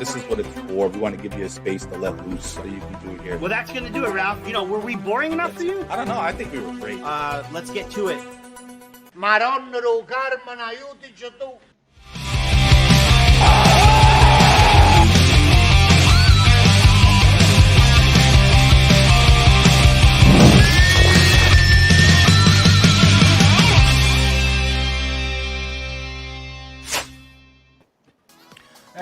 This is what it's for. We want to give you a space to let loose so you can do it here. Well, that's going to do it, Ralph. Were we boring enough for you? I don't know. I think we were great. Let's get to it. Madonna do Carmen, aiutici tu.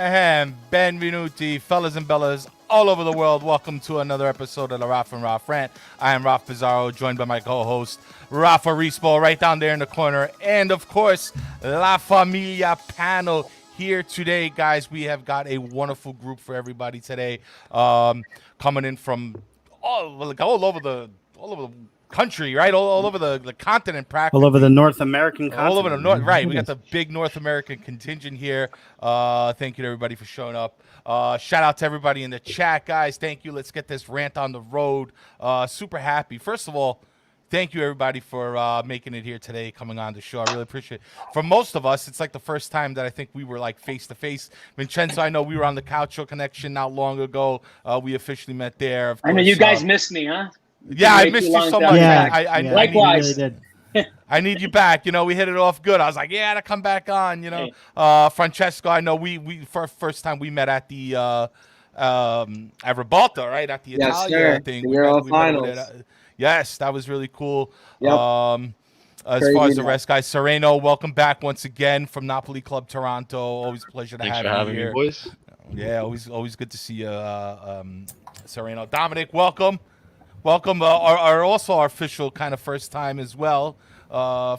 And benvenuti, fellas and bellas all over the world. Welcome to another episode of the Raff and Raff Rant. I am Raff Pizarro, joined by my co-host, Rafa Rispo, right down there in the corner. And, of course, La Famiglia panel here today. Guys, we have got a wonderful group for everybody today, coming in from all over the country, right? All over the continent, practically. All over the North American continent. All over the North, right. We got the big North American contingent here. Thank you to everybody for showing up. Shout out to everybody in the chat, guys. Thank you. Let's get this rant on the road. Super happy. First of all, thank you, everybody, for making it here today, coming on the show. I really appreciate it. For most of us, it's like the first time that I think we were like face-to-face. Vincenzo, I know we were on the Coucho Connection not long ago. We officially met there. Of course, I know you guys missed me, huh? Yeah, I missed you so much. Yeah, I likewise. I need you back. We hit it off good. I was like, yeah, to come back on. Francesco, I know we first time we met at the at Ribalta, right, at the Italia thing. The Euro Finals. Yes, that was really cool. Yep. As far as the rest, guys, Sereno, welcome back once again from Napoli Club Toronto. Always a pleasure to Thanks have for you having here. me, boys. Yeah, always good to see you, Sereno. Dominic, welcome. Welcome, also our official kind of first time as well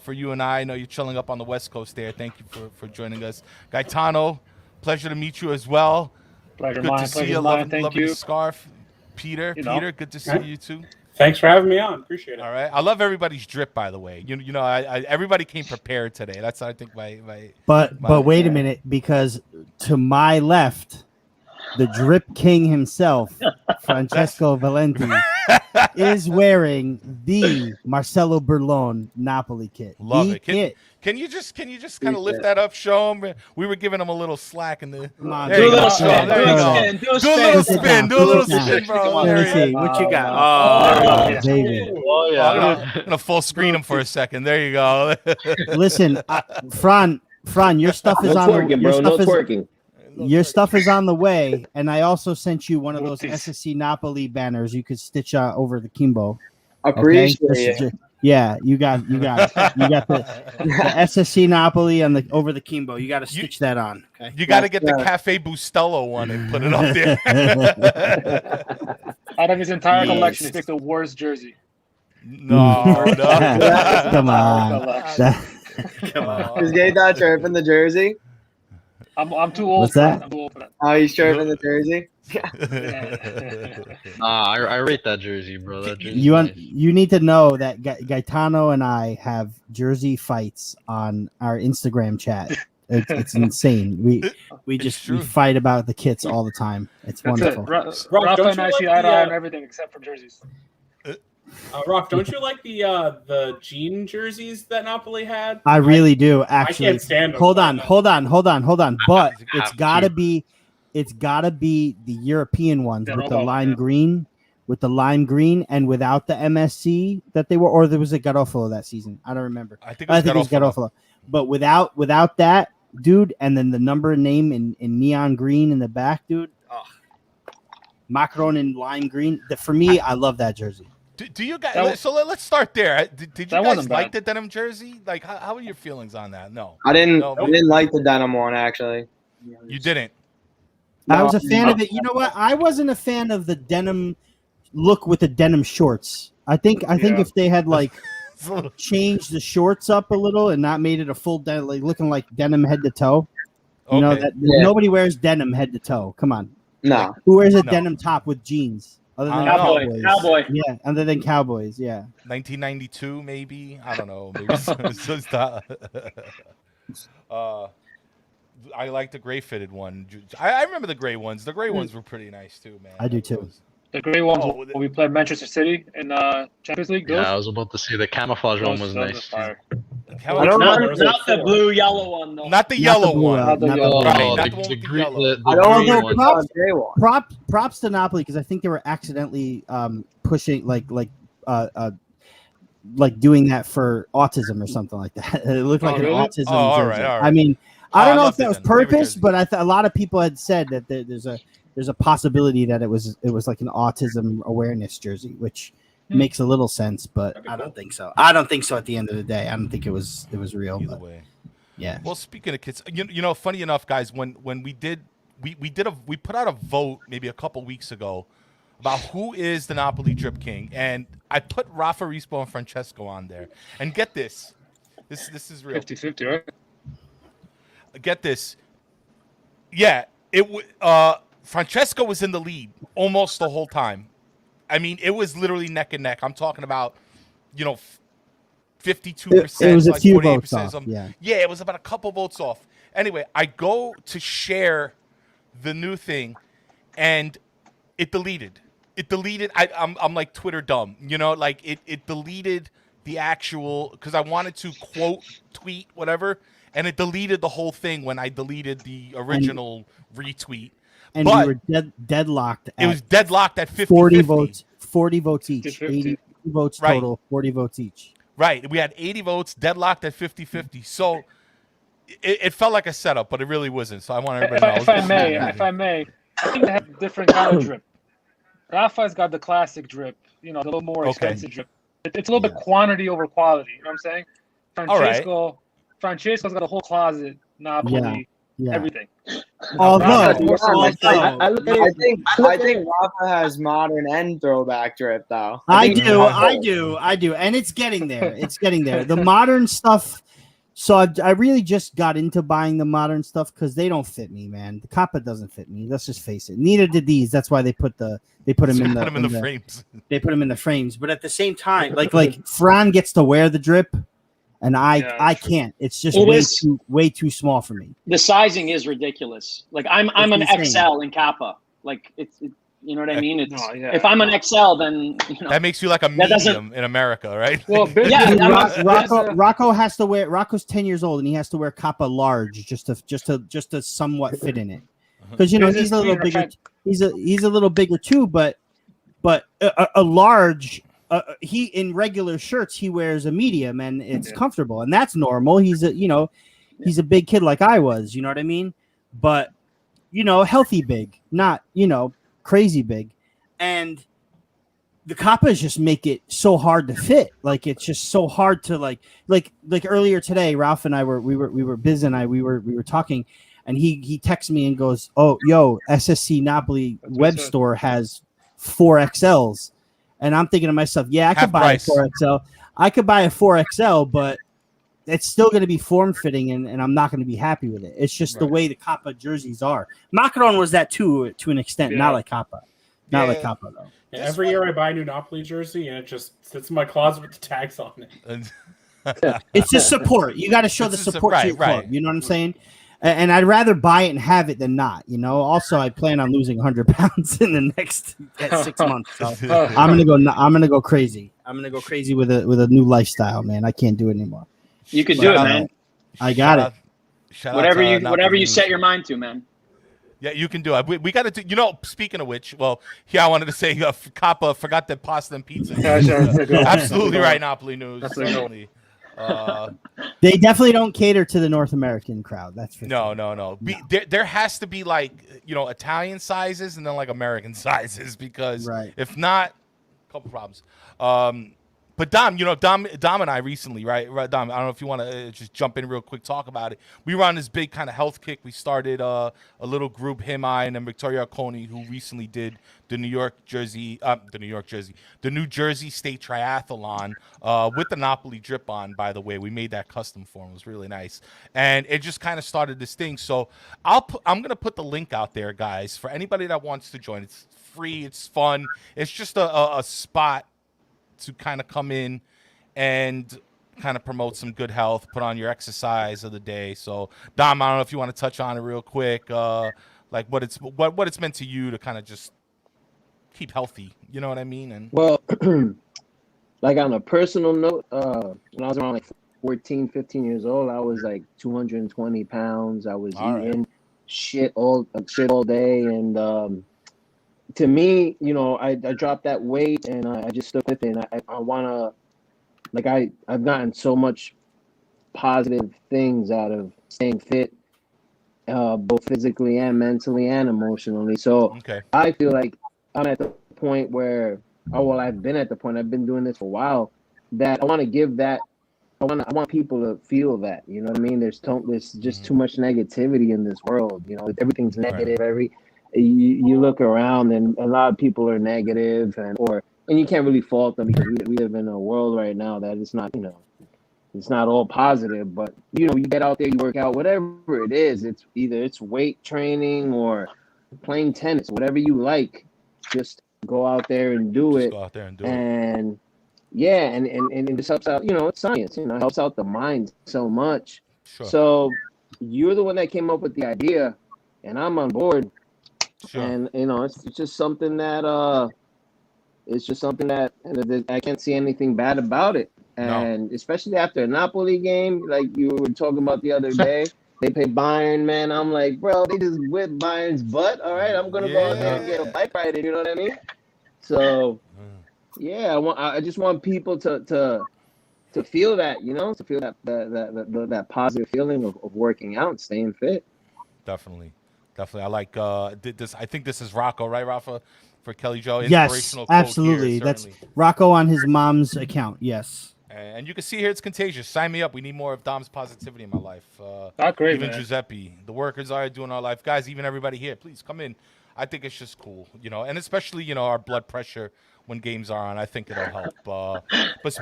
for you and I. I know you're chilling up on the West Coast there. Thank you for joining us. Gaetano, pleasure to meet you as well. Pleasure Good mine. to see Pleasure you. mine. Love Thank your you. scarf. Peter, good to see you too. Thanks for having me on. Appreciate it. All right. I love everybody's drip, by the way. Everybody came prepared today. That's, I think, my But wait a minute, because to my left, the drip king himself, Francesco Valenti, is wearing the Marcelo Burlon Napoli kit. Love the it. Kit. Can you just kind of lift that up, show him? We were giving him a little slack in the. Come on, There you Do a little go. spin. There you Do a go. spin. Do a Do a little spin. spin. Do a little spin, Come bro. on. There Let he me is. see what you got. Oh, David. Oh, yeah. I'm gonna full screen him for a second. There you go. Listen, Fran, your stuff is No on twerking, the bro. your No stuff is twerking. your stuff is on the way, and I also sent you one of those SSC Napoli banners you could stitch over the Kimbo. Appreciate Okay? it. Yeah, you got the SSC Napoli and over the Kimbo. You got to stitch that on. Okay. You got to get the Cafe Bustelo one and put it up there. Out of his entire Yes. collection, he picked the worst jersey. No. Come on. Come on. Is Gay not chirping the jersey? I'm too old What's for that? that. I'm too old for that. Oh, he's chirping the jersey? I rate that jersey, bro. That jersey. You need to know that Gaetano and I have jersey fights on our Instagram chat. It's insane. We fight about the kits all the time. It's That's wonderful. it. Rob, Rafa don't and you I like see eye to the, eye on everything except for jerseys. Rock, don't you like the jean jerseys that Napoli had? I really do, actually. I can't stand them. Hold on. But You it's have gotta to. be the European ones Yeah, with no the lime problem, green, and without the MSC that they were, or there was a Garofalo that season. I don't remember. I think it was Garofalo. But without that, dude, and then the number and name in neon green in the back, dude. Oh. Macaron in lime green. For me, I love that jersey. Do you guys? So let's start there. Did you That guys wasn't like bad. the denim jersey? Like, how are your feelings on that? No, I didn't No. I didn't like the denim one, actually. you didn't. I was a fan of it. You know what? I wasn't a fan of the denim look with the denim shorts. I think if they had like changed the shorts up a little and not made it a full denim, like looking like denim head to toe. You know that nobody wears denim head to toe. Come on, No. who wears a denim top with jeans? Other than Cowboy. Yeah, other than Cowboys, yeah. 1992, maybe. I don't know. Maybe I like the gray fitted one. I remember the gray ones. The gray ones were pretty nice too, man. I do too. The gray ones Oh, when we played Manchester City in Champions League. Yeah, I was about to say the camouflage one was those nice. fire. I don't Not, remember. not the blue yellow one though. Not the Not yellow the blue one. one, not the not the yellow blue Right, one. Oh, not the, the one the with the green, yellow. the I don't green think one. it's on day one. Props to Napoli because I think they were accidentally pushing like doing that for autism or something like that. It looked like Oh, an really? autism Oh, all jersey. right, all I right. mean, I don't I know if loved that it was then. Favorite purpose, jersey. but a lot of people had said that there's a possibility that it was like an autism awareness jersey, which makes a litle sense, but I don't think so. I don't think so. At the end of the day, I don't think it was real. Either But way. yeah, Well, speaking of kids, you know, funny enough, guys, when we put out a vote maybe a couple weeks ago about who is the Napoli drip king, and I put Rafa Rispo and Francesco on there. And get this is real. 50-50, right? Get this. Yeah, Francesco was in the lead almost the whole time. I mean, it was literally neck and neck. I'm talking about, 52%. it was a like few 48%. votes off. Yeah, it was about a couple votes off. Anyway, I go to share the new thing, and it deleted. I'm like Twitter dumb, like it deleted the actual, because I wanted to quote tweet whatever, and it deleted the whole thing when I deleted the original retweet. And But we were deadlocked. it was deadlocked at 50-50. 40 votes each. 50-50. 80 votes Right. total. 40 votes each. Right. We had 80 votes, deadlocked at 50-50. So it felt like a setup, but it really wasn't. So I want everybody to know. If I may, I think they have different kind of drip. Rafa's got the classic drip, the little more Okay. expensive drip. It's a little bit quantity over quality. You know what I'm saying? All right. Francesco's got a whole closet, Napoli, Yeah. everything. Although, I think Rafa has modern and throwback drip though. I think do, and it's getting there. The modern stuff. So I really just got into buying the modern stuff because they don't fit me, man. The Kappa doesn't fit me. Let's just face it. Neither did these. That's why they put them in the frames. They put them in the frames. But at the same time, like Fran gets to wear the drip, and I can't. It's just way too small for me. The sizing is ridiculous. Like I'm an insane. XL in Kappa. Like it's you know what I mean? It's yeah. if I'm an XL, then That makes you like a medium in America, right? Well, Yeah, Rocco has to wear. Rocco's 10 years old, and he has to wear Kappa large just to somewhat fit in it. Because he's a little bigger. He's a little bigger too, but a large. He in regular shirts he wears a medium, and it's comfortable, and that's normal. He's a big kid like I was. You know what I mean? But healthy big, not crazy big, and the Kappas just make it so hard to fit. Like it's just so hard to like earlier today, Ralph and I we were busy, and we were talking, and he texts me and goes, "Oh, yo, SSC Napoli web store has 4XLs," and I'm thinking to myself, "Yeah, I could buy a 4XL. I could buy a 4XL, but it's still going to be form fitting, and I'm not going to be happy with it. It's just the way the Kappa jerseys are. Macaron was that too, to an extent, not like Kappa, like Kappa though. And every year I buy a new Napoli jersey, and it just sits in my closet with the tags on it. It's just support. You got to show the support to your club. You know what I'm saying? And I'd rather buy it and have it than not. Also, I plan on losing 100 pounds in the next 6 months. So I'm gonna go crazy. I'm gonna go crazy with a new lifestyle, man. I can't do it anymore. you can do it, man. I got it. Whatever you set your mind to, man. Yeah, you can do it. We got to do. Speaking of which, well, I wanted to say, Kappa forgot that pasta and pizza. Absolutely right, Napoli news. Certainly. They definitely don't cater to the North American crowd. That's for No. sure. There has to be Italian sizes and then American sizes, because if not, a couple problems. But Dom, Dom and I recently, right, Dom, I don't know if you want to just jump in real quick, talk about it. We were on this big kind of health kick. We started a little group, him, I, and then Victoria Arconi, who recently did the New Jersey State Triathlon with the Napoli drip on, by the way. We made that custom for him. It was really nice. And it just kind of started this thing. So I'm going to put the link out there, guys, for anybody that wants to join. It's free. It's fun. It's just a spot to kind of come in and kind of promote some good health, put on your exercise of the day. So Dom, I don't know if you want to touch on it real quick, like what it's meant to you to kind of just keep healthy. You know what I mean? And well, like on a personal note, when I was around 14, 15 years old, I was like 220 pounds. I was All right. eating shit all day, and to me, you know, I dropped that weight, and I just stuck with it. And I wanna, like, I've gotten so much positive things out of staying fit, both physically and mentally and emotionally. So Okay. I feel like I'm at the point where, oh well, I've been at the point. I've been doing this for a while. That I want to give that. I want people to feel that. You know what I mean? There's just too much negativity in this world. You know, everything's negative. You look around and a lot of people are negative, and you can't really fault them because we live in a world right now that it's not, you know, it's not all positive. But you know, you get out there, you work out, whatever it is. It's either it's weight training or playing tennis, whatever you like. Just go out there and do it. Go out there and do it. And yeah, and it just helps out. You know, it's science. You know, it helps out the mind so much. Sure. So you're the one that came up with the idea, and I'm on board. Sure. And you know, it's just something that I can't see anything bad about it. And especially after a Napoli game, like you were talking about the other day, they play Bayern, man. I'm like, bro, they just whipped Bayern's butt. All right, I'm gonna go out there and get a bike ride. You know what I mean? So yeah, I just want people to feel that, you know, to feel that positive feeling of working out and staying fit. Definitely. I like this. I think this is Rocco, right, Rafa? For Kelly Joe. Yes, absolutely. That's Rocco on his mom's account. Yes. And you can see here it's contagious. Sign me up. We need more of Dom's positivity in my life. Not great, even man. Giuseppe, the workers are doing our life. Guys, even everybody here, please come in. I think it's just cool, you know, and especially, you know, our blood pressure when games are on. I think it'll help. But let's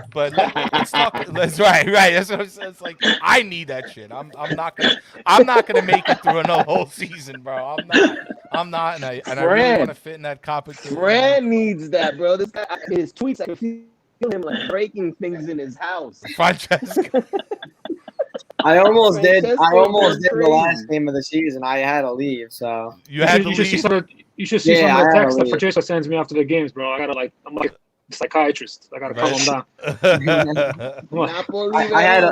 talk. That's right. That's what it's like. I need that shit. I'm not gonna make it through another whole season, bro. I'm not, and I really want to fit in that competition. Fred needs that, bro. This guy, his tweets, I can feel him like breaking things in his house. Francesco. I almost did the last game of the season. I had to leave, so you should see some of the text that Francesco sends me after the games, bro. I'm like a psychiatrist. I gotta calm him down. I had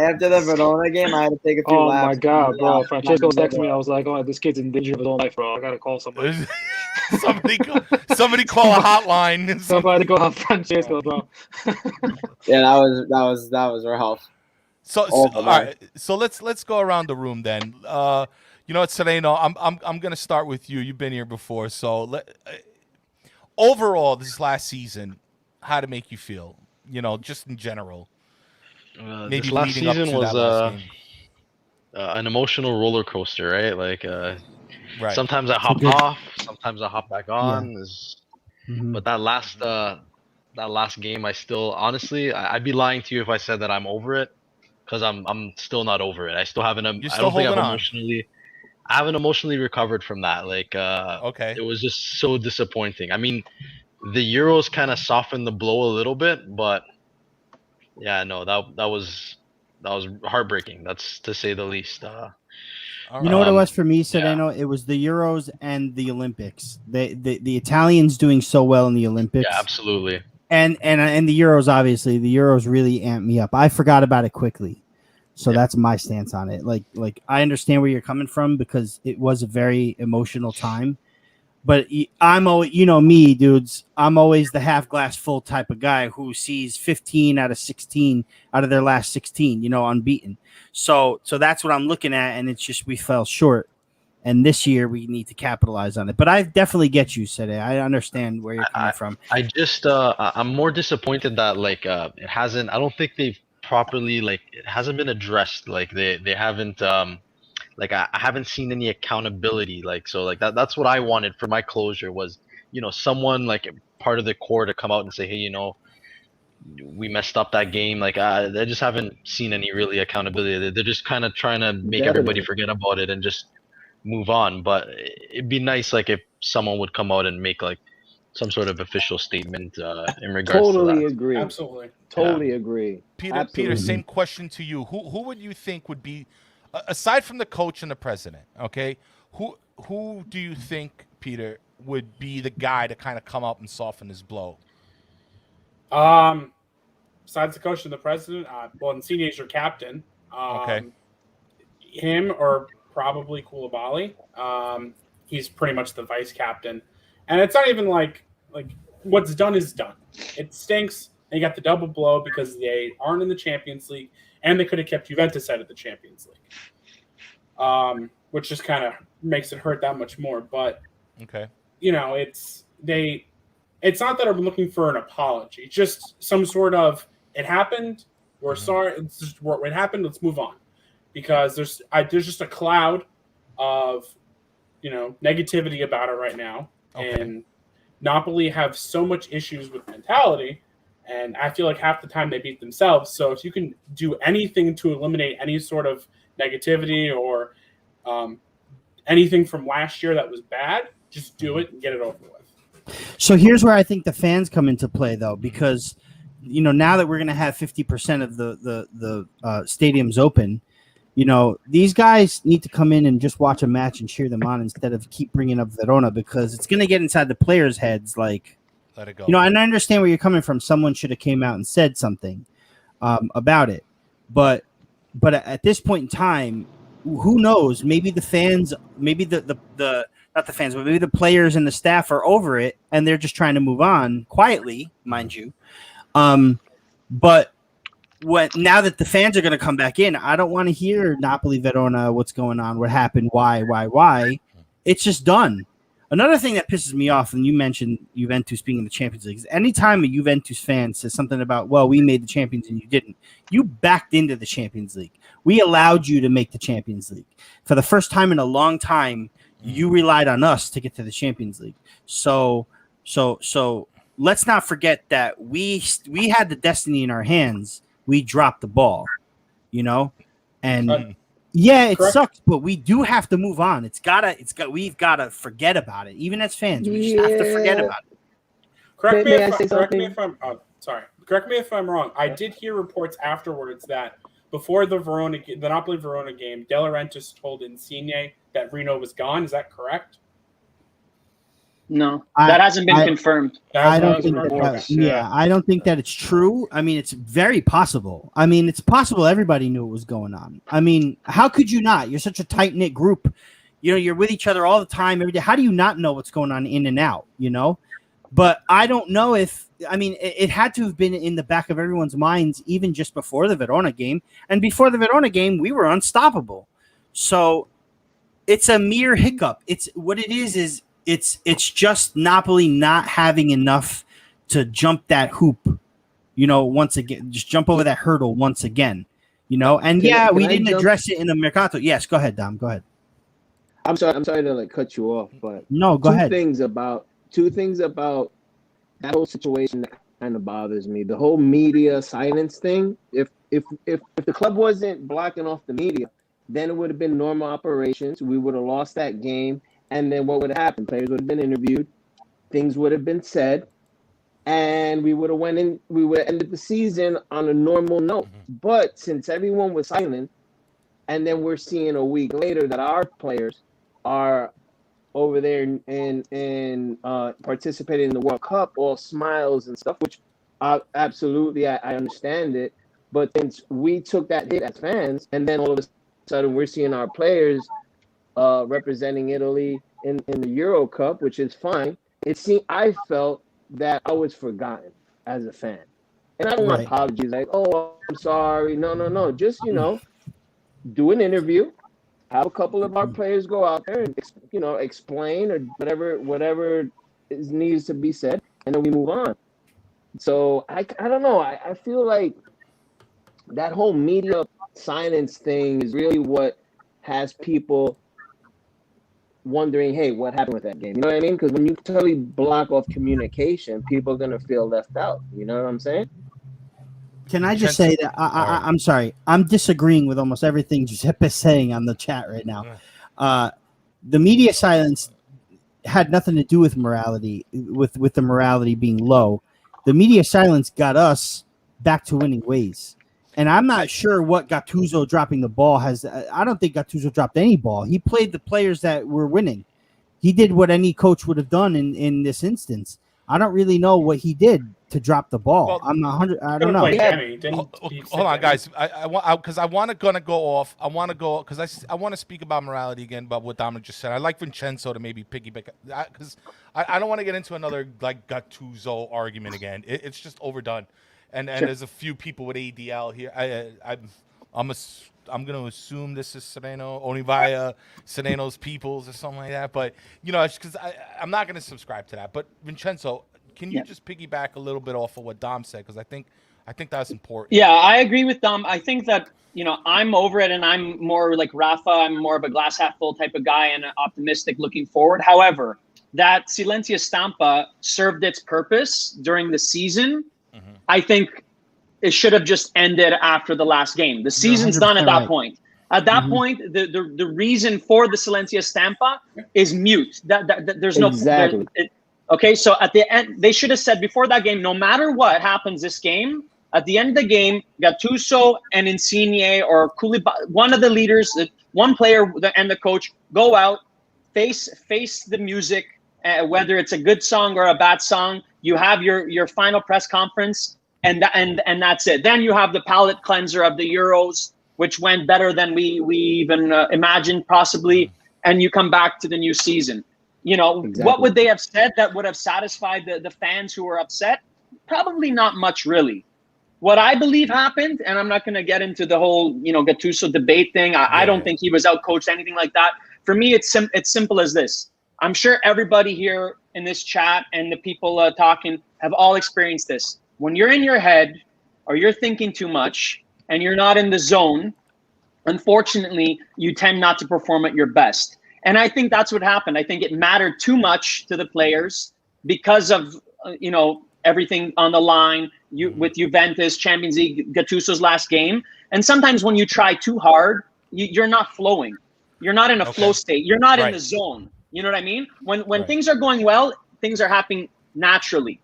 after the Verona game, I had to take a few laps. Oh my god, bro! Francesco texted me. I was like, "Oh, this kid's in danger of his own life, bro. I gotta call somebody." somebody call a hotline. Somebody call Francesco, bro. Yeah, that was rough. So all right. So let's go around the room then. You know what, Sereno? I'm gonna start with you. You've been here before, so overall, this last season, how to make you feel? You know, just in general. Maybe this last season was an emotional roller coaster, right? Like, sometimes I hop off, sometimes I hop back on. Yeah. But that last game, I still honestly, I'd be lying to you if I said that I'm over it, because I'm still not over it. I still haven't. I haven't emotionally recovered from that. Like, it was just so disappointing. I mean, the Euros kind of softened the blow a little bit, but yeah, no, that was heartbreaking. That's to say the least. You know what it was for me, Sereno? Yeah. It was the Euros and the Olympics. The Italians doing so well in the Olympics. Yeah, absolutely. And the Euros, obviously, the Euros really amped me up. I forgot about it quickly. So that's my stance on it. Like I understand where you're coming from because it was a very emotional time. But I'm always, you know me, dudes. I'm always the half glass full type of guy who sees 15 out of 16 out of their last 16, you know, unbeaten. So that's what I'm looking at, and it's just we fell short. And this year we need to capitalize on it. But I definitely get you, Sede. I understand where you're coming from. I just I'm more disappointed that it hasn't. I don't think they've properly it hasn't been addressed. Like they haven't I haven't seen any accountability. That's what I wanted for my closure was, you know, someone like part of the core to come out and say, hey, you know, we messed up that game. They just haven't seen any really accountability. They're just kind of trying to make everybody forget about it and just move on. But it'd be nice if someone would come out and make some sort of official statement in regards to that. Totally agree. Absolutely. Totally agree. Peter, same question to you. Who would you think would be, aside from the coach and the president, okay, who do you think, Peter, would be the guy to kind of come up and soften his blow? besides the coach and the president, Insigne is your captain. Okay. Him or probably Koulibaly. He's pretty much the vice captain, and it's not even like what's done is done. It stinks. And you got the double blow because they aren't in the Champions League, and they could have kept Juventus out of the Champions League, which just kind of makes it hurt that much more. But okay, it's not that I'm looking for an apology. It's just some sort of it happened. We're sorry. It's just what happened. Let's move on, because there's just a cloud of negativity about it right now, and Napoli have so much issues with mentality. And I feel like half the time they beat themselves. So if you can do anything to eliminate any sort of negativity or anything from last year that was bad, just do it and get it over with. So here's where I think the fans come into play, though, because now that we're going to have 50% of the stadiums open, these guys need to come in and just watch a match and cheer them on instead of keep bringing up Verona, because it's going to get inside the players' heads, like. Let it go. And I understand where you're coming from. Someone should have came out and said something about it, but at this point in time, who knows? Maybe the fans, maybe the not the fans, but maybe the players and the staff are over it, and they're just trying to move on quietly, mind you. But now that the fans are going to come back in, I don't want to hear Napoli, Verona, what's going on, what happened, why. It's just done. Another thing that pisses me off, and you mentioned Juventus being in the Champions League, is anytime a Juventus fan says something about, well, we made the Champions and you didn't, you backed into the Champions League. We allowed you to make the Champions League. For the first time in a long time, you relied on us to get to the Champions League. So let's not forget that we had the destiny in our hands. We dropped the ball, and yeah, it sucks, but we do have to move on. We've gotta forget about it. Even as fans, we just have to forget about it. Correct me if I'm wrong. I did hear reports afterwards that before the Napoli Verona game, De Laurentiis told Insigne that Reno was gone. Is that correct? No, that hasn't been confirmed. I don't think I don't think that it's true. I mean, it's very possible. I mean, it's possible everybody knew what was going on. I mean, how could you not? You're such a tight-knit group. You're with each other all the time, every day. How do you not know what's going on in and out, But I don't know if – I mean, it had to have been in the back of everyone's minds even just before the Verona game. And before the Verona game, we were unstoppable. So it's a mere hiccup. It's what it is it's just Napoli not having enough to jump that hoop, once again, just jump over that hurdle once again, And we didn't address it in the Mercato. Yes, go ahead, Dom. Go ahead. I'm sorry to cut you off, but no, go ahead. Two things about that whole situation that kind of bothers me. The whole media silence thing. If the club wasn't blocking off the media, then it would have been normal operations. We would have lost that game. And then what would have happened? Players would have been interviewed, things would have been said, and we would have ended the season on a normal note. But since everyone was silent, and then we're seeing a week later that our players are over there and participating in the World Cup, all smiles and stuff, which absolutely I understand it. But since we took that hit as fans, and then all of a sudden we're seeing our players representing Italy in the Euro Cup, which is fine. I felt that I was forgotten as a fan. And I don't want apologies like, oh, I'm sorry. No. Just, do an interview, have a couple of our players go out there and, explain or whatever needs to be said, and then we move on. So I don't know. I feel like that whole media silence thing is really what has people wondering, hey, what happened with that game? You know what I mean? Because when you totally block off communication, people are going to feel left out. You know what I'm saying? Can I just say that I'm sorry. I'm disagreeing with almost everything Giuseppe's saying on the chat right now. The media silence had nothing to do with morality, with the morality being low. The media silence got us back to winning ways. And I'm not sure what Gattuso dropping the ball has. I don't think Gattuso dropped any ball. He played the players that were winning. He did what any coach would have done in this instance. I don't really know what he did to drop the ball. Well, I'm 100. I Gonna don't know. play Yeah. Demi. Hold on, guys. I want because I want to go off. I want to go because I want to speak about morality again, about what Dominic just said. I like Vincenzo to maybe piggyback because I don't want to get into another like Gattuso argument again. It's just overdone, and there's a few people with ADL here. I'm going to assume this is Sereno, only via Sereno's peoples or something like that. But, it's because I'm not going to subscribe to that. But, Vincenzo, can you just piggyback a little bit off of what Dom said? Because I think that's important. Yeah, I agree with Dom. I think that, I'm over it and I'm more like Rafa. I'm more of a glass half full type of guy and optimistic looking forward. However, that Silencio Stampa served its purpose during the season. Mm-hmm. I think it should have just ended after the last game. The season's done at that right. point. At that point, the reason for the Silencio Stampa is mute. That there's no exactly. Okay, so at the end, they should have said before that game, no matter what happens this game, at the end of the game, Gattuso and Insigne or Koulibaly, one of the leaders, one player and the coach, go out, face the music, whether it's a good song or a bad song. You have your final press conference. And that's it. Then you have the palate cleanser of the Euros, which went better than we even imagined possibly. And you come back to the new season. Exactly. What would they have said that would have satisfied the fans who were upset? Probably not much, really. What I believe happened, and I'm not going to get into the whole Gattuso debate thing. I don't think he was outcoached, anything like that. For me, it's simple as this. I'm sure everybody here in this chat and the people talking have all experienced this. When you're in your head or you're thinking too much and you're not in the zone, unfortunately, you tend not to perform at your best. And I think that's what happened. I think it mattered too much to the players because of, everything on the line with Juventus, Champions League, Gattuso's last game. And sometimes when you try too hard, you're not flowing. You're not in a flow state. You're not in the zone. You know what I mean? When things are going well, things are happening naturally.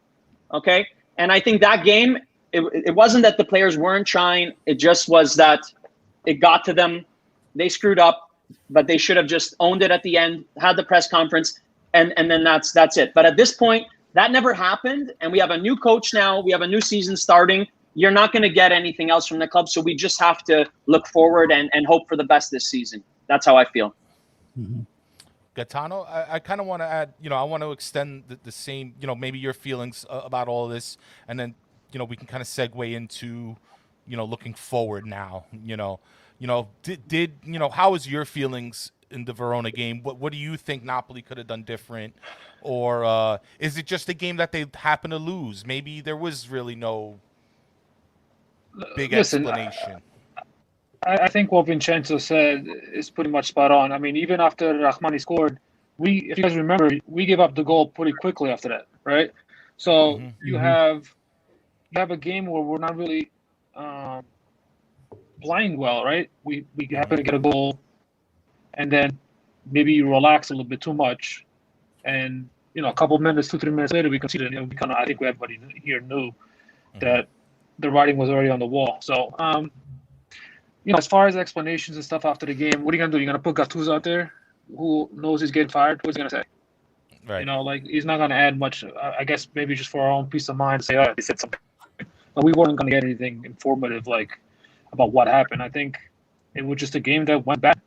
Okay? And I think that game, it wasn't that the players weren't trying. It just was that it got to them. They screwed up, but they should have just owned it at the end, had the press conference, and then that's it. But at this point, that never happened. And we have a new coach now. We have a new season starting. You're not going to get anything else from the club. So we just have to look forward and hope for the best this season. That's how I feel. Mm-hmm. Gaetano, I kind of want to add, I want to extend the same, maybe your feelings about all of this, and then, we can kind of segue into, looking forward now. How was your feelings in the Verona game? What do you think Napoli could have done different, or is it just a game that they happened to lose? Maybe there was really no big explanation. I think what Vincenzo said is pretty much spot on. I mean, even after Rahmani scored, if you guys remember, we gave up the goal pretty quickly after that, right? So you have a game where we're not really playing well, right? We happen to get a goal, and then maybe you relax a little bit too much, and a couple of minutes, 2-3 minutes later, we conceded. I think everybody here knew that the writing was already on the wall. So. As far as explanations and stuff after the game, what are you going to do? You're going to put Gattuso out there who knows he's getting fired? What's he going to say? Right. He's not going to add much. I guess maybe just for our own peace of mind to say, they said something. But we weren't going to get anything informative about what happened. I think it was just a game that went bad.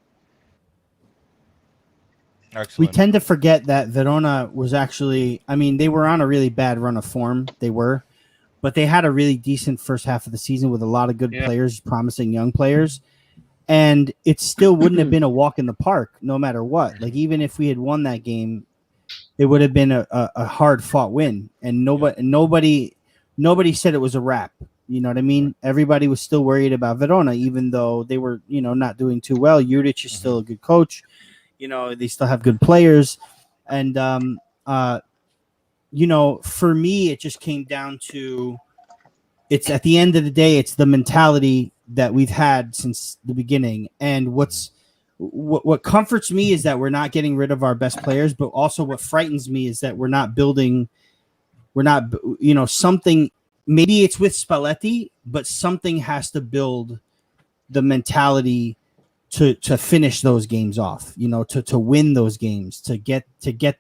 Excellent. We tend to forget that Verona was actually, they were on a really bad run of form. They were. But they had a really decent first half of the season with a lot of good players, promising young players. And it still wouldn't have been a walk in the park no matter what. Even if we had won that game, it would have been a hard-fought win. And nobody said it was a wrap. You know what I mean? Everybody was still worried about Verona, even though they were, not doing too well. Juric is still a good coach. They still have good players. And for me, it just came down to it's at the end of the day, it's the mentality that we've had since the beginning. And what comforts me is that we're not getting rid of our best players, but also what frightens me is that we're not, something, maybe it's with Spalletti, but something has to build the mentality to finish those games off, to win those games, to get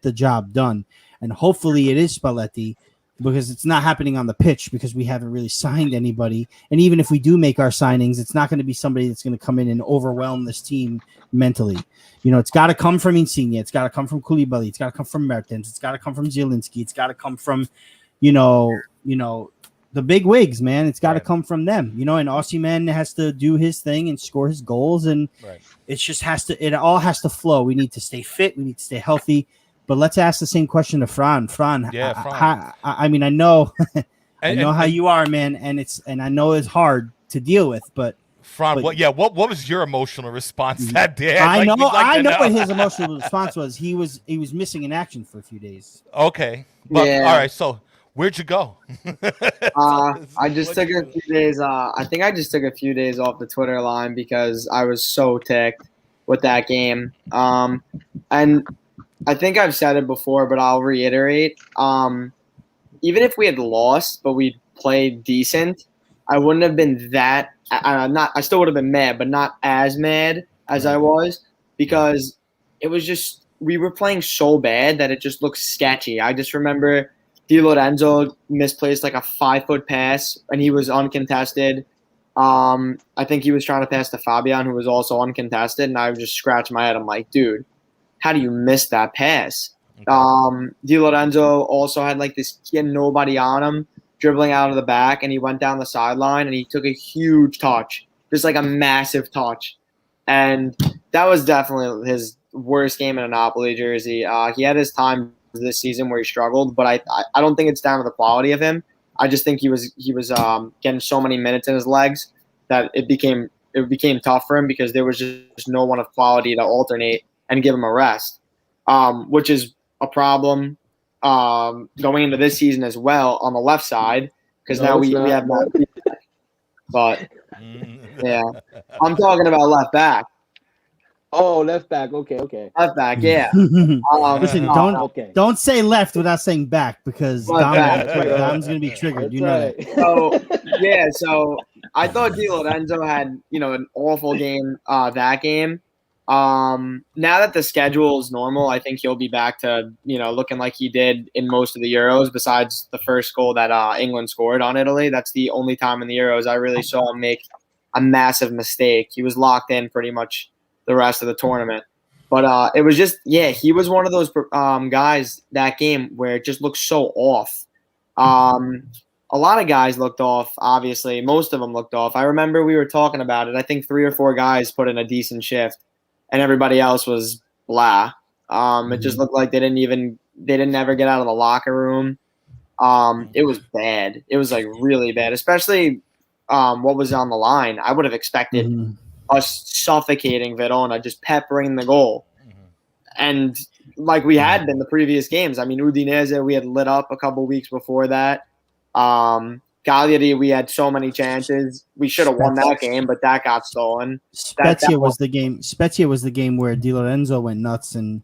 the job done. And hopefully it is Spalletti, because it's not happening on the pitch because we haven't really signed anybody. And even if we do make our signings, it's not going to be somebody that's going to come in and overwhelm this team mentally. It's got to come from Insigne. It's got to come from Koulibaly. It's got to come from Mertens. It's got to come from Zielinski. It's got to come from, the big wigs, man. It's got to come from them, and Osimhen has to do his thing and score his goals. And it all has to flow. We need to stay fit. We need to stay healthy. But let's ask the same question to Fran. Fran, I mean, I know, I know how you are, man. And I know it's hard to deal with, but Fran, what was your emotional response that day? I know what his emotional response was. He was missing in action for a few days. Okay. But, all right. So where'd you go? I just took a few days. I think I just took a few days off the Twitter line because I was so ticked with that game. And I think I've said it before, but I'll reiterate. Even if we had lost, but we played decent, I wouldn't have been that. I still would have been mad, but not as mad as I was because it was just we were playing so bad that it just looked sketchy. I just remember Di Lorenzo misplaced like a 5-foot pass, and he was uncontested. I think he was trying to pass to Fabian, who was also uncontested, and I was just scratching my head. I'm like, dude, how do you miss that pass? Di Lorenzo also had like this, he had nobody on him, dribbling out of the back, and he went down the sideline, and he took a huge touch, just like a massive touch. And that was definitely his worst game in a Napoli jersey. He had his time this season where he struggled, but I don't think it's down to the quality of him. I just think he was getting so many minutes in his legs that it became tough for him because there was just no one of quality to alternate and give him a rest, which is a problem going into this season as well on the left side because now we have more. But yeah, I'm talking about left back. Oh, left back. Okay. Left back, yeah. Listen, don't say left without saying back because Dom's going to be triggered. That's you know right. that. So I thought Di Lorenzo had an awful game that game. Now that the schedule is normal, I think he'll be back to looking like he did in most of the Euros. Besides the first goal that England scored on Italy, that's the only time in the Euros I really saw him make a massive mistake. He was locked in pretty much the rest of the tournament. But it was just, he was one of those guys that game where it just looked so off. A lot of guys looked off, obviously. Most of them looked off. I remember we were talking about it. I think 3 or 4 guys put in a decent shift, and everybody else was blah. It just looked like they didn't ever get out of the locker room. It was bad. It was like really bad, especially what was on the line. I would have expected us suffocating Verona, just peppering the goal. And like we had been the previous games. I mean, Udinese, we had lit up a couple weeks before that. Cagliari, we had so many chances. We should have won that game, but that got stolen. Spezia was the game. Spezia was the game where Di Lorenzo went nuts, and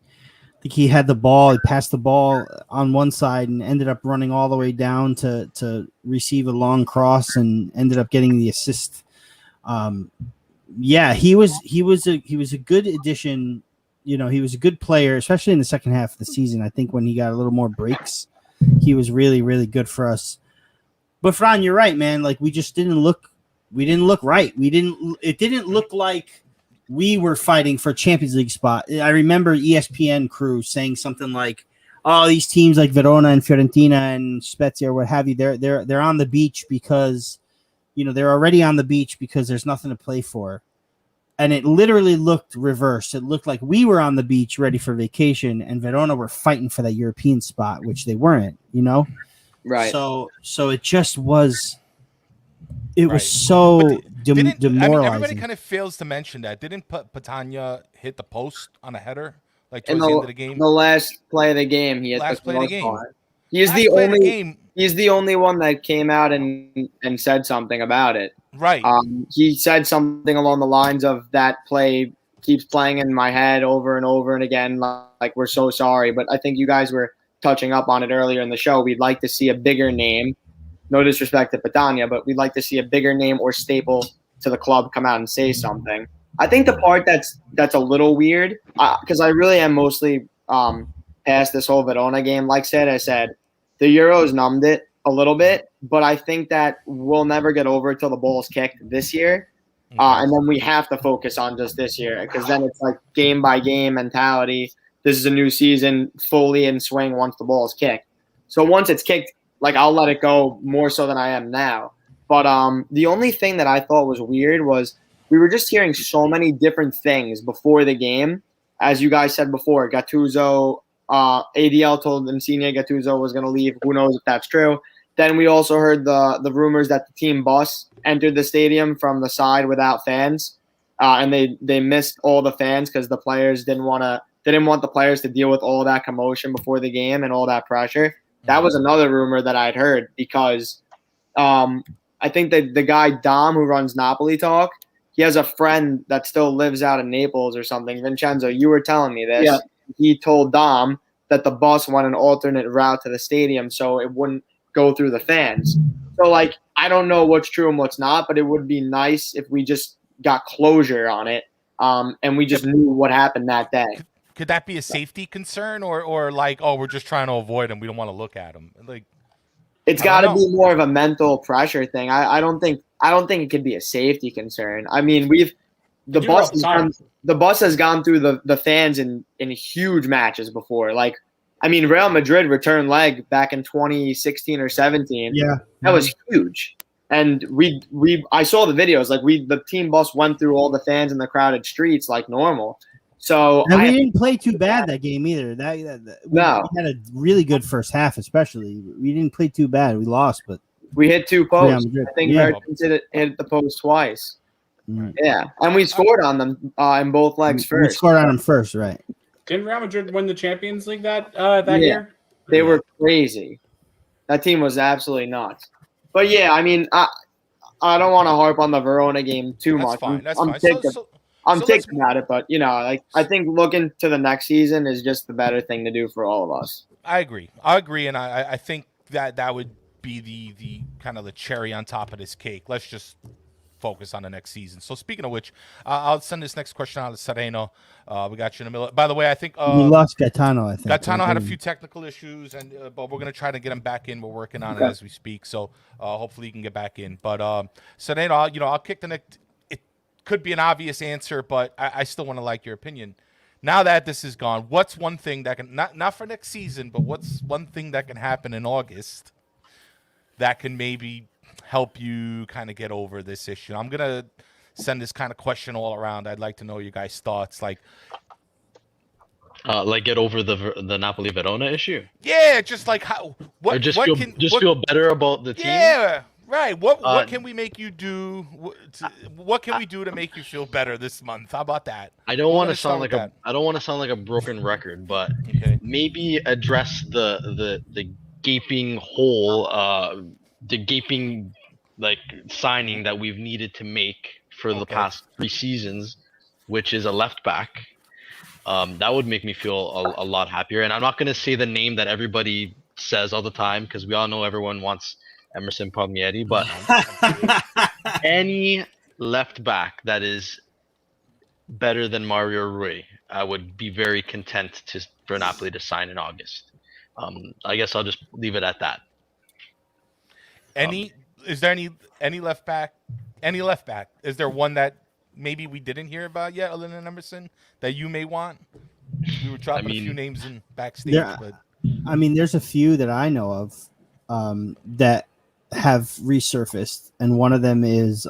I think he had the ball. He passed the ball on one side and ended up running all the way down to receive a long cross and ended up getting the assist. He was a good addition. He was a good player, especially in the second half of the season. I think when he got a little more breaks, he was really, really good for us. But Fran, you're right, man. Like we didn't look right. It didn't look like we were fighting for Champions League spot. I remember ESPN crew saying something like, "Oh, these teams like Verona and Fiorentina and Spezia or what have you, they're on the beach because they're already on the beach because there's nothing to play for." And it literally looked reversed. It looked like we were on the beach ready for vacation, and Verona were fighting for that European spot, which they weren't. Right. So it just was. It was so demoralizing. I mean, everybody kind of fails to mention that. Didn't Patania hit the post on a header towards the end of the game? The last play of the game, he hit last the play of the game. He's the only one that came out and said something about it. Right. He said something along the lines of that play keeps playing in my head over and over and again. Like we're so sorry, but I think you guys were touching up on it earlier in the show. We'd like to see a bigger name. No disrespect to Patania, but we'd like to see a bigger name or staple to the club come out and say something. I think the part that's a little weird, because I really am mostly past this whole Verona game. Like I said, the Euros numbed it. a little bit, but I think that we'll never get over it till the ball's kicked this year. And then we have to focus on just this year because then it's like game by game mentality. This is a new season, fully in swing once the ball is kicked. So once it's kicked, like I'll let it go more so than I am now. But the only thing that I thought was weird was we were just hearing so many different things before the game. As you guys said before, Gattuso, ADL told Insigne Gattuso was going to leave. Who knows if that's true? Then we also heard the rumors that the team bus entered the stadium from the side without fans, and they missed all the fans because the players didn't want the players to deal with all that commotion before the game and all that pressure. That was another rumor that I'd heard because I think that the guy Dom who runs Napoli Talk, he has a friend that still lives out in Naples or something. Vincenzo, you were telling me this. Yeah. He told Dom that the bus went an alternate route to the stadium so it wouldn't go through the fans. So, like, I don't know what's true and what's not, but it would be nice if we just got closure on it and we just knew what happened that day. Could that be a safety concern or like, oh, we're just trying to avoid him, we don't want to look at him? Like, it's got to be more of a mental pressure thing. I don't think it could be a safety concern. I mean, the bus has gone through the fans in huge matches before. Like, I mean, Real Madrid returned leg back in 2016 or 17. Yeah, that was huge. And I saw the videos. Like the team bus went through all the fans in the crowded streets like normal. So and we didn't play too bad that game either. We had a really good first half, especially. We didn't play too bad. We lost, but we hit 2 posts. I think Mertens hit the post twice. Right. Yeah, and we scored on them in both legs first. We scored on them first, right? Didn't Real Madrid win the Champions League that year? They were crazy. That team was absolutely nuts. But yeah, I mean, I don't want to harp on the Verona game too much. I'm ticked about it, but like I think looking to the next season is just the better thing to do for all of us. I agree, and I think that would be the kind of the cherry on top of this cake. Let's just focus on the next season. So speaking of which, I'll send this next question out to Sereno. We got you in the middle. By the way, I think we lost Gaetano. I think Gaetano had a few technical issues, and but we're gonna try to get him back in. We're working on it as we speak. So hopefully he can get back in. But Sereno, I'll kick the next. It could be an obvious answer, but I still want to like your opinion. Now that this is gone, what's one thing that can not for next season, but what's one thing that can happen in August that can maybe help you kind of get over this issue? I'm gonna send this kind of question all around. I'd like to know your guys' thoughts. Like get over the Napoli Verona issue. Yeah, just like how. What? Or just what feel better about the team. Yeah, right. What can we make you do? What can we do to make you feel better this month? How about that? I don't want to sound like a broken record, but maybe address the gaping hole, the gaping signing that we've needed to make for the past 3 seasons, which is a left back. That would make me feel a lot happier. And I'm not going to say the name that everybody says all the time because we all know everyone wants Emerson Palmieri, but any left back that is better than Mario Rui, I would be very content for Napoli to sign in August. I guess I'll just leave it at that. Is there any left back? Any left back? Is there one that maybe we didn't hear about yet, other than Emerson, that you may want? We were dropping a few names in backstage, but I mean, there's a few that I know of that have resurfaced, and one of them is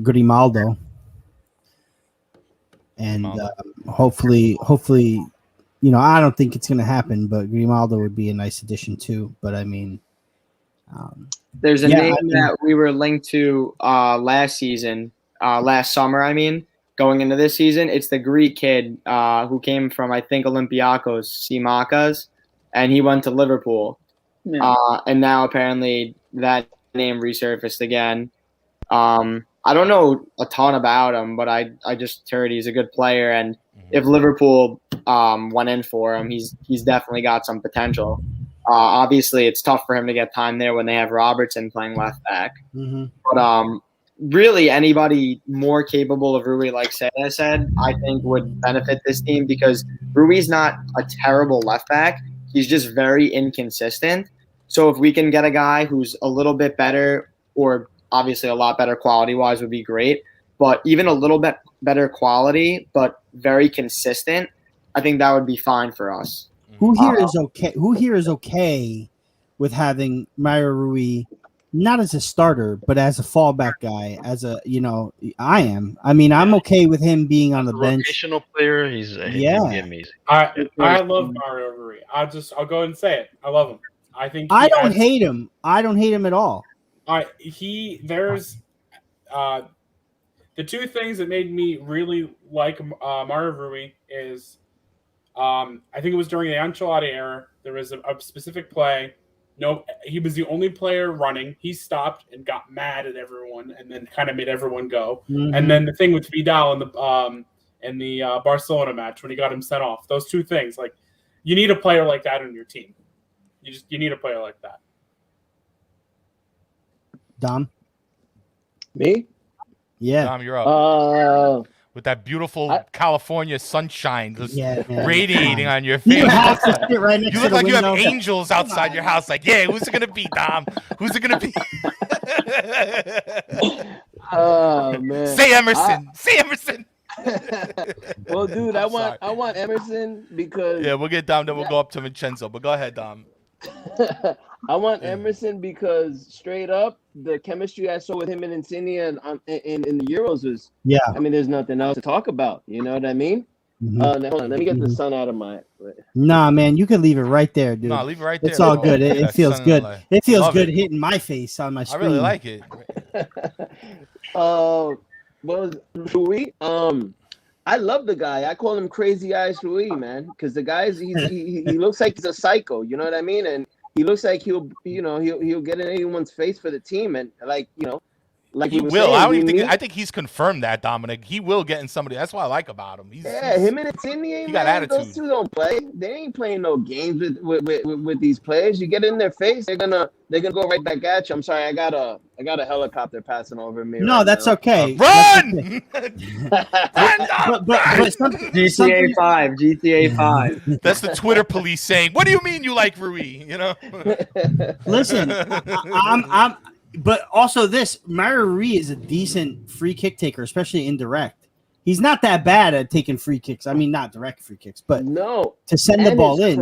Grimaldo, and hopefully, I don't think it's going to happen, but Grimaldo would be a nice addition too. But I mean. There's a name that we were linked to last summer, going into this season. It's the Greek kid who came from, I think, Olympiacos, Simakas, and he went to Liverpool. And now apparently that name resurfaced again. I don't know a ton about him, but I just heard he's a good player, and if Liverpool went in for him, he's definitely got some potential. Obviously, it's tough for him to get time there when they have Robertson playing left back. Mm-hmm. But really, anybody more capable of Rui, like Saya said, I think would benefit this team because Rui's not a terrible left back. He's just very inconsistent. So if we can get a guy who's a little bit better, or obviously a lot better quality-wise would be great, but even a little bit better quality but very consistent, I think that would be fine for us. Who here is okay? Who here is okay with having Mario Rui not as a starter, but as a fallback guy? I am. I mean, I'm okay with him being on the bench. Rotational player, he's amazing. I love Mario Rui. I'll go ahead and say it. I love him. I think I don't hate him. I don't hate him at all. There's the two things that made me really like Mario Rui is I think it was during the Ancelotti era. There was a specific play. No, he was the only player running. He stopped and got mad at everyone, and then kind of made everyone go. Mm-hmm. And then the thing with Vidal in the Barcelona match when he got him sent off. Those two things, like you need a player like that on your team. You need a player like that. Dom? Me? Yeah. Dom, you're up. With that beautiful California sunshine just radiating on your face. You look like you have angels outside your house. Like, yeah, who's it going to be, Dom? Who's it going to be? Oh, man. Say Emerson. Say Emerson. Well, dude, I want Emerson because... Yeah, we'll get Dom, then we'll go up to Vincenzo. But go ahead, Dom. I want Emerson because straight up, the chemistry I saw with him and Insigne in the Euros was, I mean, there's nothing else to talk about. You know what I mean? Mm-hmm. Hold on, let me get the sun out of my... Nah, man, you can leave it right there, dude. No, leave it right there. It's all good. It feels good. It feels good hitting my face on my screen. I really like it. Well, Rui, I love the guy. I call him Crazy Eyes Rui, man, because the guy's he looks like he's a psycho. You know what I mean? And he looks like he'll get in anyone's face for the team, and like he will. I think he's confirmed that, Dominic. He will get in somebody. That's what I like about him. Him and Insigne, got attitude. Those two don't play. They ain't playing no games with these players. You get in their face, they're gonna go right back at you. I'm sorry, I got a helicopter passing over me. No, that's okay. Run! but GTA 5, GTA 5. That's the Twitter police saying, "What do you mean you like Rui?" You know. Listen, I'm. But also, Mario Rui is a decent free kick taker, especially indirect. He's not that bad at taking free kicks. I mean, not direct free kicks, but to send the ball in.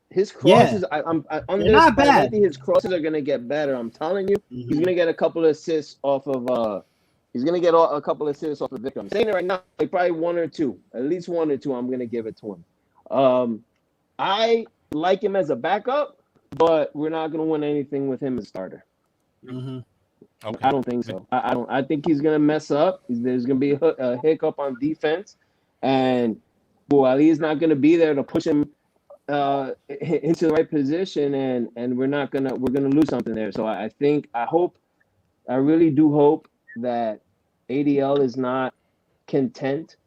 His crosses, they're not bad. I think his crosses are gonna get better. I'm telling you, he's gonna get a couple of assists off of. He's gonna get a couple of assists off of Victor. I'm saying it right now, like probably one or two, at least one or two. I'm gonna give it to him. I like him as a backup, but we're not gonna win anything with him as a starter. Mm-hmm. Okay. I don't think so. I don't. I think he's gonna mess up. There's gonna be a hiccup on defense, and Ali's not gonna be there to push him into the right position, and we're gonna lose something there. So I really do hope that ADL is not content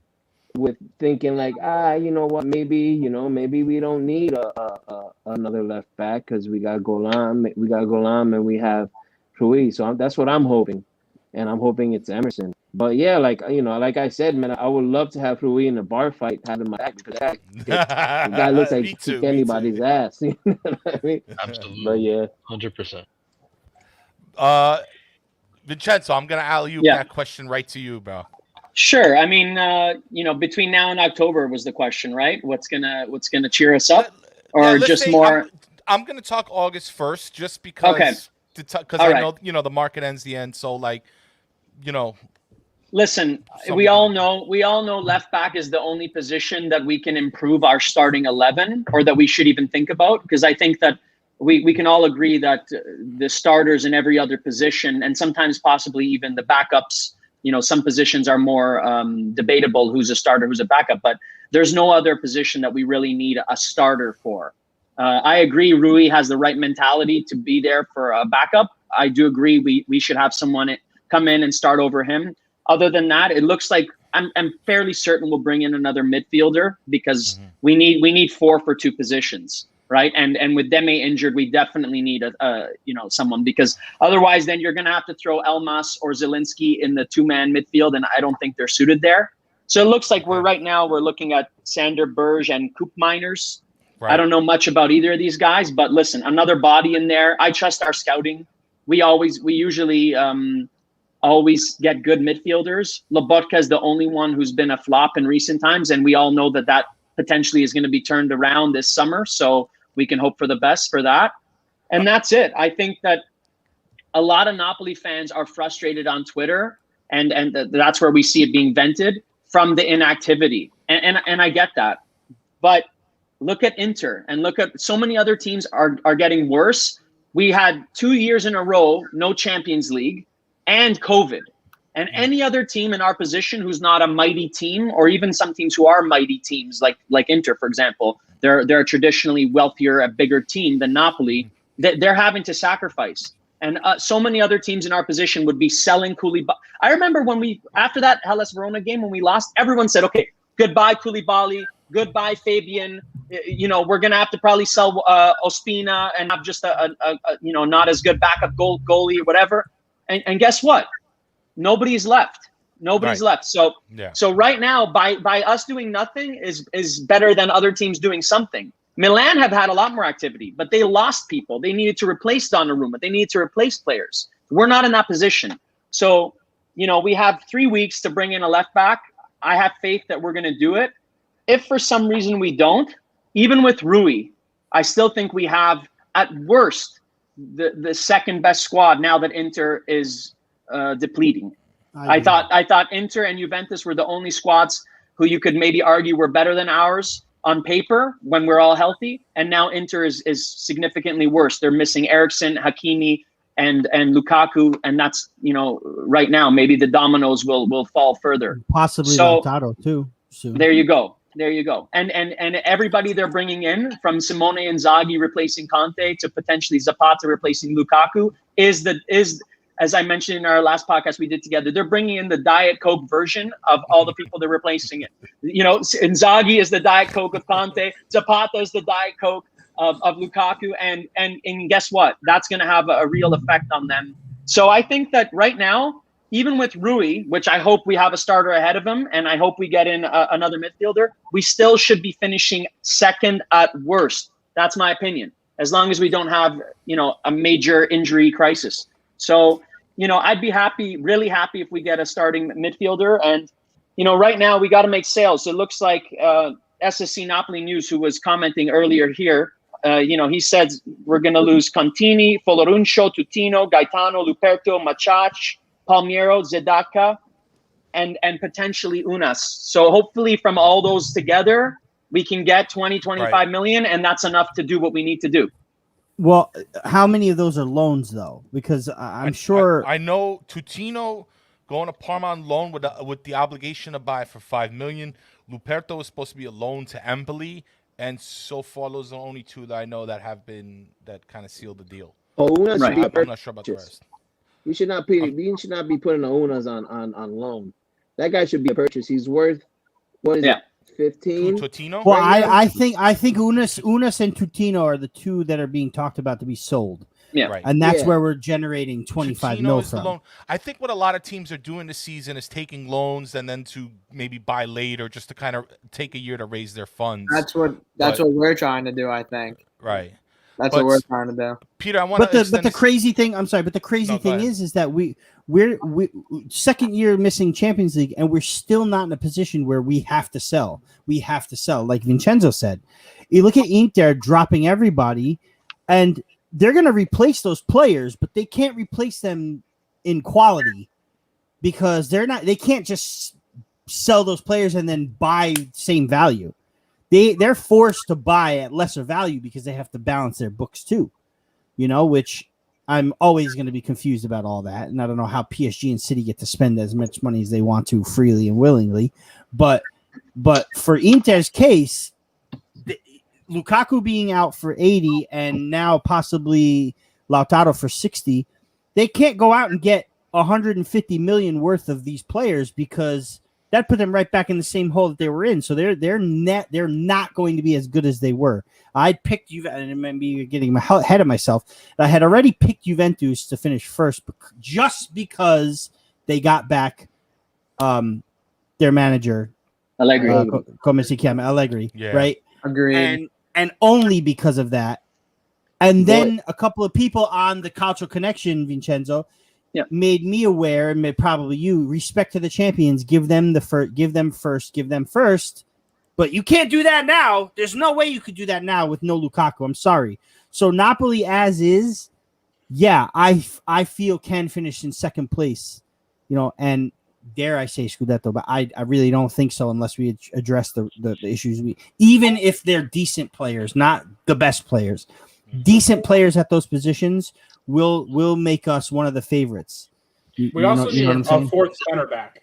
with thinking like, you know what, maybe we don't need another left back because we got Golan, and we have Rui. So that's what I'm hoping, and I'm hoping it's Emerson. But yeah, like I said, man, I would love to have Rui in a bar fight, having my back, because the guy looks like he kick anybody's ass. You know what I mean? Absolutely. But yeah, 100%. Vincenzo, I'm gonna alley-oop that question right to you, bro. Sure. I mean, between now and October was the question, right? What's gonna cheer us up, or just more? I'm gonna talk August 1st, just because. Okay. Because I know, the market ends the end. So Listen, we all know left back is the only position that we can improve our starting 11, or that we should even think about. Because I think that we can all agree that the starters in every other position, and sometimes possibly even the backups, some positions are more debatable, who's a starter, who's a backup, but there's no other position that we really need a starter for. I agree Rui has the right mentality to be there for a backup. I do agree we should have someone come in and start over him. Other than that, it looks like I'm fairly certain we'll bring in another midfielder, because we need 4 for 2 positions, right? And with Deme injured, we definitely need someone, because otherwise then you're going to have to throw Elmas or Zielinski in the 2-man midfield, and I don't think they're suited there. So it looks like we're looking at Sander Berge and Koopmeiners I don't know much about either of these guys, but listen, another body in there. I trust our scouting. We usually always get good midfielders. Lobotka is the only one who's been a flop in recent times, and we all know that potentially is going to be turned around this summer. So we can hope for the best for that. And that's it. I think that a lot of Napoli fans are frustrated on Twitter, and that's where we see it being vented from the inactivity. And I get that. But look at Inter and look at so many other teams are getting worse. We had 2 years in a row, no Champions League and COVID. And any other team in our position who's not a mighty team, or even some teams who are mighty teams, like Inter, for example, they're a traditionally wealthier, a bigger team than Napoli. They're having to sacrifice. And so many other teams in our position would be selling Koulibaly. I remember after that Hellas Verona game, when we lost, everyone said, okay, goodbye Koulibaly, goodbye Fabian. We're going to have to probably sell Ospina and have just a not as good backup goalie or whatever. And guess what? Nobody's left. Nobody's left. So right now, by us doing nothing is better than other teams doing something. Milan have had a lot more activity, but they lost people. They needed to replace Donnarumma. They needed to replace players. We're not in that position. So, we have 3 weeks to bring in a left back. I have faith that we're going to do it. If for some reason we don't, even with Rui, I still think we have, at worst, the second best squad now that Inter is depleting. I thought Inter and Juventus were the only squads who you could maybe argue were better than ours on paper when we're all healthy, and now Inter is significantly worse. They're missing Eriksen, Hakimi, and Lukaku, and that's right now maybe the dominoes will fall further. Possibly Lautaro too. Soon. There you go. And everybody they're bringing in, from Simone Inzaghi replacing Conte to potentially Zapata replacing Lukaku, is as I mentioned in our last podcast we did together, they're bringing in the Diet Coke version of all the people they're replacing it. Inzaghi is the Diet Coke of Conte. Zapata is the Diet Coke of Lukaku. And guess what? That's going to have a real effect on them. So I think that right now, even with Rui, which I hope we have a starter ahead of him, and I hope we get in another midfielder, we still should be finishing second at worst. That's my opinion, as long as we don't have, a major injury crisis. So, I'd be really happy if we get a starting midfielder. And, right now we got to make sales. It looks like SSC Napoli News, who was commenting earlier here, he said we're going to lose Contini, Foloruncio, Tutino, Gaetano, Luperto, Machach, Palmiero, Zedaka, and potentially Unas. So hopefully from all those together, we can get 25 million, and that's enough to do what we need to do. Well, how many of those are loans, though? Because I'm sure... I know Tutino going to Parma on loan with the obligation to buy for 5 million. Luperto is supposed to be a loan to Empoli, and so far those are the only two that I know that kind of sealed the deal. Oh, Unas I'm not sure about the rest. We should not be putting the Unas on loan. That guy should be a purchase. He's worth 15. Tutino? Well, I think Unas and Tutino are the two that are being talked about to be sold. Yeah, right. And that's where we're generating 25 mil from. Loan. I think what a lot of teams are doing this season is taking loans and then to maybe buy late, or just to kind of take a year to raise their funds. That's what we're trying to do, I think. Right. That's what we're trying to do. Peter, I want to. But the crazy thing, I'm sorry, but the crazy thing is that we're second year missing Champions League, and we're still not in a position where we have to sell. We have to sell, like Vincenzo said. You look at Inter dropping everybody, and they're going to replace those players, but they can't replace them in quality because they can't just sell those players and then buy same value. They're forced to buy at lesser value because they have to balance their books too, which I'm always going to be confused about all that. And I don't know how PSG and City get to spend as much money as they want to freely and willingly. But for Inter's case, Lukaku being out for 80 and now possibly Lautaro for 60, they can't go out and get 150 million worth of these players because that put them right back in the same hole that they were in. So they're not going to be as good as they were. I'd picked Juventus, and maybe getting ahead of myself. I had already picked Juventus to finish first, just because they got back their manager Allegri, Allegri, Yeah. right? Agreed. and only because of that. And then a couple of people on the Cultural Connection, Vincenzo, made me aware, and probably you, respect to the champions, give them first. But you can't do that now. There's no way you could do that now with no Lukaku. I'm sorry. So Napoli as is, I feel can finish in second place, and dare I say Scudetto, but I really don't think so unless we address the issues. Even if they're decent players, not the best players, decent players at those positions will make us one of the favorites. We also need a fourth center back.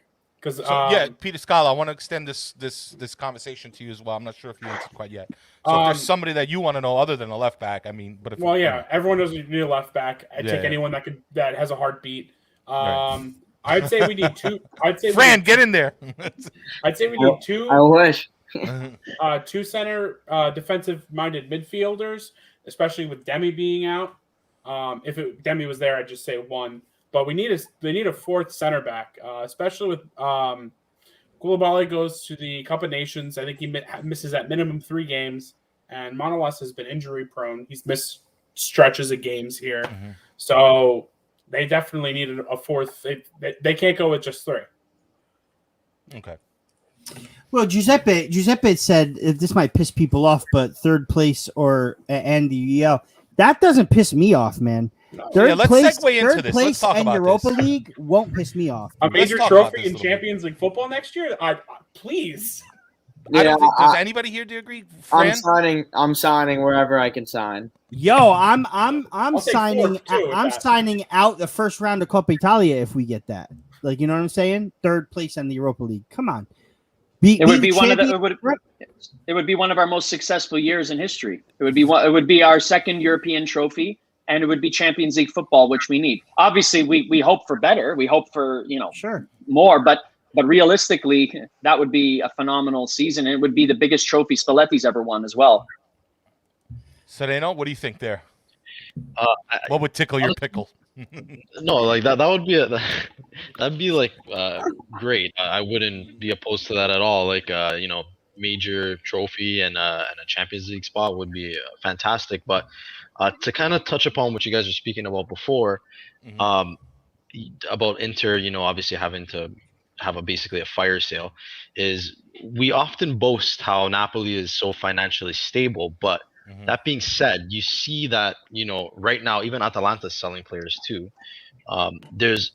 Peter Scala, I want to extend this conversation to you as well. I'm not sure if you answered quite yet. So if there's somebody that you want to know other than a left back, everyone knows you need a left back. I'd take anyone that has a heartbeat. I'd say we need two. Fran, get in there. I'd say we need two. I wish. Two center defensive-minded midfielders, especially with Demi being out. If Demi was there, I'd just say one. But they need a fourth center back, especially with Koulibaly goes to the Cup of Nations. I think he misses at minimum 3 games, and Manolas has been injury prone. He's missed stretches of games here, so they definitely needed a fourth. They can't go with just 3. Okay. Well, Giuseppe said this might piss people off, but third place and the UEL, that doesn't piss me off, man. Let's segue into this. Let's talk about Europa League won't piss me off. A major trophy in Champions League football next year? Please. I don't think does anybody here do agree? Fran? I'm signing wherever I can sign. Yo, I'm signing. I'm signing out the first round of Coppa Italia if we get that. Like, you know what I'm saying? Third place in the Europa League. Come on. It would be one of our most successful years in history. It would be our second European trophy. And it would be Champions League football, which we need. Obviously, we hope for better. We hope for more. But realistically, that would be a phenomenal season. And it would be the biggest trophy Spalletti's ever won as well. Sereno, what do you think there? What would tickle your pickle? No, like that would be that'd be like great. I wouldn't be opposed to that at all. Like major trophy and a Champions League spot would be fantastic. But to kind of touch upon what you guys were speaking about before, about Inter, obviously having to have basically a fire sale, is we often boast how Napoli is so financially stable. But that being said, you see that, right now, even Atalanta's selling players too. There's,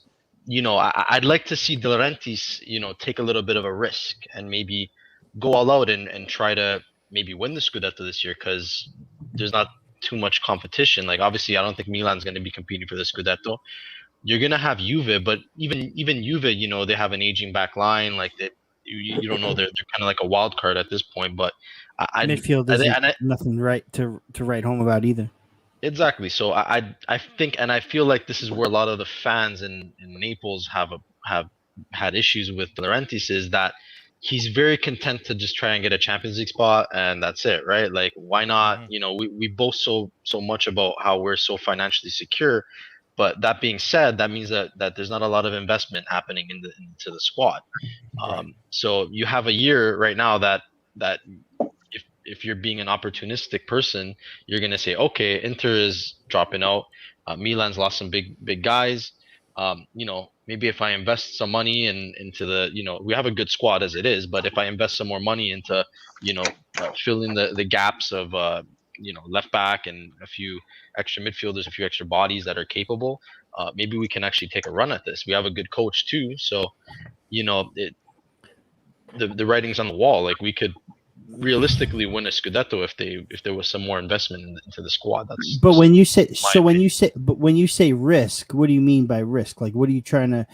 I'd like to see De Laurentiis, take a little bit of a risk and maybe go all out and try to maybe win the Scudetto this year, because there's not too much competition. Like, obviously, I don't think Milan's going to be competing for the Scudetto. You're going to have Juve, but even Juve, they have an aging back line. Like, you don't know, they're kind of like a wild card at this point. But midfield isn't nothing right to write home about either. Exactly. So I think, and I feel like this is where a lot of the fans in Naples have had issues with De Laurentiis, is that he's very content to just try and get a Champions League spot, and that's it, right? Like, why not? We boast so much about how we're so financially secure, but that being said, that means that there's not a lot of investment happening into the squad. So you have a year right now that if you're being an opportunistic person, you're gonna say, okay, Inter is dropping out, Milan's lost some big guys. Maybe if I invest some money into we have a good squad as it is, but if I invest some more money into, filling the gaps of, left back and a few extra midfielders, a few extra bodies that are capable, maybe we can actually take a run at this. We have a good coach too. So, the writing's on the wall. Like, we could realistically win a Scudetto if there was some more investment into the squad. But when you say risk, what do you mean by risk? Like, what are you trying to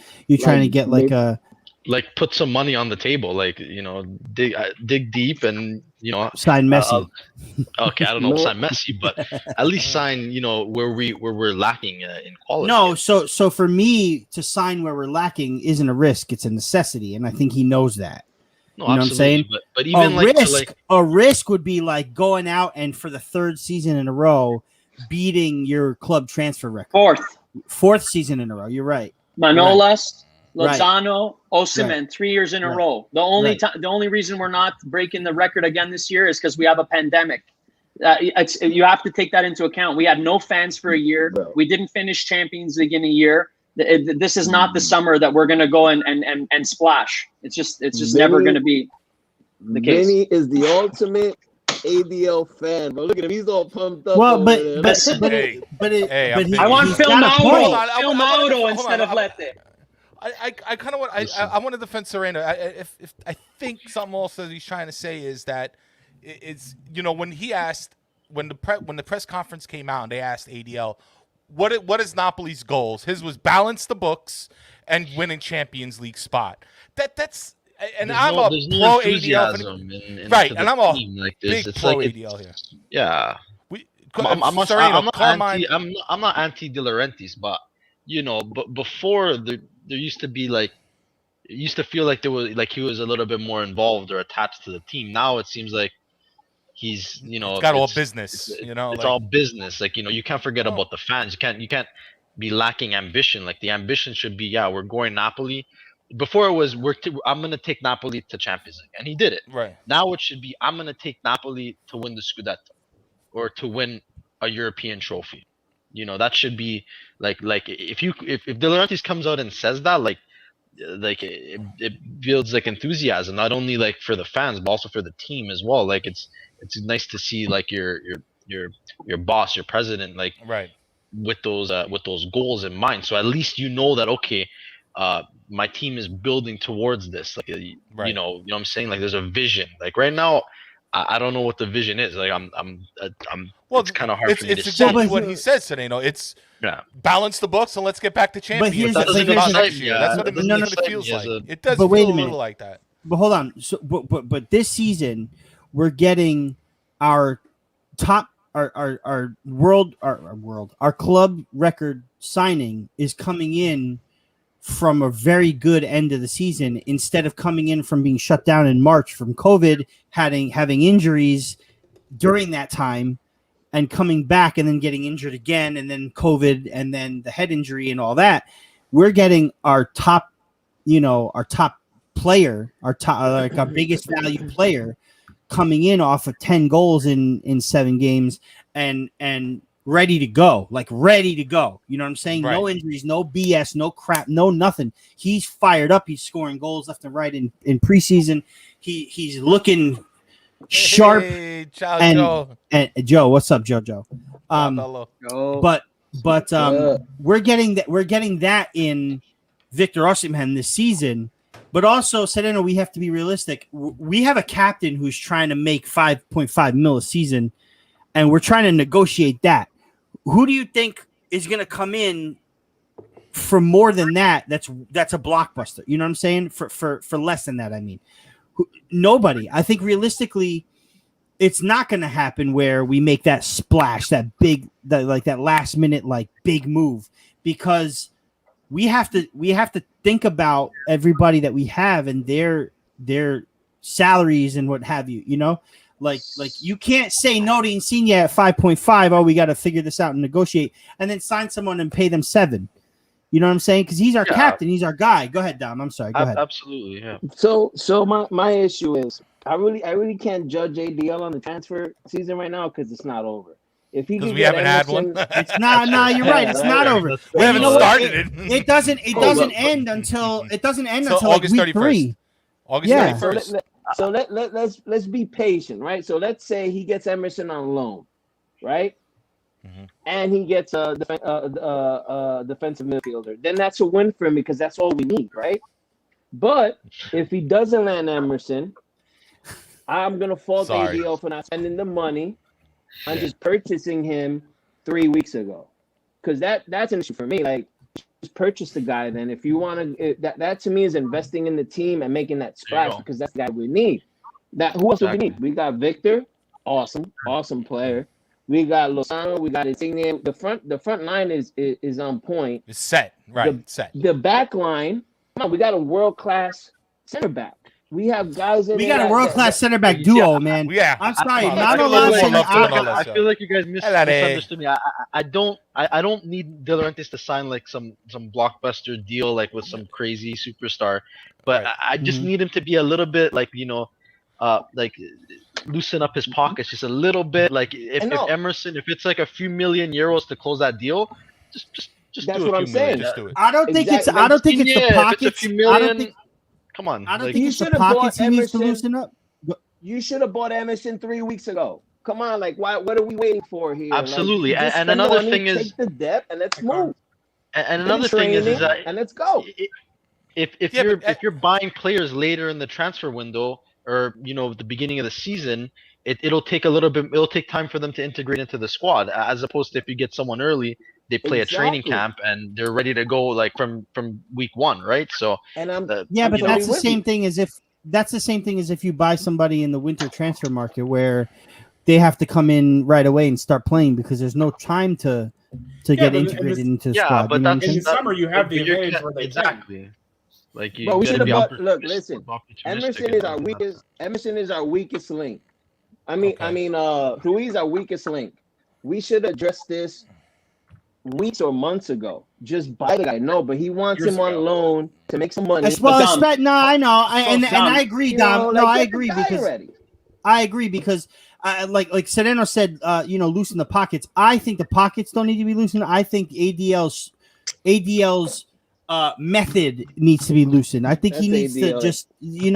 get like put some money on the table, like, dig deep and sign Messi. Okay, I don't know, sign Messi, but at least sign where we're lacking in quality. No, so for me to sign where we're lacking isn't a risk; it's a necessity, and I think he knows that. No, you know absolutely. What I'm saying? But even a risk would be like going out and for the 3rd season in a row beating your club transfer record. 4th season in a row. You're right. Manolas, Lozano, Osimhen, 3 years in a row. The only reason we're not breaking the record again this year is because we have a pandemic. You have to take that into account. We had no fans for a year. We didn't finish Champions League in a year. This is not the summer that we're going to go and splash. It's just never going to be the case. Vinny is the ultimate ADL fan, but look at him. He's all pumped up. Well, but Hey, I want he's Phil got a point. Mauro. Phil Mauro instead of Lette. I kind of want I want to defend Sereno. If I think something else that he's trying to say is that it's when he asked when the press conference came out and they asked ADL what is Napoli's goals. His was balance the books and win in Champions League spot. That's and I'm a pro ADL right, and I'm a big pro ADL here. Yeah, I'm not anti De Laurentiis, but but before there used to be like, it used to feel like there was like he was a little bit more involved or attached to the team. Now it seems like he's it's got all business. It's all business. Like you can't forget about the fans. You can't be lacking ambition. Like the ambition should be we're going Napoli. Before it was I'm gonna take Napoli to Champions League, and he did it. Right now it should be I'm gonna take Napoli to win the Scudetto or to win a European trophy. That should be like if De Laurentiis comes out and says that, like it builds like enthusiasm, not only like for the fans but also for the team as well. Like it's nice to see like your boss, your president, like with those goals in mind. So at least that okay, my team is building towards this. Like you know what I'm saying? Like there's a vision. Like right now, I don't know what the vision is. Like well, it's kind of hard for me to It's exactly what he says today. It's balance the books and let's get back to champions. That's what it feels like. It does feel a little like that. But hold on. So, but this season, we're getting our top, our club record signing is coming in from a very good end of the season instead of coming in from being shut down in March from COVID, having injuries during that time and coming back and then getting injured again and then COVID and then the head injury and all that. We're getting our top player, our biggest value player coming in off of 10 goals in 7 games and ready to go. You know what I'm saying? Right. No injuries, no BS, no crap, no nothing. He's fired up. He's scoring goals left and right in preseason. He's looking sharp. Hey, ciao, Joe. And Joe, what's up, Joe? But we're getting that in Victor Osimhen this season. But also, Sereno, we have to be realistic. We have a captain who's trying to make 5.5 mil a season, and we're trying to negotiate that. Who do you think is going to come in for more than that? That's a blockbuster. You know what I'm saying? For less than that, I mean, nobody. I think realistically, it's not going to happen where we make that splash, that last minute big move, because we have to think about everybody that we have and their salaries and what have you. Like you can't say no to Insigne at 5.5. Oh, we got to figure this out and negotiate, and then sign someone and pay them 7. You know what I'm saying? Because he's our captain, he's our guy. Go ahead, Dom. I'm sorry. Go ahead. Absolutely, yeah. So my issue is I really can't judge ADL on the transfer season right now because it's not over. If he we haven't had one. It's not. No, you're right. It's not over. We haven't started it. It doesn't end until August 31st. August 31st. So let's be patient, right? So let's say he gets Emerson on loan, right? Mm-hmm. And he gets a defensive midfielder. Then that's a win for him because that's all we need, right? But if he doesn't land Emerson, I'm gonna fault ADL for not spending the money on just purchasing him 3 weeks ago, because that's an issue for me. Like, just purchase the guy. Then if you want to, that to me is investing in the team and making that splash, because that's the guy we need. Who else do we need? We got Victor, awesome player. We got Luciano, we got Insigne. The front line is on point. It's set, right? Set. The back line, come on, we got a world-class center back. We have guys in. We got a world-class center back duo, man. Yeah, I'm sorry. I feel like you guys misunderstood me. I don't need De Laurentiis to sign like some blockbuster deal like with some crazy superstar, but I just need him to be a little bit like loosen up his pockets just a little bit. Like if Emerson, if it's like a few million euros to close that deal, just that's do what a I'm few saying. million. Just do it. I don't think it's. I don't think it's the If pockets. it's a few million, come on. I don't like, think it's the pockets he needs to loosen up. You should have bought Emerson 3 weeks ago. Come on, like why? What are we waiting for here? Absolutely. Like, and another thing is, take the depth and let's move. And another thing is that and let's go. If you're buying players later in the transfer window or the beginning of the season, it'll take a little bit. It'll take time for them to integrate into the squad, as opposed to if you get someone early, they play a training camp and they're ready to go like from week 1, right? So and but that's the same thing as if you buy somebody in the winter transfer market where they have to come in right away and start playing because there's no time to get integrated into the squad. But in the summer you have the advantage where they exactly. Like we should have bought. Look, listen. Emerson is our weakest. Emerson is our weakest link. Ruiz our weakest link. We should address this weeks or months ago. Just buy the guy. No, but he wants him on loan to make some money. No, I know, and I agree, Dom. I agree because like Sereno said, loosen the pockets. I think the pockets don't need to be loosened. I think ADL's method needs to be loosened. I think he needs to just the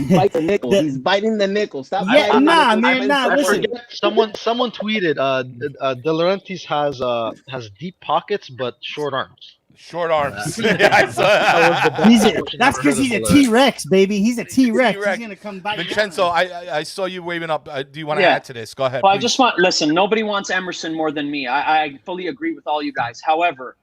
bite the nickel. He's biting the nickel. Stop. Listen. Someone tweeted De Laurentiis has deep pockets but short arms. Short arms. Yeah, I saw that's because he's a T-Rex, baby. He's a T-Rex. He's gonna come back. Vincenzo, I saw you waving up. Do you want to add to this? Go ahead. Well, I just listen. Nobody wants Emerson more than me. I fully agree with all you guys. However,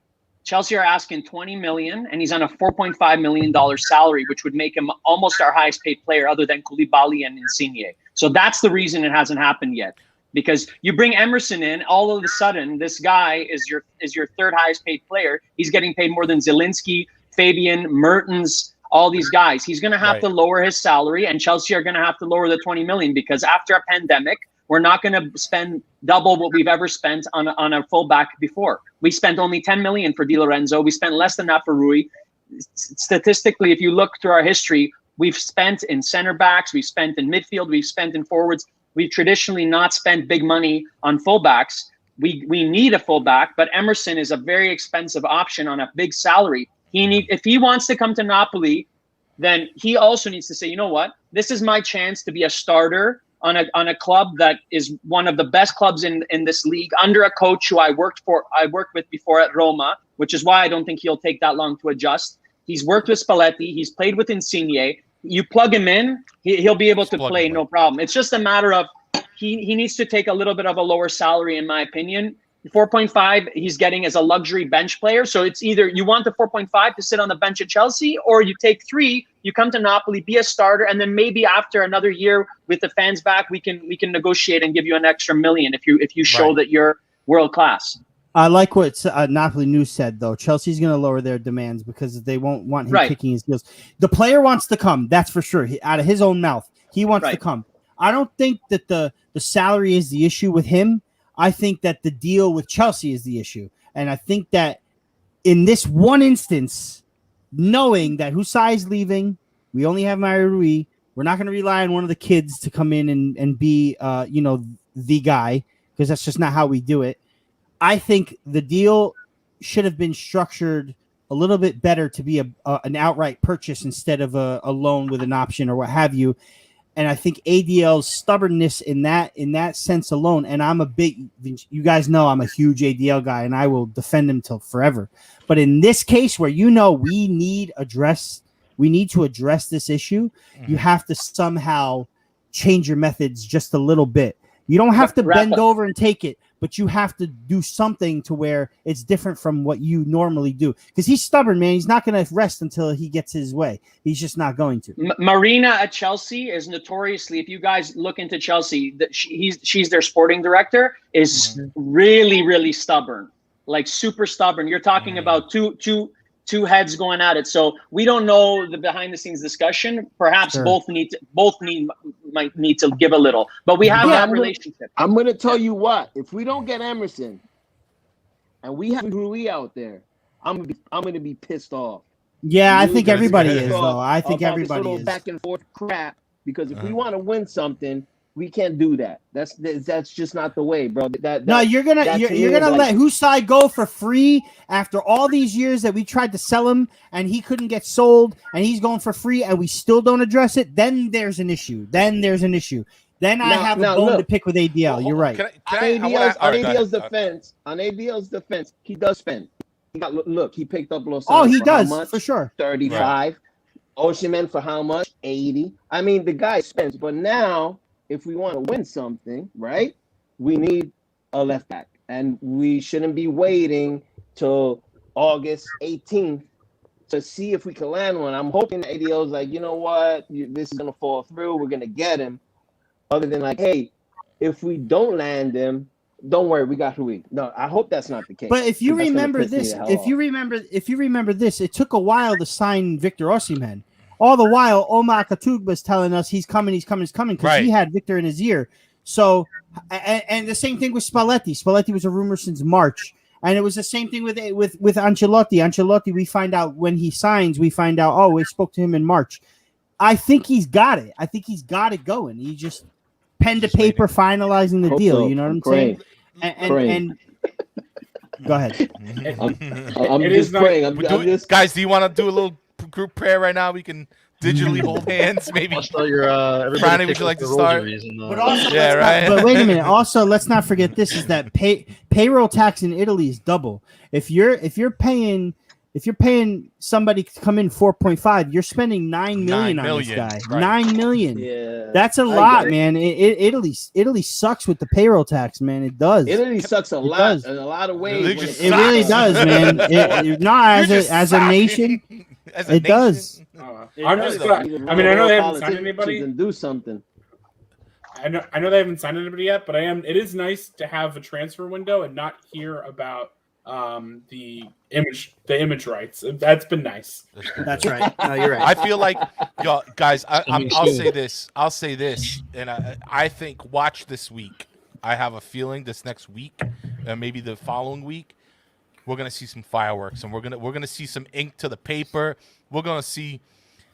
Chelsea are asking $20 million, and he's on a $4.5 million salary, which would make him almost our highest paid player, other than Koulibaly and Insigne. So that's the reason it hasn't happened yet. Because you bring Emerson in, all of a sudden, this guy is your third highest paid player. He's getting paid more than Zielinski, Fabian, Mertens, all these guys. He's going to have to lower his salary, and Chelsea are going to have to lower the $20 million because after a pandemic, we're not going to spend double what we've ever spent on a fullback before. We spent only $10 million for Di Lorenzo. We spent less than that for Rui. Statistically, if you look through our history, we've spent in center backs, we've spent in midfield, we've spent in forwards. We've traditionally not spent big money on fullbacks. We need a fullback, but Emerson is a very expensive option on a big salary. If he wants to come to Napoli, then he also needs to say, you know what, this is my chance to be a starter on a club that is one of the best clubs in this league, under a coach who I worked with before at Roma, which is why I don't think he'll take that long to adjust. He's worked with Spalletti. He's played with Insigne. You plug him in, he'll be able to play, no problem. It's just a matter of he needs to take a little bit of a lower salary, in my opinion. 4.5 he's getting as a luxury bench player. So it's either you want the 4.5 to sit on the bench at Chelsea, or you take 3, you come to Napoli, be a starter, and then maybe after another year with the fans back, we can negotiate and give you an extra $1 million if you show that you're world class. I like what Napoli News said, though. Chelsea's going to lower their demands because they won't want him kicking his heels. The player wants to come, that's for sure. Out of his own mouth, he wants to come. I don't think that the salary is the issue with him. I think that the deal with Chelsea is the issue. And I think that in this one instance, knowing that Husai is leaving, we only have Mario Rui, we're not going to rely on one of the kids to come in and be, the guy, because that's just not how we do it. I think the deal should have been structured a little bit better to be an outright purchase instead of a loan with an option or what have you. And I think ADL's stubbornness in that sense alone, and you guys know I'm a huge ADL guy, and I will defend him till forever. But in this case, where we need to address this issue, you have to somehow change your methods just a little bit. You don't have to bend over and take it, but you have to do something to where it's different from what you normally do. Because he's stubborn, man. He's not going to rest until he gets his way. He's just not going to. Marina at Chelsea is notoriously, if you guys look into Chelsea, she's their sporting director, is really, really stubborn, like super stubborn. You're talking about two heads going at it. So we don't know the behind the scenes discussion. Perhaps both might need to give a little, but we have that relationship. I'm going to tell you what, if we don't get Emerson and we have Rui out there, I'm going to be pissed off. Yeah, I think everybody is, though. I think everybody is. Back and forth crap because if we want to win something, we can't do that. That's just not the way, bro. No, you're gonna let Husai go for free after all these years that we tried to sell him and he couldn't get sold and he's going for free and we still don't address it. Then there's an issue. Then I have a bone to pick with ADL. You're right. On ADL's defense, he does spend. He picked up Los Angeles. Oh, he does much? for sure. 35. Right. Osimhen for how much? 80. I mean, the guy spends. But now, if we want to win something, right, we need a left back, and we shouldn't be waiting till August 18th to see if we can land one. I'm hoping the ADL is like, you know what, this is gonna fall through. We're gonna get him. Other than like, hey, if we don't land him, don't worry, we got Rui. No, I hope that's not the case. But if you remember this, if you remember this, it took a while to sign Victor Osimhen. All the while, Omar Katug was telling us he's coming, because he had Victor in his ear. So, and the same thing with Spalletti. Spalletti was a rumor since March, and it was the same thing with Ancelotti. Ancelotti, we find out when he signs, we find out, oh, we spoke to him in March. I think he's got it. I think he's got it going. He just pen to paper, finalizing the deal. So. You know what I'm saying? And go ahead. I'm just praying. Guys, do you want to do a little group prayer right now? We can digitally hold hands. Maybe. Franny, would you like to start? But also, but wait a minute. Also, let's not forget this is that payroll tax in Italy is double. If you're paying somebody to come in 4.5, you're spending 9 million on this guy. Right. 9 million. Yeah, that's a lot, man. Italy sucks with the payroll tax, man. It does. Italy sucks a lot in a lot of ways. It really does, man. As a nation. It does. I'm just I know they haven't signed anybody. And do something. I know they haven't signed anybody yet, but it is nice to have a transfer window and not hear about the image rights. That's been nice. That's right. No, you're right. I feel like, guys, I'll say this, and I think watch this week. I have a feeling this next week, maybe the following week, we're gonna see some fireworks, and we're gonna see some ink to the paper. We're gonna see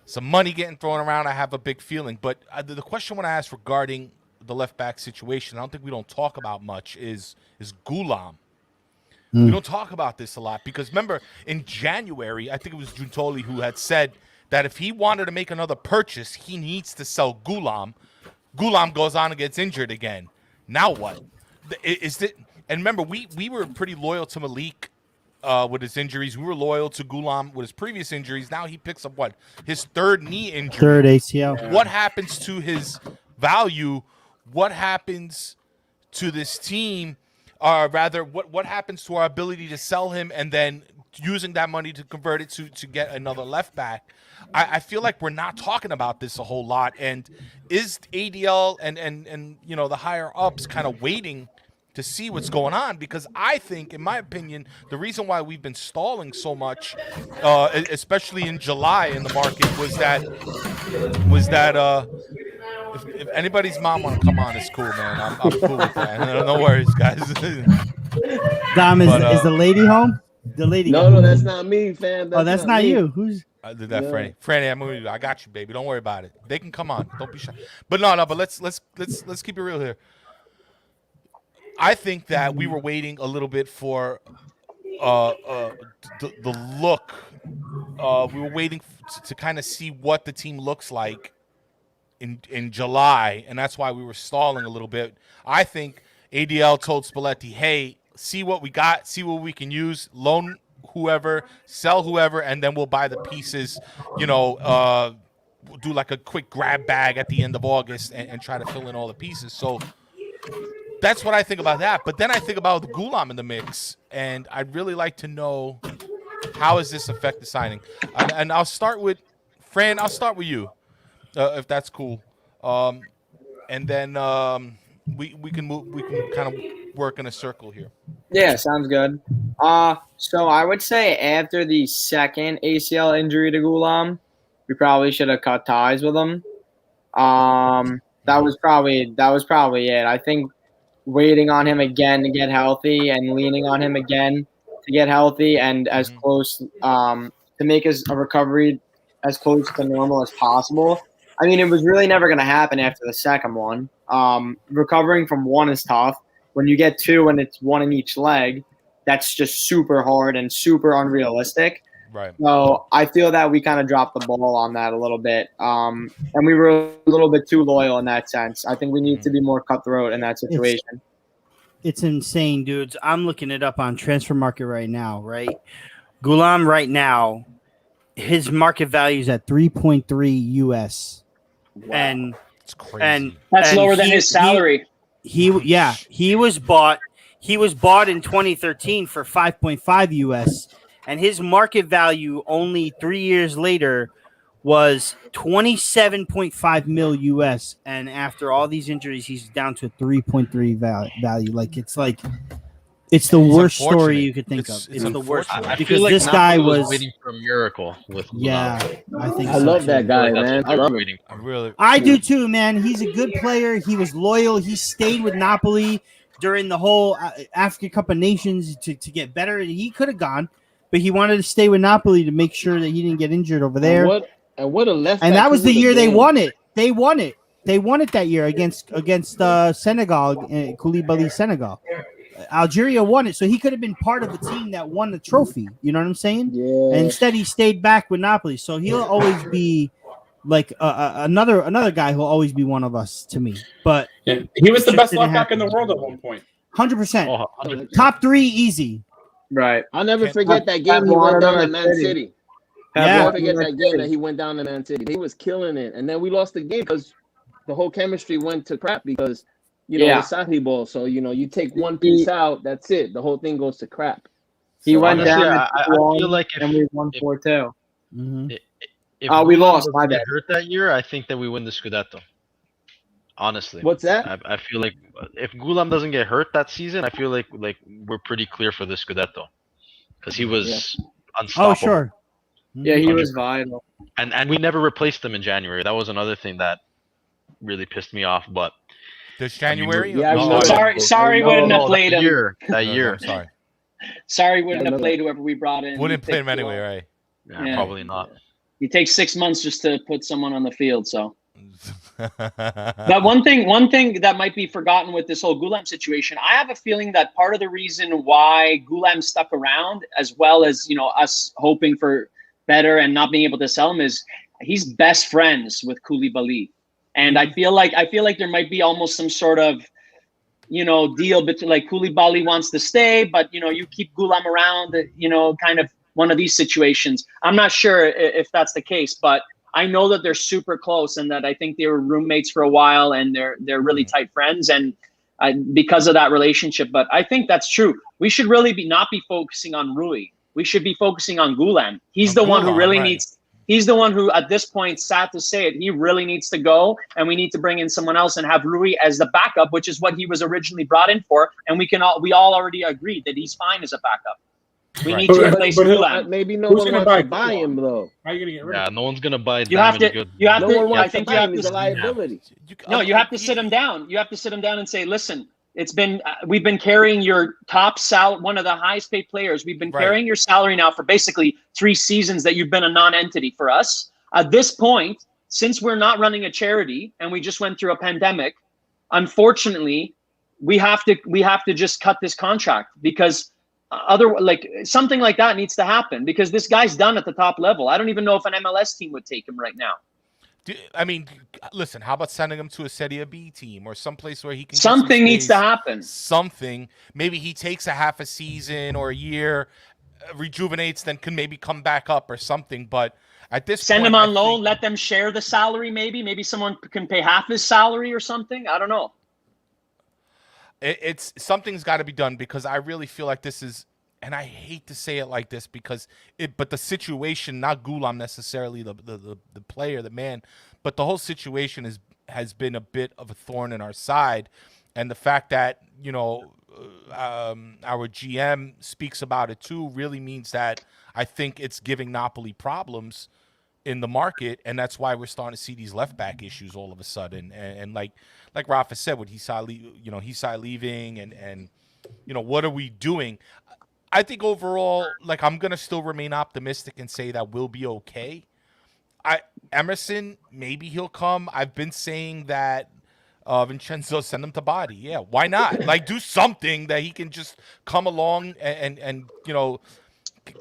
some money getting thrown around. I have a big feeling. But the question I want to ask regarding the left back situation, I don't think we don't talk about much, is Gulam. We don't talk about this a lot because remember in January, I think it was Giuntoli who had said that if he wanted to make another purchase, he needs to sell Gulam. Gulam goes on and gets injured again. Now what? And remember, we were pretty loyal to Malik with his injuries. We were loyal to Gulam with his previous injuries. Now he picks up his third knee injury. Third ACL. What happens to his value? What happens to this team? Rather, what happens to our ability to sell him and then using that money to convert it to get another left back? I feel like we're not talking about this a whole lot. And is ADL and the higher ups kind of waiting to see what's going on? Because I think, in my opinion, the reason why we've been stalling so much, especially in July in the market, was that if anybody's mom want to come on, it's cool, man. I'm cool with that. No worries, guys. Dom, is the lady home? The lady. No, that's not me, fam. That's not you. Who's? I did that, Franny. Franny, I got you, baby. Don't worry about it. They can come on. Don't be shy. But no. But let's keep it real here. I think that we were waiting a little bit for the look. We were waiting to kind of see what the team looks like in July, and that's why we were stalling a little bit. I think ADL told Spalletti, hey, see what we got, see what we can use, loan whoever, sell whoever, and then we'll buy the pieces, we'll do like a quick grab bag at the end of August and try to fill in all the pieces. So that's what I think about that. But then I think about the Gulam in the mix, and I'd really like to know, how does this affect the signing? And I'll start with Fran. I'll start with you, if that's cool. And then we can move. We can kind of work in a circle here. Yeah, sounds good. So I would say after the second ACL injury to Gulam, we probably should have cut ties with him. That was probably it. I think waiting on him again to get healthy and leaning on him again to get healthy and as close to make a recovery as close to normal as possible I mean, it was really never going to happen after the second one. Recovering from one is tough. When you get two and it's one in each leg, that's just super hard and super unrealistic. Right. So I feel that we kind of dropped the ball on that a little bit. And we were a little bit too loyal in that sense. I think we need to be more cutthroat in that situation. It's insane, dudes. I'm looking it up on Transfer Market right now, right? Gulam right now, his market value is at 3.3 US. Wow. And it's crazy. That's lower than his salary. He was bought in 2013 for 5.5 US, and his market value only 3 years later was 27.5 mil US, and after all these injuries he's down to 3.3 value. It's the worst story you could think of. It's the worst I because feel like this Napoli guy was waiting for a miracle with I think I so love too. that guy, man. I love him. waiting for. I do too, man. He's a good player. He was loyal. He stayed with Napoli during the whole African Cup of Nations to get better. He could have gone, but he wanted to stay with Napoli to make sure that he didn't get injured over there. And what a left. And that was the year they won it. They won it. They won it that year against Senegal, Koulibaly, Senegal. Algeria won it, so he could have been part of the team that won the trophy. You know what I'm saying? Yeah. And instead, he stayed back with Napoli, so he'll always be like another guy who'll always be one of us to me. But he was the best didn't left back in happen. the world at one point. 100%. Top 3 easy. Right. I'll never forget that game he went down to Man City. I'll never forget that game that he went down to Man City. He was killing it, and then we lost the game because the whole chemistry went to crap because. It's Sarri ball, so you take one piece out, that's it. The whole thing goes to crap. He went honestly, down. I feel like and we won 4-2. If we lost. I get hurt that year, I think that we win the Scudetto. Honestly, what's that? I feel like if Gulam doesn't get hurt that season, I feel like we're pretty clear for the Scudetto because he was unstoppable. Oh, sure. Yeah, he was vital. And we never replaced him in January. That was another thing that really pissed me off. But this January? Sorry, wouldn't have played him. That year. Sorry. Sorry, wouldn't have played whoever we brought in. Wouldn't play him anyway, right? Yeah, probably not. It takes 6 months just to put someone on the field, so. But one thing that might be forgotten with this whole Gulam situation, I have a feeling that part of the reason why Gulam stuck around, as well as us hoping for better and not being able to sell him, is he's best friends with Koulibaly. And I feel like there might be almost some sort of, deal between like Koulibaly wants to stay, but you keep Gulam around, kind of one of these situations. I'm not sure if that's the case, but I know that they're super close and that I think they were roommates for a while and they're really tight friends and because of that relationship. But I think that's true. We should really not be focusing on Rui. We should be focusing on Gulam. He's the one who really needs. He's the one who, at this point, sad to say it, he really needs to go, and we need to bring in someone else and have Rui as the backup, which is what he was originally brought in for. And we all already agreed that he's fine as a backup. We need to replace Gulam. Maybe no one wants to buy him though. How are you gonna get rid of him? No one's gonna buy. You have to. I think you have to. He's a liability. No, you have to sit him down. You have to sit him down and say, listen. We've been carrying your top one of the highest paid players. We've been carrying your salary now for basically 3 seasons that you've been a non-entity for us. At this point, since we're not running a charity and we just went through a pandemic, unfortunately, we have to just cut this contract because something like that needs to happen because this guy's done at the top level. I don't even know if an MLS team would take him right now. I mean, listen, how about sending him to a Serie B team or someplace where he can Something needs to happen. Something. Maybe he takes a half a season or a year, rejuvenates, then can maybe come back up or something. But at this Send point, him on loan, let them share the salary maybe. Maybe someone can pay half his salary or something. I don't know. Something's got to be done because I really feel like this is, and I hate to say it like this but the situation, not Gulam necessarily, the player, the man, but the whole situation has been a bit of a thorn in our side. And the fact that, our GM speaks about it too really means that I think it's giving Napoli problems in the market. And that's why we're starting to see these left back issues all of a sudden. And like Rafa said, with Hisai leaving and what are we doing? I think overall, I'm going to still remain optimistic and say that we'll be okay. Emerson, maybe he'll come. I've been saying that Vincenzo, send him to body. Yeah, why not? Like, do something that he can just come along and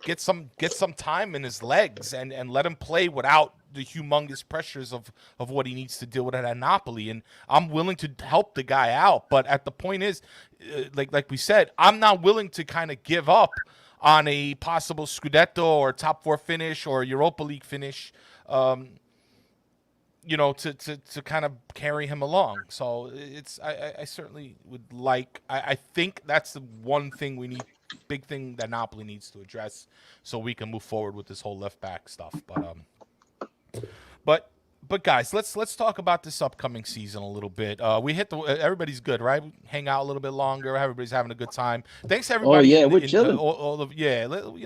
get some time in his legs and let him play without the humongous pressures of what he needs to deal with at Napoli. And I'm willing to help the guy out, but at the point is, like we said, I'm not willing to kind of give up on a possible Scudetto or top 4 finish or Europa League finish, to kind of carry him along. So I certainly would like. I think that's the one thing we need. Big thing that Napoli needs to address so we can move forward with this whole left back stuff. But guys, let's talk about this upcoming season a little bit. We hit everybody's good, right? We hang out a little bit longer. Everybody's having a good time. Thanks to everybody. Oh yeah, we're chilling.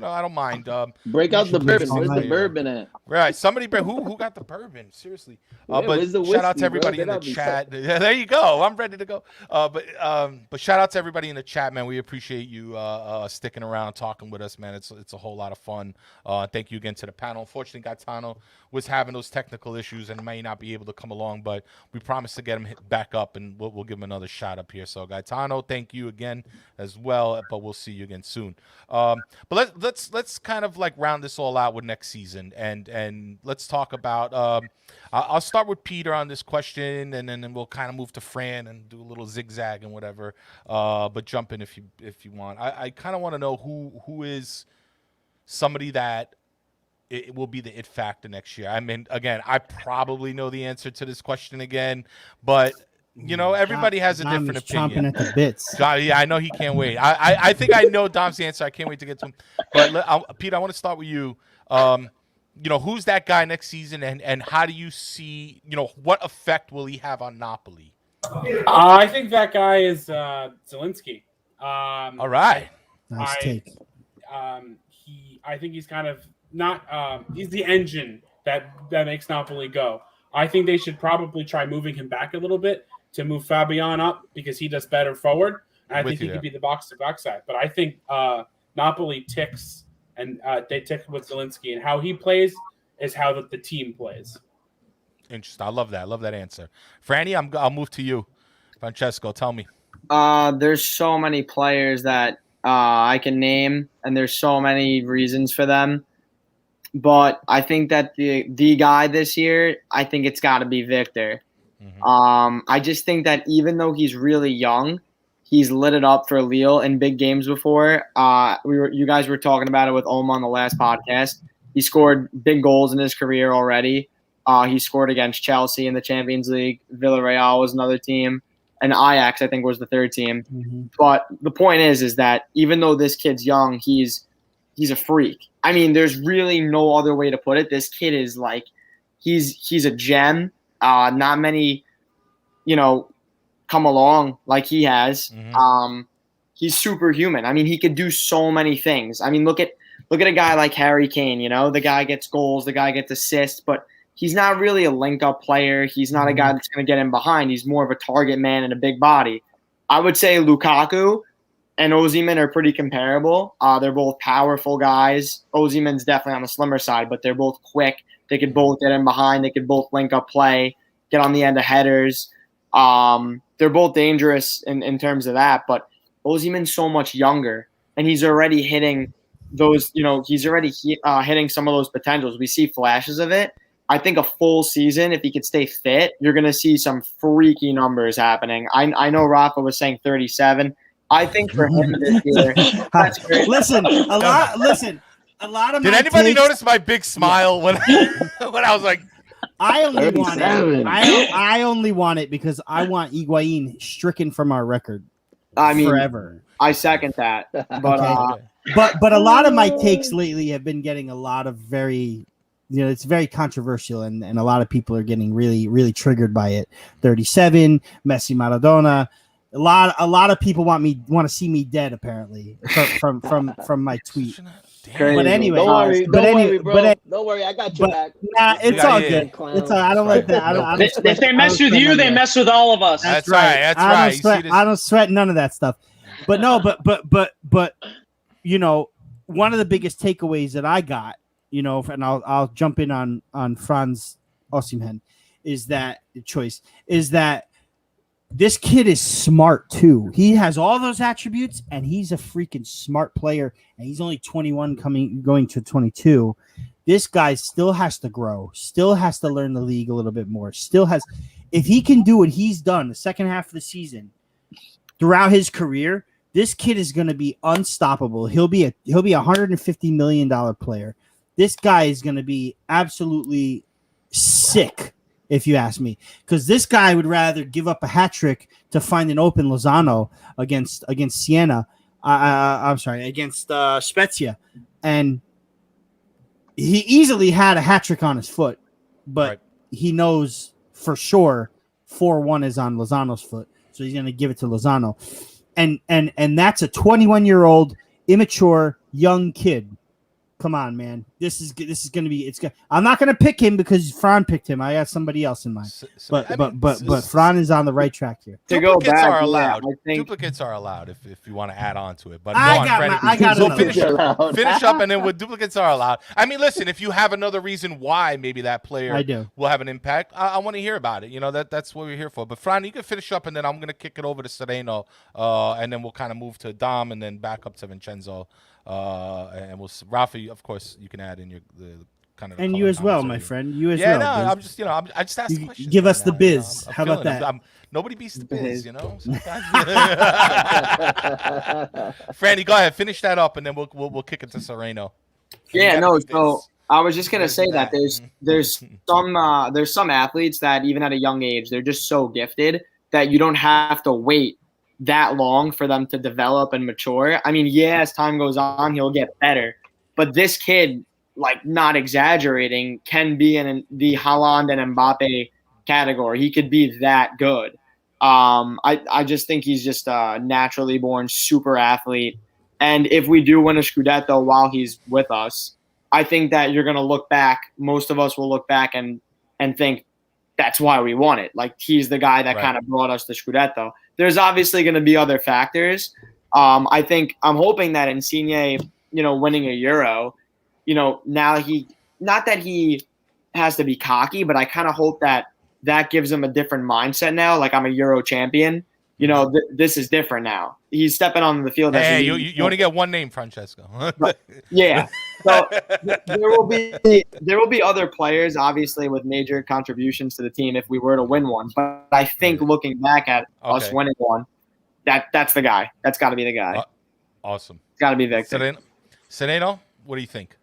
I don't mind. Break out the bourbon. Where's the bourbon at? Right, somebody who got the bourbon? Seriously. Yeah, But where's the shout out whiskey, to everybody bro? in the chat. There you go. I'm ready to go. But shout out to everybody in the chat, man. We appreciate you sticking around, talking with us, man. It's a whole lot of fun. Thank you again to the panel. Unfortunately, Gaetano was having those technical issues and may not be able to come along, but we promised to get him back up, and we'll give him another shot up here. So Gaetano, thank you again as well, but we'll see you again soon. But let's kind of like round this all out with next season, and let's talk about. I'll start with Peter on this question, and then we'll kind of move to Fran and do a little zigzag and whatever. But jump in if you want. I kind of want to know who is somebody that it will be the it factor next year. I mean, again, I probably know the answer to this question again, but everybody has a different opinion. Chomping at the bits. Yeah, I know he can't wait. I think I know Dom's answer. I can't wait to get to him. But Pete, I want to start with you. Who's that guy next season, and how do you see, what effect will he have on Napoli? I think that guy is Zielinski. All right. Nice take. I think he's kind of not. He's the engine that makes Napoli go. I think they should probably try moving him back a little bit to move Fabian up because he does better forward. And I think he could be the box-to-box side. But I think Napoli ticks, and they tick with Zielinski, and how he plays is how the team plays. Interesting. I love that. I love that answer. Franny, I'll move to you. Francesco, tell me. There's so many players that I can name, and there's so many reasons for them. But I think that the guy this year, I think it's got to be Victor. Mm-hmm. I just think that even though he's really young, he's lit it up for Lille in big games before. You guys were talking about it with Oma on the last podcast. He scored big goals in his career already. He scored against Chelsea in the Champions League. Villarreal was another team. And Ajax, I think, was the third team. Mm-hmm. But the point is that even though this kid's young, he's a freak. I mean, there's really no other way to put it. This kid is like, he's a gem. Not many, come along like he has. Mm-hmm. He's superhuman. I mean, he could do so many things. I mean, look at a guy like Harry Kane. The guy gets goals, the guy gets assists, but he's not really a link-up player. He's not a guy that's going to get in behind. He's more of a target man and a big body. I would say Lukaku and Osimhen are pretty comparable. They're both powerful guys. Osimhen's definitely on the slimmer side, but they're both quick. They could both get in behind. They could both link up play, get on the end of headers. They're both dangerous in terms of that, but Osimhen's so much younger, and he's already hitting those, he's already hitting some of those potentials. We see flashes of it. I think a full season, if he could stay fit, you're going to see some freaky numbers happening. I know Rafa was saying 37. I think for him this year, that's great. Listen, a lot of. Did anybody notice my big smile when I was like, I only want it. I only want it because I want Higuain stricken from our record. I mean, forever. I second that. But but a lot of my takes lately have been getting a lot of very. It's very controversial, and a lot of people are getting really, really triggered by it. 37, Messi, Maradona. A lot of people want to see me dead. Apparently, from my tweet. But anyway, don't worry, bro. Don't worry, I got your back. Nah, it's all good. It's all. I don't like that. If they mess with you, they mess with all of us. That's right. That's right. I don't sweat none of that stuff. But no, but one of the biggest takeaways that I got. And I'll jump in on Fran's Osimhen, is that this kid is smart too. He has all those attributes, and he's a freaking smart player. And he's only 21, going to 22. This guy still has to grow, still has to learn the league a little bit more. If he can do what he's done the second half of the season throughout his career, this kid is going to be unstoppable. He'll be a $150 million player. This guy is going to be absolutely sick, if you ask me, because this guy would rather give up a hat trick to find an open Lozano against Siena. Against Spezia, and he easily had a hat trick on his foot, but he knows for sure 4-1 is on Lozano's foot, so he's going to give it to Lozano, and that's a 21-year-old immature young kid. Come on, man. This is going to be. I'm not going to pick him because Fran picked him. I got somebody else in mind. But Fran is on the right track here. Duplicates are allowed. Duplicates are allowed if you want to add on to it. But finish up, and then with duplicates are allowed. I mean, listen, if you have another reason why maybe that player will have an impact, I want to hear about it. You know, that's what we're here for. But Fran, you can finish up, and then I'm going to kick it over to Sereno, and then we'll kind of move to Dom, and then back up to Vincenzo. And Rafa, of course, you can add in the kind of. And you as well, my friend. You as well. Yeah, no, I'm just, I just asked questions. Give us the biz. How about that? Nobody beats the biz, you know. Franny, go ahead, finish that up, and then we'll kick it to Sereno. Yeah, no. So I was just gonna say that there's some athletes that even at a young age they're just so gifted that you don't have to wait that long for them to develop and mature. I mean, yeah, as time goes on, he'll get better. But this kid, like, not exaggerating, can be in the Haaland and Mbappe category. He could be that good. I just think he's just a naturally born super athlete. And if we do win a Scudetto while he's with us, I think that you're going to look back. Most of us will look back and think that's why we won it. Like, he's the guy that kind of brought us the Scudetto. There's obviously going to be other factors. I'm hoping that Insigne, winning a Euro, now not that he has to be cocky, but I kind of hope that gives him a different mindset now. Like, I'm a Euro champion. This is different now. He's stepping on the field. Hey, you only get one name, Francesco. Yeah. So there will be other players, obviously, with major contributions to the team if we were to win one. But I think looking back at us winning one, that's the guy. That's got to be the guy. Awesome. It's got to be Victor. Sereno, what do you think?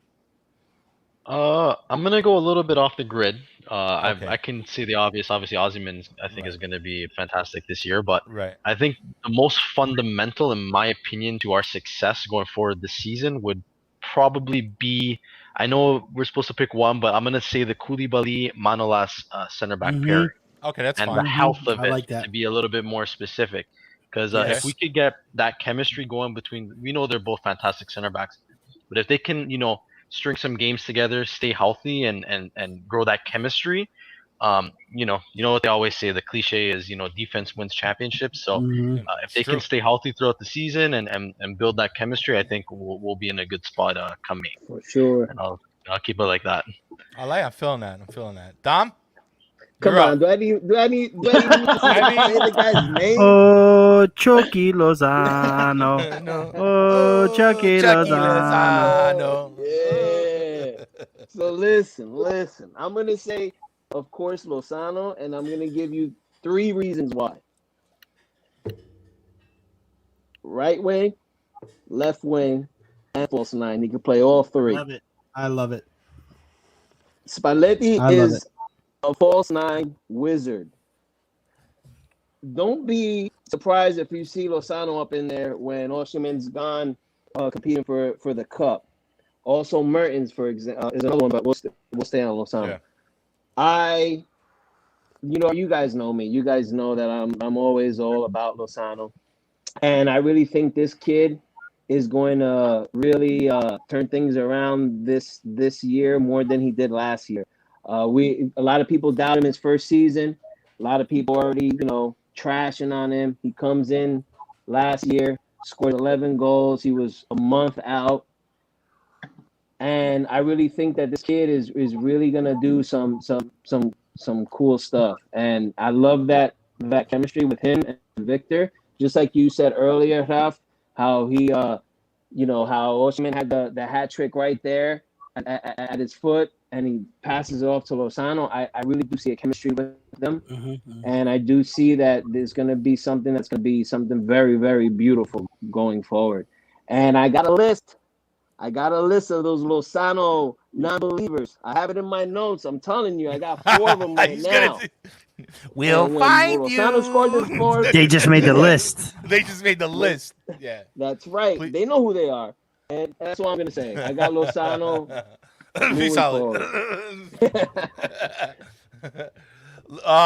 I'm gonna go a little bit off the grid. I can see the obvious. Obviously, Osimhen, I think, is going to be fantastic this year. But I think the most fundamental, in my opinion, to our success going forward this season would probably be. I know we're supposed to pick one, but I'm going to say the Koulibaly-Manolas center back pairing. Okay, that's fine. And the health of like to be a little bit more specific, because if we could get that chemistry going between, we know they're both fantastic center backs, but if they can, string some games together, stay healthy, and grow that chemistry. You know what they always say. The cliche is, defense wins championships. So if they can stay healthy throughout the season and build that chemistry, I think we'll be in a good spot come May. For sure. And I'll keep it like that. I'm feeling that. Dom? Come on, do I need to say the guy's name? Oh, Chucky Lozano. Oh, Chucky Lozano. Yeah. So listen. I'm going to say, of course, Lozano, and I'm going to give you 3 reasons why. Right wing, left wing, and false 9. He can play all 3. I love it. Spalletti is a false 9 wizard. Don't be surprised if you see Lozano up in there when Osimhen's gone competing for the cup. Also, Mertens, for example, is another one, but we'll stay on Lozano. Yeah. You guys know me. You guys know that I'm always all about Lozano, and I really think this kid is going to really turn things around this year more than he did last year. A lot of people doubt him his first season. A lot of people already, trashing on him. He comes in last year, scored 11 goals. He was a month out. and I really think that this kid is really gonna do some cool stuff. And I love that chemistry with him and Victor. Just like you said earlier, Raff, how he how Osimhen had the hat trick right there at his foot, and he passes it off to Lozano. I really do see a chemistry with them, and I do see that there's going to be something that's going to be something very, very beautiful going forward. And I got a list. of those Lozano non-believers. I have it in my notes. I'm telling you, I got 4 of them right now. We'll find you. They just made the list. They just made the list. Yeah. That's right. Please. They know who they are. And that's what I'm going to say. I got Lozano.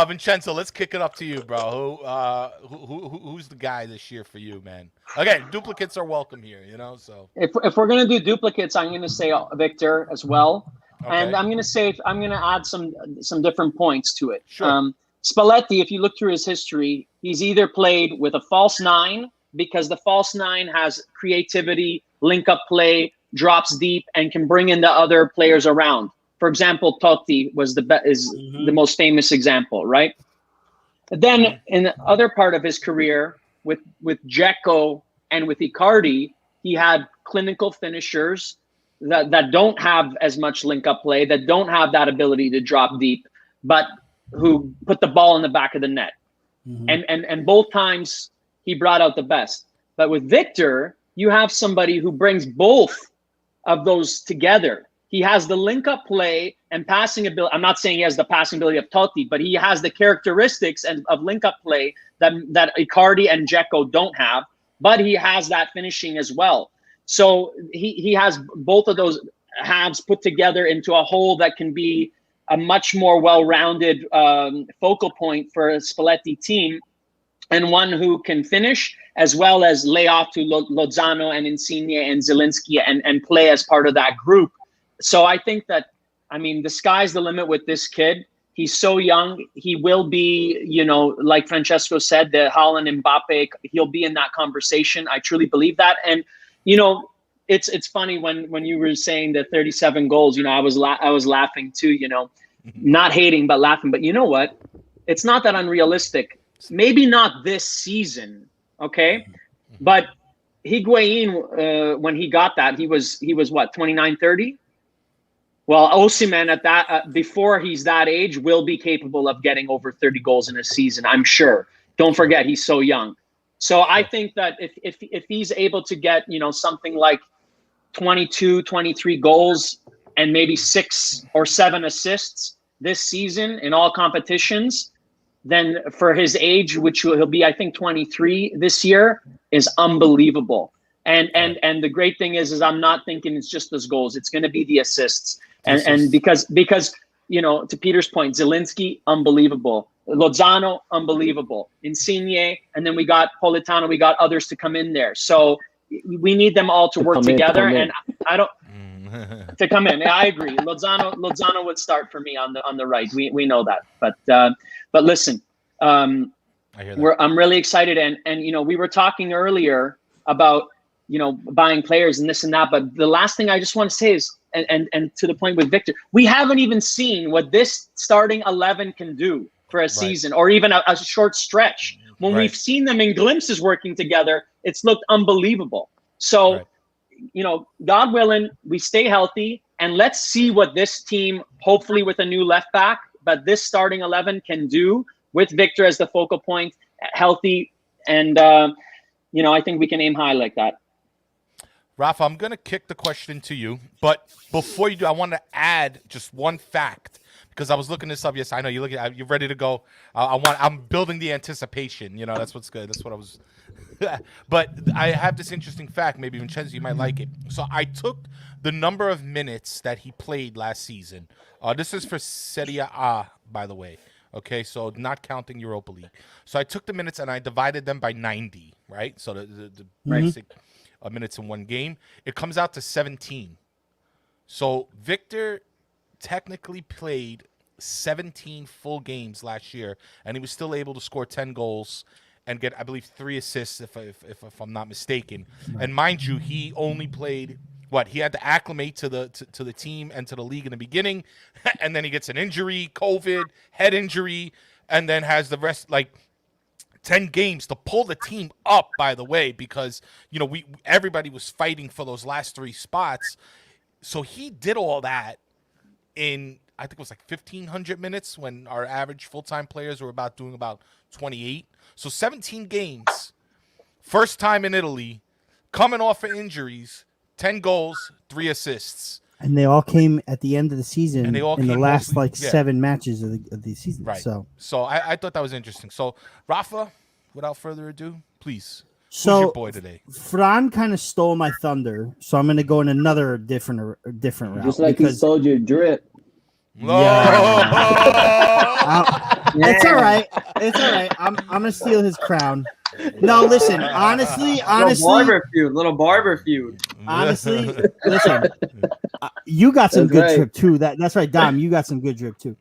Vincenzo, let's kick it up to you, bro. Who's the guy this year for you, man? Again, duplicates are welcome here, So if we're gonna do duplicates, I'm gonna say Victor as well, okay. And I'm gonna add some different points to it. Sure. Spalletti, if you look through his history, he's either played with a false 9 because the false 9 has creativity, link up play, drops deep, and can bring in the other players around. For example, Totti is the most famous example, right? Then in the other part of his career with Dzeko and with Icardi, he had clinical finishers that don't have as much link-up play, that don't have that ability to drop deep, but who put the ball in the back of the net. And both times he brought out the best. But with Victor, you have somebody who brings both of those together. He has the link-up play and passing ability. I'm not saying he has the passing ability of Totti, but he has the characteristics of link-up play that Icardi and Dzeko don't have, but he has that finishing as well. So he has both of those halves put together into a whole that can be a much more well-rounded focal point for a Spalletti team, and one who can finish as well as lay off to Lozano and Insigne and Zielinski and play as part of that group. So I think that, the sky's the limit with this kid. He's so young. He will be, like Francesco said, the Haaland Mbappe, he'll be in that conversation. I truly believe that. And, it's funny when you were saying the 37 goals, I was laughing too, not hating, but laughing. But you know what? It's not that unrealistic. Maybe not this season. Okay. But Higuain, when he got that, he was what, 29, 30? Well, Osimhen at that before he's that age will be capable of getting over 30 goals in a season, I'm sure. Don't forget, he's so young. So I think that if he's able to get, something like 22, 23 goals and maybe 6 or 7 assists this season in all competitions, then for his age, which he'll be, I think, 23 this year, is unbelievable. And the great thing is I'm not thinking it's just those goals. It's going to be the assists. And because to Peter's point, Zielinski, unbelievable. Lozano, unbelievable. Insigne, and then we got Politano, we got others to come in there. So we need them all to work together. And I don't to come in. I agree. Lozano would start for me on the right. We know that. But listen, I'm really excited, and we were talking earlier about buying players and this and that. But the last thing I just want to say is, and to the point with Victor, we haven't even seen what this starting 11 can do for a season or even a short stretch. When we've seen them in glimpses working together, it's looked unbelievable. So, God willing, we stay healthy, and let's see what this team, hopefully with a new left back, but this starting 11 can do with Victor as the focal point, healthy, and I think we can aim high like that. Rafa, I'm going to kick the question to you, but before you do, I want to add just one fact, because I was looking this up. Yes, I know you're ready to go. I'm building the anticipation. That's what's good. That's what I was. But I have this interesting fact. Maybe Vincenzo, you might like it. So I took the number of minutes that he played last season. This is for Serie A, by the way. Okay, so not counting Europa League. So I took the minutes and I divided them by 90. Right. So the basic minutes in one game. It comes out to 17. So Victor technically played 17 full games last year, and he was still able to score 10 goals and get, I believe, 3 assists, if I'm not mistaken. And mind you, he only played he had to acclimate to the team and to the league in the beginning, and then he gets an injury, COVID, head injury, and then has the rest 10 games to pull the team up, by the way, because everybody was fighting for those last 3 spots. So he did all that in, I think it was 1,500 minutes, when our average full-time players were doing about 28. So 17 games, first time in Italy, coming off of injuries, 10 goals, 3 assists. And they all came at the end of the season And they all in the came last mostly- 7 matches of the season. Right. So I thought that was interesting. So, Rafa, without further ado, please. Who's So- your boy today? Fran kind of stole my thunder, so I'm going to go in another different route. Just like he stole your drip. It's all right. It's all right. I'm gonna steal his crown. No, listen. Honestly, little barber feud. honestly, listen. You got some That's good right. drip too. That's right, Dom. You got some good drip too.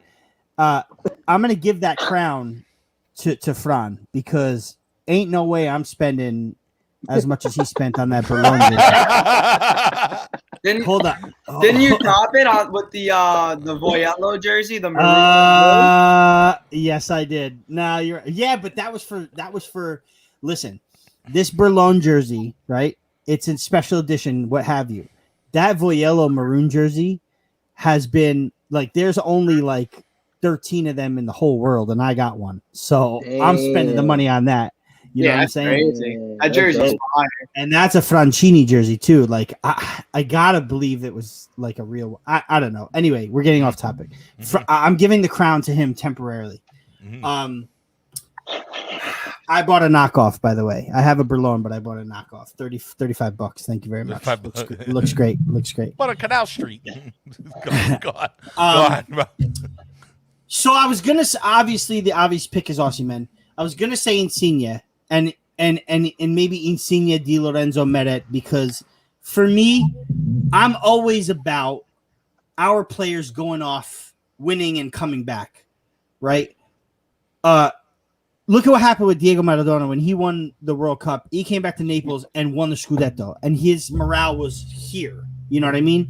I'm gonna give that crown to Fran, because ain't no way I'm spending as much as he spent on that Bologna. Hold on. Didn't you top it with the Voyello jersey? The maroon Yes, I did. No, but that was for. Listen, this Berlone jersey, right? It's in special edition, what have you. That Voyello maroon jersey has been there's only 13 of them in the whole world, and I got one, so I'm spending the money on that. You know what I'm saying? Crazy. That jersey's fire. And that's a Francini jersey too. I gotta believe it was a real. I don't know. Anyway, we're getting off topic. I'm giving the crown to him temporarily. I bought a knockoff, by the way. I have a Berlone, but I bought a knockoff. $35. Thank you very much. Looks great. What a Canal Street. Go on. So I was gonna obviously the obvious pick is Osimhen. I was gonna say Insigne and maybe Insigne, Di Lorenzo, Meret, because for me, I'm always about our players going off, winning, and coming back. Right? Look at what happened with Diego Maradona when he won the World Cup. He came back to Naples and won the Scudetto, and his morale was here. You know what I mean?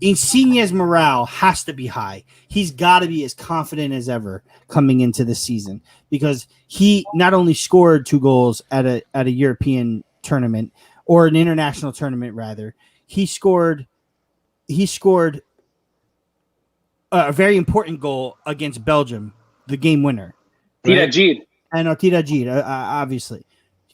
Insigne's morale has to be high. He's got to be as confident as ever coming into the season, because he not only scored 2 goals at a European tournament, or an international tournament rather. He scored a very important goal against Belgium, the game winner. Tira Gid. I know, Tira Gid, obviously.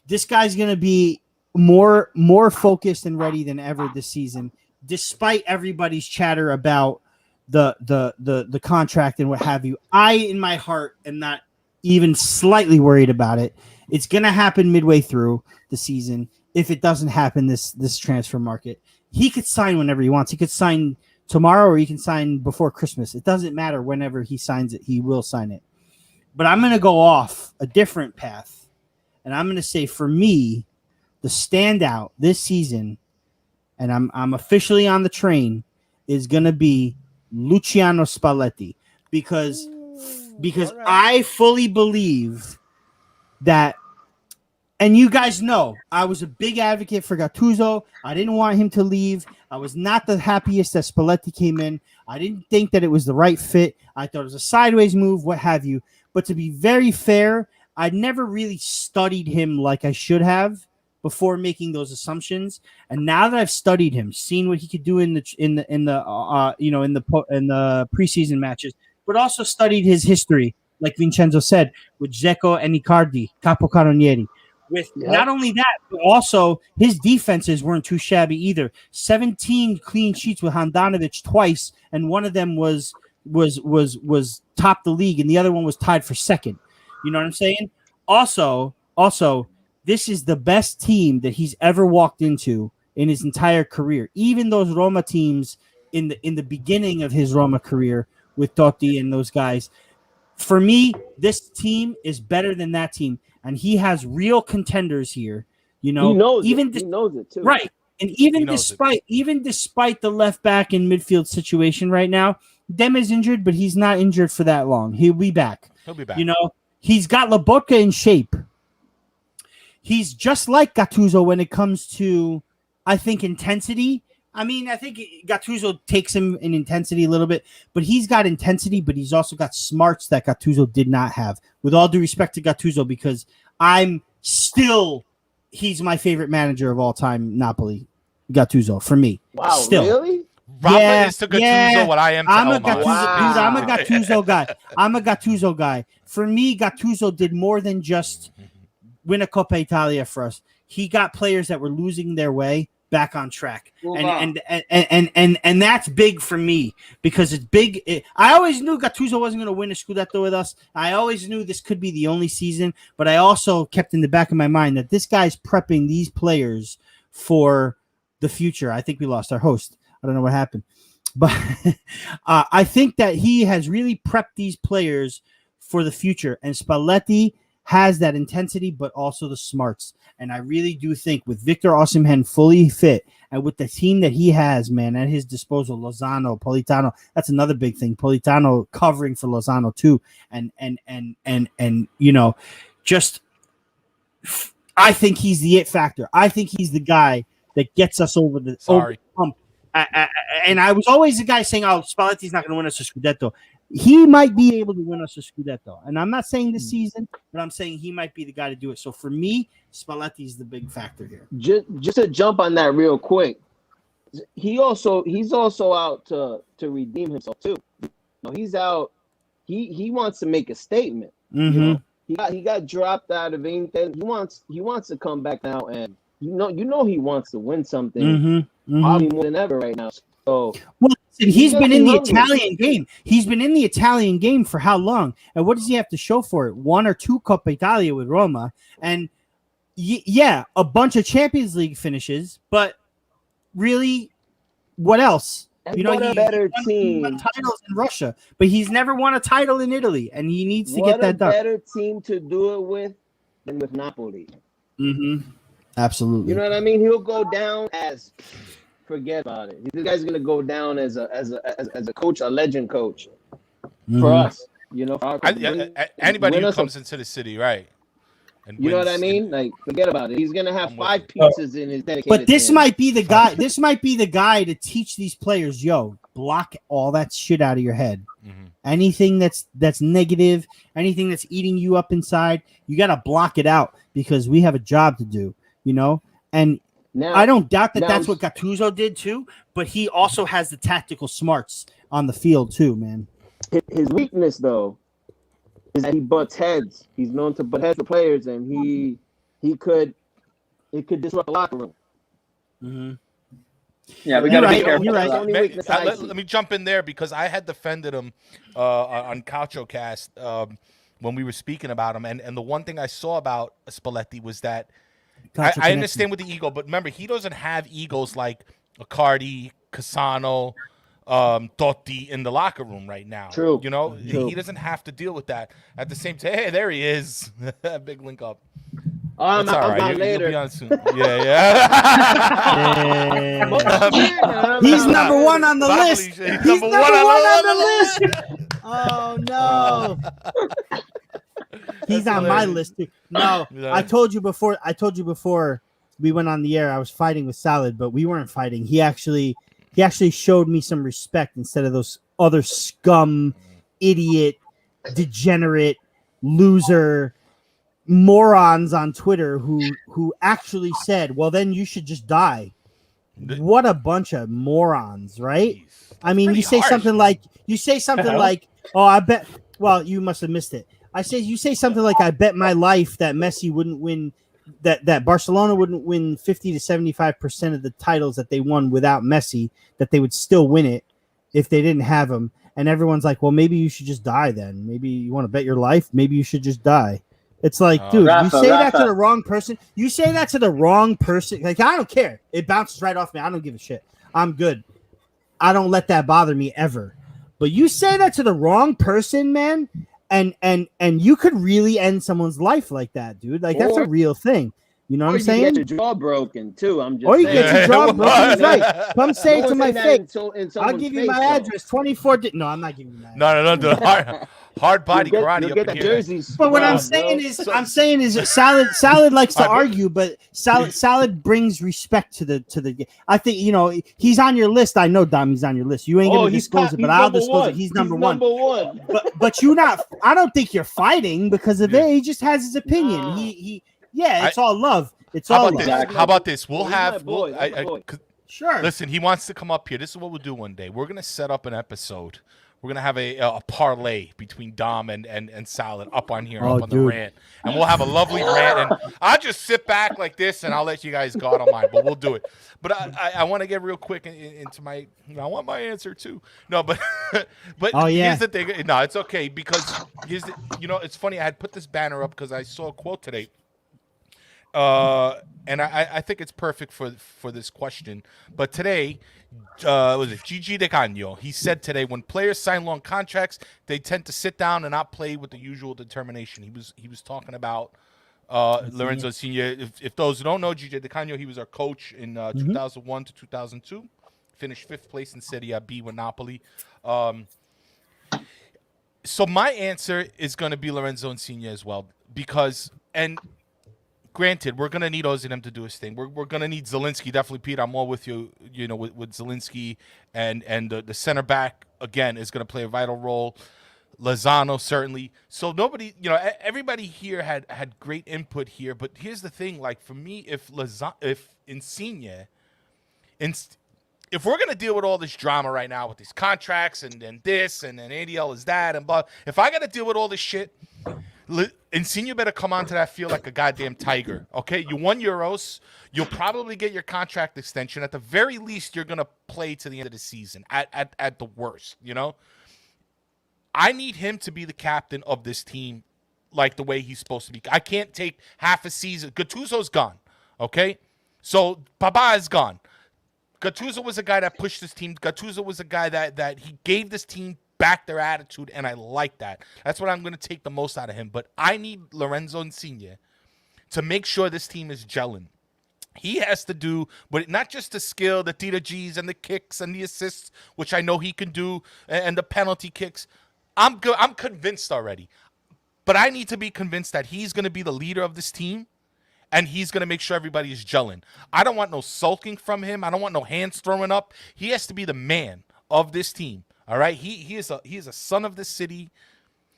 This guy's going to be more focused and ready than ever this season, despite everybody's chatter about the contract and what have you. I, in my heart, am not even slightly worried about it. It's going to happen midway through the season. If it doesn't happen this transfer market, he could sign whenever he wants. He could sign tomorrow, or he can sign before Christmas. It doesn't matter. Whenever he signs it, he will sign it. But I'm going to go off a different path, and I'm going to say, for me, the standout this season, and I'm officially on the train, is going to be Luciano Spalletti, because I fully believe that, and you guys know, I was a big advocate for Gattuso. I didn't want him to leave. I was not the happiest that Spalletti came in. I didn't think that it was the right fit. I thought it was a sideways move, what have you. But to be very fair, I never really studied him like I should have before making those assumptions. And now that I've studied him, seen what he could do in the preseason matches, but also studied his history, like Vincenzo said, with Dzeko and Icardi, Capocannonieri. Not only that, but also his defenses weren't too shabby either. 17 clean sheets with Handanovic twice, and one of them was top the league, and the other one was tied for second. You know what I'm saying? Also, this is the best team that he's ever walked into in his entire career. Even those Roma teams in the beginning of his Roma career with Totti and those guys. For me, this team is better than that team, and he has real contenders here. You know, he knows it too, right? And even despite the left back and midfield situation right now, Dem is injured, but he's not injured for that long. He'll be back. You know, he's got Lobotka in shape. He's just like Gattuso when it comes to I think intensity. I mean, I think Gattuso takes him in intensity a little bit, but he's got intensity, but he's also got smarts that Gattuso did not have. With all due respect to Gattuso, because he's my favorite manager of all time, Napoli. Gattuso, for me. Wow, still. really? Rafa is to Gattuso what I am to I'm a Elmas. Gattuso, dude. I'm a Gattuso guy. I'm a Gattuso guy. For me, Gattuso did more than just win a Coppa Italia for us. He got players that were losing their way back on track, and that's big for me because it's big. I always knew Gattuso wasn't going to win a Scudetto with us. I always knew this could be the only season, but I also kept in the back of my mind that this guy's prepping these players for the future. I think we lost our host. I don't know what happened, but I think that he has really prepped these players for the future, and Spalletti has that intensity, but also the smarts. And I really do think with Victor Osimhen fully fit and with the team that he has, man, at his disposal, Lozano, Politano, that's another big thing. Politano covering for Lozano too. And you know, just I think he's the it factor. I think he's the guy that gets us over the hump. And I was always the guy saying, "Oh, Spalletti's not going to win us a Scudetto." He might be able to win us a Scudetto. And I'm not saying this season, but I'm saying he might be the guy to do it. So for me, Spalletti's the big factor here. Just to jump on that real quick, he's also out to redeem himself too. You know, he's out. He wants to make a statement. Mm-hmm. You know? He got dropped out of Inter. He wants to come back now, and you know he wants to win something probably more than ever right now. So well, he's been in the Italian game. He's been in the Italian game for how long? And what does he have to show for it? 1 or 2 Coppa Italia with Roma, and yeah, a bunch of Champions League finishes. But really, what else? You know, he won titles in Russia, but he's never won a title in Italy, and he needs to get that done. What a better team to do it with than with Napoli. Absolutely. You know what I mean? He'll go down as. Forget about it. This guy's gonna go down as a coach, a legend coach for us. You know, anybody who comes into the city, right? And you know what I mean? Like, forget about it. He's gonna have 5 pizzas in his dedicated. But this might be the guy. This might be the guy to teach these players. Yo, block all that shit out of your head. Anything that's negative, anything that's eating you up inside, you gotta block it out because we have a job to do. You know, and. Now, I don't doubt that that's what Gattuso did too, but he also has the tactical smarts on the field too, man. His weakness, though, is that he butts heads. He's known to butt heads with players, and it could disrupt the locker room. Yeah, we got to be careful. You're right. Let me jump in there because I had defended him on CalcioCast when we were speaking about him, and the one thing I saw about Spalletti was that. I understand with the ego, but remember, he doesn't have egos like Icardi, Cassano, Totti in the locker room right now. True. You know, he doesn't have to deal with that. At the same time, hey, there he is. Big link up. That's all right. You'll be on soon. Yeah. He's number 1 on the list. He's number one on the list. Oh, no. He's on my list too. No, yeah. I told you before we went on the air. I was fighting with Salad, but we weren't fighting. He actually showed me some respect instead of those other scum, idiot, degenerate, loser, morons on Twitter who actually said, "Well, then you should just die." What a bunch of morons, right? I mean, you say something like, "Oh, I bet." Well, you must have missed it. You say something like, "I bet my life that Messi wouldn't win, that Barcelona wouldn't win 50 to 75% of the titles that they won without Messi, that they would still win it if they didn't have him." And everyone's like, "Well, maybe you should just die then. Maybe you want to bet your life. Maybe you should just die." It's like, dude, you say that to the wrong person. You say that to the wrong person. Like, I don't care. It bounces right off me. I don't give a shit. I'm good. I don't let that bother me ever. But you say that to the wrong person, man. And you could really end someone's life like that, dude. Like, that's a real thing. You know what I'm saying? Or you get your jaw broken, too. I'm just Or you saying. get your jaw broken. Right. Come say it to my face. In I'll give you my address. 24. No, I'm not giving you my address. No. Hard body karate You'll up get in the here. jerseys. But what I'm sprung, saying is Salad likes to All right, argue, but Salad brings respect to the. I think he's on your list. I know, Dom, he's on your list. You ain't gonna disclose it, but I'll disclose it. He's number one. But you not. I don't think you're fighting because of it. He just has his opinion. Nah. It's all love. It's How all about love. this? How about this? We'll He's my have. boy. That's my boy. Sure. Listen, he wants to come up here. This is what we'll do one day. We're gonna set up an episode. We're gonna have a parlay between Dom and Salad up on here, up on the rant, and we'll have a lovely rant. And I'll just sit back like this, and I'll let you guys go out on mine. But we'll do it. But I want to get real quick into my. I want my answer too. No, but here's the thing. No, it's okay because here's the. It's funny. I had put this banner up because I saw a quote today. And I think it's perfect for this question. But today, was it Gigi De Cagno? He said today, when players sign long contracts, they tend to sit down and not play with the usual determination. He was talking about Lorenzo Insigne. If those who don't know, Gigi De Cagno, he was our coach in 2001 to 2002. Finished 5th place in Serie B with Napoli. So my answer is going to be Lorenzo Insigne as well because granted, we're going to need Ozinem to do his thing. We're going to need Zielinski. Definitely, Pete, I'm all with you, with Zielinski. And the center back, again, is going to play a vital role. Lozano, certainly. So nobody, everybody here had great input here. But here's the thing. Like, for me, if Insigne, if we're going to deal with all this drama right now with these contracts and this and then ADL is that and blah, if I got to deal with all this shit, Insigne better come onto that field like a goddamn tiger, okay? You won Euros. You'll probably get your contract extension. At the very least, you're going to play to the end of the season at the worst, I need him to be the captain of this team like the way he's supposed to be. I can't take half a season. Gattuso's gone, okay? So Baba is gone. Gattuso was a guy that pushed this team. Gattuso was a guy that he gave this team back their attitude, and I like that. That's what I'm going to take the most out of him. But I need Lorenzo Insigne to make sure this team is gelling. He has to do, but not just the skill, the Tita G's and the kicks and the assists, which I know he can do, and the penalty kicks. I'm convinced already. But I need to be convinced that he's going to be the leader of this team, and he's going to make sure everybody is gelling. I don't want no sulking from him. I don't want no hands throwing up. He has to be the man of this team. All right, he is a son of this city.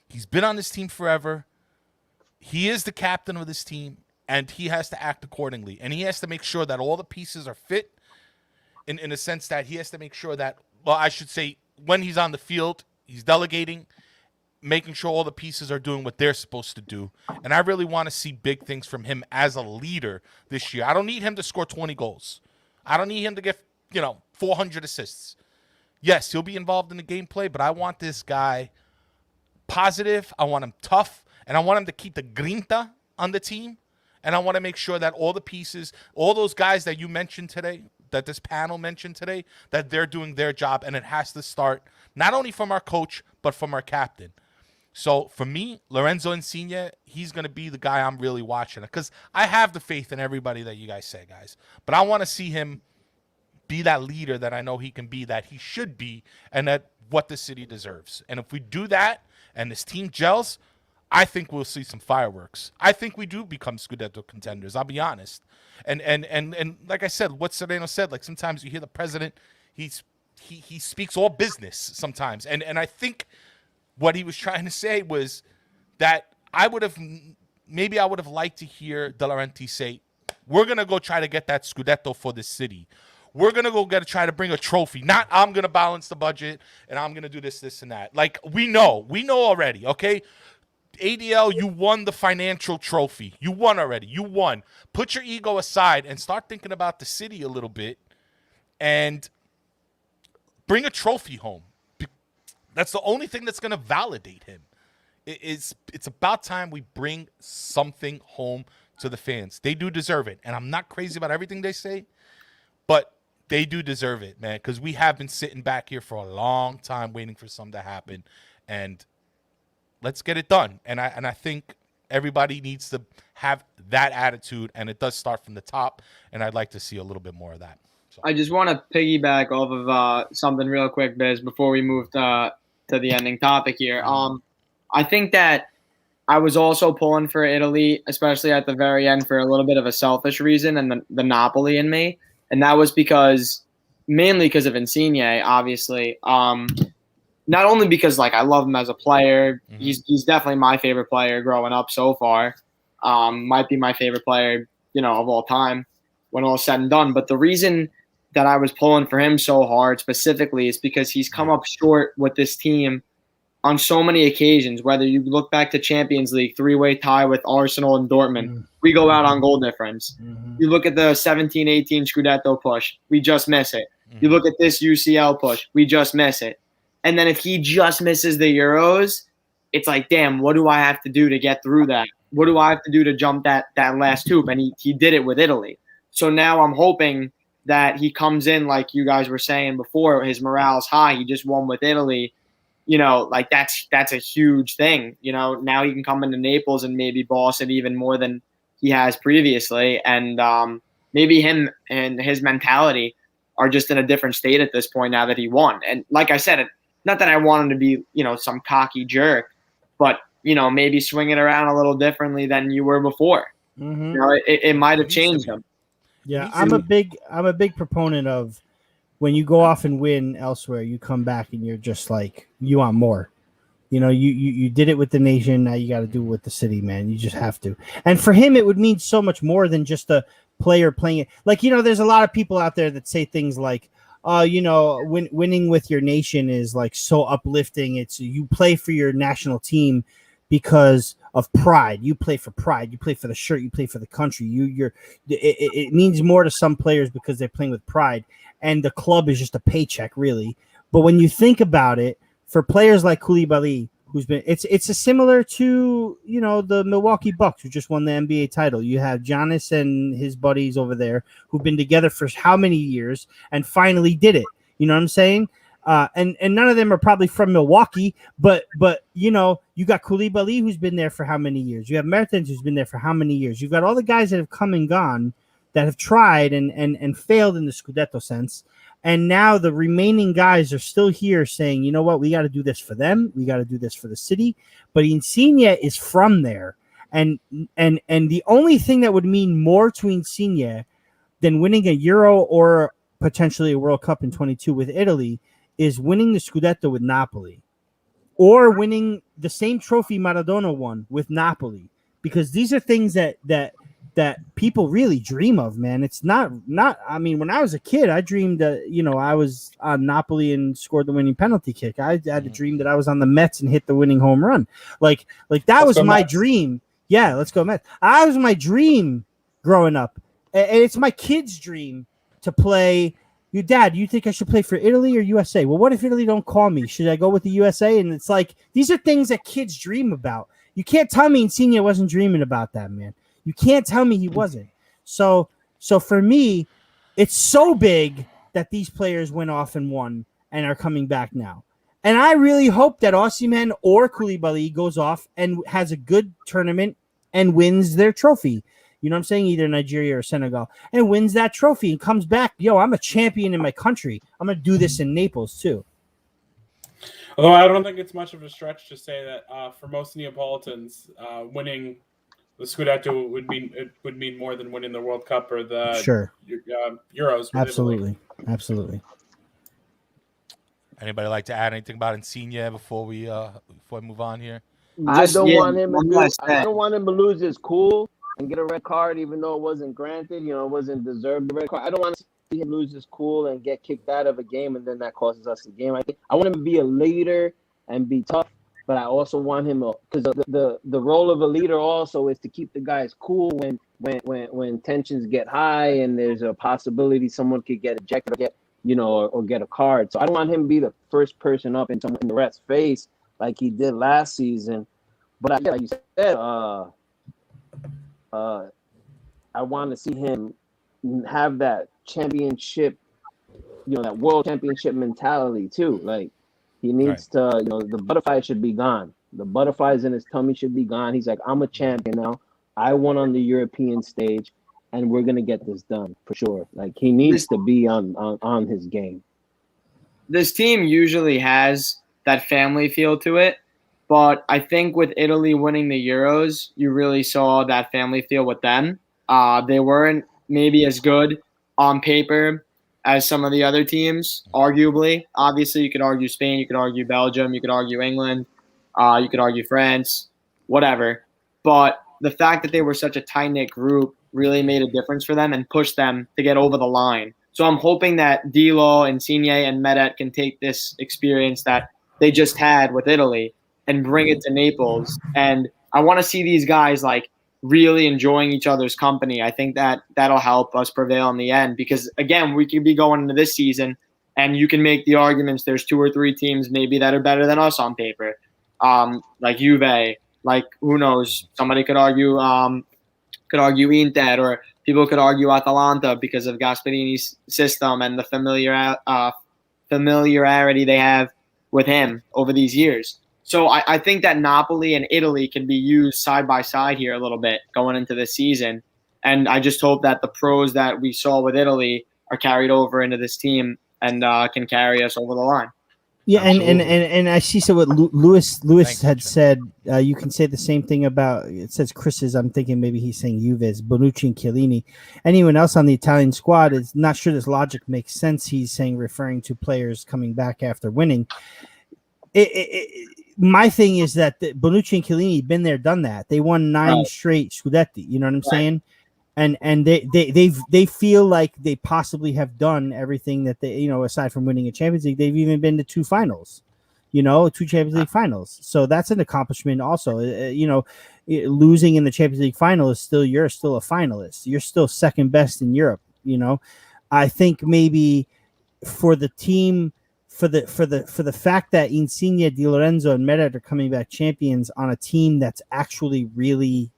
He's been on this team forever. He is the captain of this team, and he has to act accordingly. And he has to make sure that all the pieces are fit in a sense that he has to make sure that, well, I should say, when he's on the field, he's delegating, making sure all the pieces are doing what they're supposed to do. And I really want to see big things from him as a leader this year. I don't need him to score 20 goals. I don't need him to get, 400 assists. Yes, he'll be involved in the gameplay, but I want this guy positive. I want him tough, and I want him to keep the grinta on the team. And I want to make sure that all the pieces, all those guys that you mentioned today, that this panel mentioned today, that they're doing their job, and it has to start not only from our coach, but from our captain. So for me, Lorenzo Insigne, he's going to be the guy I'm really watching because I have the faith in everybody that you guys say, guys. But I want to see him be that leader that I know he can be, that he should be, and that what the city deserves. And if we do that and this team gels, I think we'll see some fireworks. I think we do become Scudetto contenders, I'll be honest. And like I said, what Sereno said, like sometimes you hear the president, he speaks all business sometimes. And I think what he was trying to say was that I would have liked to hear De Laurentiis say, we're going to go try to get that Scudetto for the city. We're going to go try to bring a trophy. Not I'm going to balance the budget and I'm going to do this, and that. Like, we know already, okay? ADL, you won the financial trophy. You won already. You won. Put your ego aside and start thinking about the city a little bit and bring a trophy home. That's the only thing that's going to validate him. It's about time we bring something home to the fans. They do deserve it. And I'm not crazy about everything they say, but they do deserve it, man, because we have been sitting back here for a long time waiting for something to happen, and let's get it done. And I think everybody needs to have that attitude, and it does start from the top, and I'd like to see a little bit more of that. So. I just want to piggyback off of something real quick, Biz, before we move to the ending topic here. I think that I was also pulling for Italy, especially at the very end, for a little bit of a selfish reason, and the Napoli in me, and that was mainly because of Insigne, obviously. Not only because like I love him as a player, he's definitely my favorite player growing up so far. Might be my favorite player, of all time when all said and done. But the reason that I was pulling for him so hard specifically is because he's come up short with this team on so many occasions. Whether you look back to Champions League, 3-way tie with Arsenal and Dortmund, we go out on goal difference. You look at the 17-18 Scudetto push, we just miss it. You look at this UCL push, we just miss it. And then if he just misses the Euros, it's like, damn, what do I have to do to get through that? What do I have to do to jump that last hoop? And he did it with Italy. So now I'm hoping that he comes in, like you guys were saying before, his morale's high. He just won with Italy. Like that's a huge thing. Now he can come into Naples and maybe boss it even more than he has previously. And maybe him and his mentality are just in a different state at this point now that he won. And like I said, not that I want him to be, some cocky jerk, but, maybe swing it around a little differently than you were before. It might have changed him. Yeah, I'm a big proponent of when you go off and win elsewhere, you come back and you're just like, you want more. You did it with the nation. Now you got to do it with the city, man. You just have to. And for him, it would mean so much more than just a player playing it. Like, there's a lot of people out there that say things like, winning with your nation is like so uplifting. It's you play for your national team because of pride. You play for pride. You play for the shirt. You play for the country. It means more to some players because they're playing with pride, and the club is just a paycheck, really. But when you think about it, for players like Koulibaly, it's a similar to the Milwaukee Bucks who just won the NBA title. You have Giannis and his buddies over there who've been together for how many years and finally did it. You know what I'm saying? And none of them are probably from Milwaukee, but you got Koulibaly who's been there for how many years? You have Mertens who's been there for how many years? You've got all the guys that have come and gone that have tried and failed in the Scudetto sense. And now the remaining guys are still here saying, you know what, we got to do this for them. We got to do this for the city. But Insigne is from there. And the only thing that would mean more to Insigne than winning a Euro or potentially a World Cup in 22 with Italy is winning the Scudetto with Napoli or winning the same trophy Maradona won with Napoli. Because these are things that people really dream of, man. It's not. I mean, when I was a kid, I dreamed that I was on Napoli and scored the winning penalty kick. I had a dream that I was on the Mets and hit the winning home run. Like that was my dream. Yeah, let's go Mets. I was my dream growing up, and it's my kid's dream to play. Your dad, you think I should play for Italy or USA? Well, what if Italy don't call me? Should I go with the USA? And it's like these are things that kids dream about. You can't tell me Insigne wasn't dreaming about that, man. You can't tell me he wasn't. So for me, it's so big that these players went off and won and are coming back now. And I really hope that Osimhen or Koulibaly goes off and has a good tournament and wins their trophy. You know what I'm saying? Either Nigeria or Senegal. And wins that trophy and comes back. Yo, I'm a champion in my country. I'm going to do this in Naples too. Although I don't think it's much of a stretch to say that for most Neapolitans, winning the Scudetto would mean more than winning the World Cup or the Euros. Absolutely. Anybody like to add anything about Insigne before we move on here? I don't want him to lose his cool and get a red card, even though it wasn't granted. It wasn't deserved the red card. I don't want to see him lose his cool and get kicked out of a game, and then that costs us the game. I want him to be a leader and be tough. But I also want him because the role of a leader also is to keep the guys cool when tensions get high and there's a possibility someone could get ejected or get a card. So I don't want him to be the first person up in the ref's face like he did last season. But like you said, I want to see him have that championship, that world championship mentality too. Like. He needs to, the butterfly should be gone. The butterflies in his tummy should be gone. He's like, I'm a champion now. I won on the European stage, and we're going to get this done for sure. Like, he needs to be on his game. This team usually has that family feel to it. But I think with Italy winning the Euros, you really saw that family feel with them. They weren't maybe as good on paper as some of the other teams, arguably. Obviously, you could argue Spain, you could argue Belgium, you could argue England, you could argue France, whatever. But the fact that they were such a tight-knit group really made a difference for them and pushed them to get over the line. So I'm hoping that Dilo, Insigne, and Medet can take this experience that they just had with Italy and bring it to Naples. And I want to see these guys like really enjoying each other's company. I think that that'll help us prevail in the end because, again, we could be going into this season and you can make the arguments there's 2 or 3 teams maybe that are better than us on paper, like Juve, like who knows? Somebody could argue Inter, or people could argue Atalanta because of Gasperini's system and the familiarity they have with him over these years. So I think that Napoli and Italy can be used side by side here a little bit going into this season. And I just hope that the pros that we saw with Italy are carried over into this team and can carry us over the line. Yeah, and I see. So what Lewis had said, you can say the same thing about. It says Chris's. I'm thinking maybe he's saying Juve's, Bonucci and Chiellini. Anyone else on the Italian squad is not sure this logic makes sense. He's saying referring to players coming back after winning. My thing is that Bonucci and Chiellini been there, done that. They won 9 straight Scudetti. You know what I'm saying? And they feel like they possibly have done everything that they, aside from winning a Champions League, they've even been to 2 finals, 2 Champions League finals. So that's an accomplishment also. Losing in the Champions League final is you're still a finalist. You're still second best in Europe. I think maybe for the team, for the fact that Insigne, Di Lorenzo, and Medet are coming back champions on a team that's actually really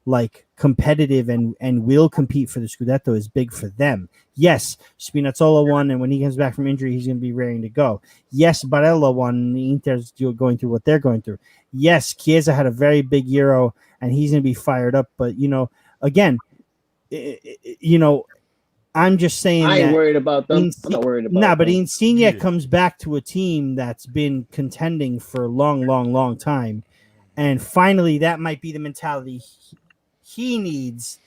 like competitive and will compete for the Scudetto is big for them. Yes, Spinazzola won, and when he comes back from injury, he's going to be raring to go. Yes, Barella won. Inter's going through what they're going through. Yes, Chiesa had a very big Euro, and he's going to be fired up. But again, I'm just saying I ain't worried about them. I'm not worried about but Insigne comes back to a team that's been contending for a long, long, long time, and finally, that might be the mentality he needs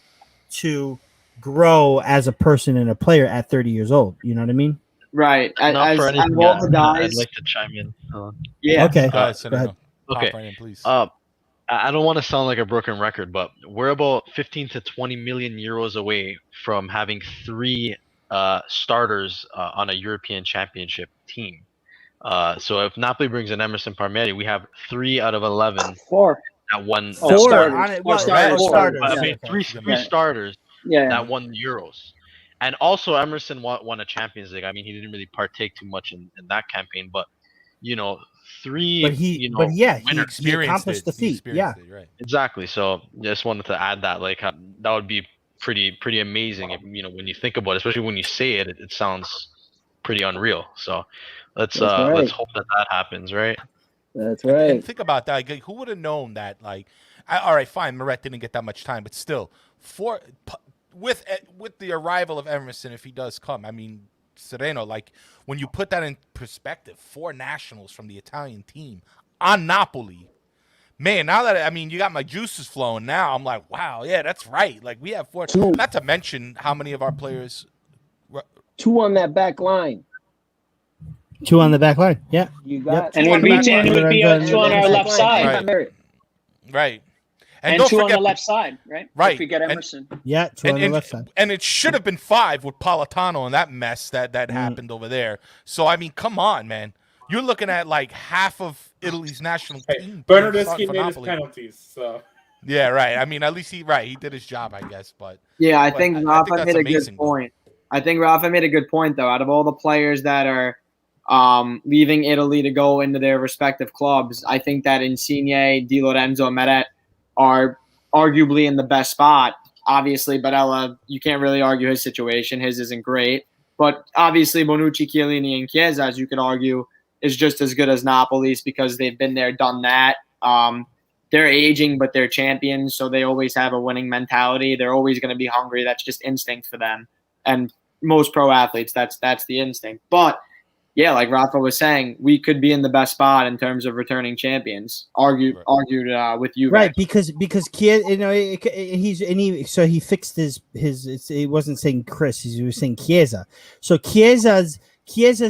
to grow as a person and a player at 30 years old. You know what I mean? Right. Not for anything, all the guys, I'd like to chime in. Yeah. Okay. Go ahead. Okay. Right in, please. I don't want to sound like a broken record, but we're about 15 to 20 million euros away from having 3 starters on a European Championship team. So if Napoli brings in Emerson Palmieri, we have 3 out of 11 4. that won. Starters. I mean, three starters that won the Euros. And also Emerson won a Champions League. I mean, he didn't really partake too much in that campaign, but 3 he accomplished the feat. Yeah, right. Exactly. So just wanted to add that, like, that would be pretty amazing if, when you think about it, especially when you say it, it sounds pretty unreal. So let's hope that happens, right? That's right. And think about that. Like, who would have known that? Like, all right, fine, Meret didn't get that much time, but still, with the arrival of Emerson, if he does come, I mean, Sereno, like, when you put that in perspective, 4 nationals from the Italian team on Napoli, man, now that, you got my juices flowing now, I'm like, wow, yeah, that's right. Like, we have 4, not to mention how many of our players. 2 on that back line. 2 on the back line. Yeah. You got and it would be 2 on our left side. Right. And don't 2 forget, on the left side, right? Right. If we get Emerson. 2 on the left side. And it should have been 5 with Politano and that mess that happened over there. So, come on, man. You're looking at like half of Italy's national team. Bernardeschi made his penalties, so. Yeah, right. At least he did his job, I guess. But yeah, I think Rafa made a good point. I think Rafa made a good point, though. Out of all the players that are leaving Italy to go into their respective clubs, I think that Insigne, Di Lorenzo, and Medet are arguably in the best spot. Obviously, Barella, you can't really argue his situation. His isn't great. But obviously, Bonucci, Chiellini, and Chiesa, as you could argue, is just as good as Napoli's because they've been there, done that. They're aging, but they're champions, so they always have a winning mentality. They're always going to be hungry. That's just instinct for them. And most pro athletes, that's the instinct. But yeah, like Rafa was saying, we could be in the best spot in terms of returning champions. Argued with you, right? Because Chiesa, he fixed he wasn't saying Chris, he was saying Chiesa. So Chiesa's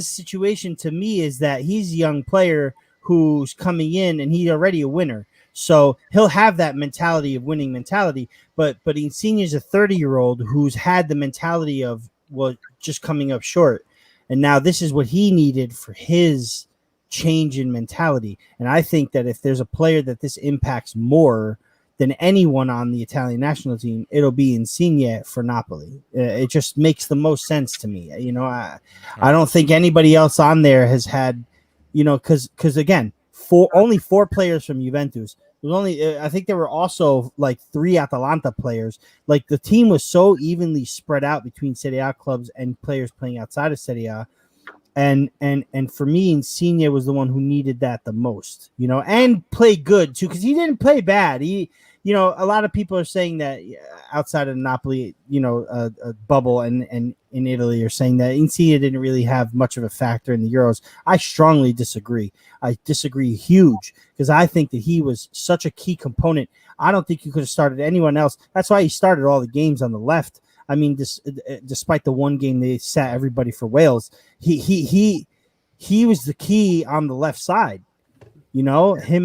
situation to me is that he's a young player who's coming in and he's already a winner. So he'll have that mentality of winning mentality, but Insigne's a 30-year-old who's had the mentality of just coming up short. And now this is what he needed for his change in mentality. And I think that if there's a player that this impacts more than anyone on the Italian national team, it'll be Insigne for Napoli. It just makes the most sense to me. I don't think anybody else on there has had, because again, only 4 players from Juventus. There's only, I think there were also like 3 Atalanta players. Like the team was so evenly spread out between Serie A clubs and players playing outside of Serie A. And for me, Insigne was the one who needed that the most, and play good too, because he didn't play bad. A lot of people are saying that outside of Napoli, a bubble and in Italy are saying that Insigne didn't really have much of a factor in the Euros. I strongly disagree. I disagree huge because I think that he was such a key component. I don't think you could have started anyone else. That's why he started all the games on the left. I mean, despite the one game they sat everybody for Wales, he was the key on the left side. Him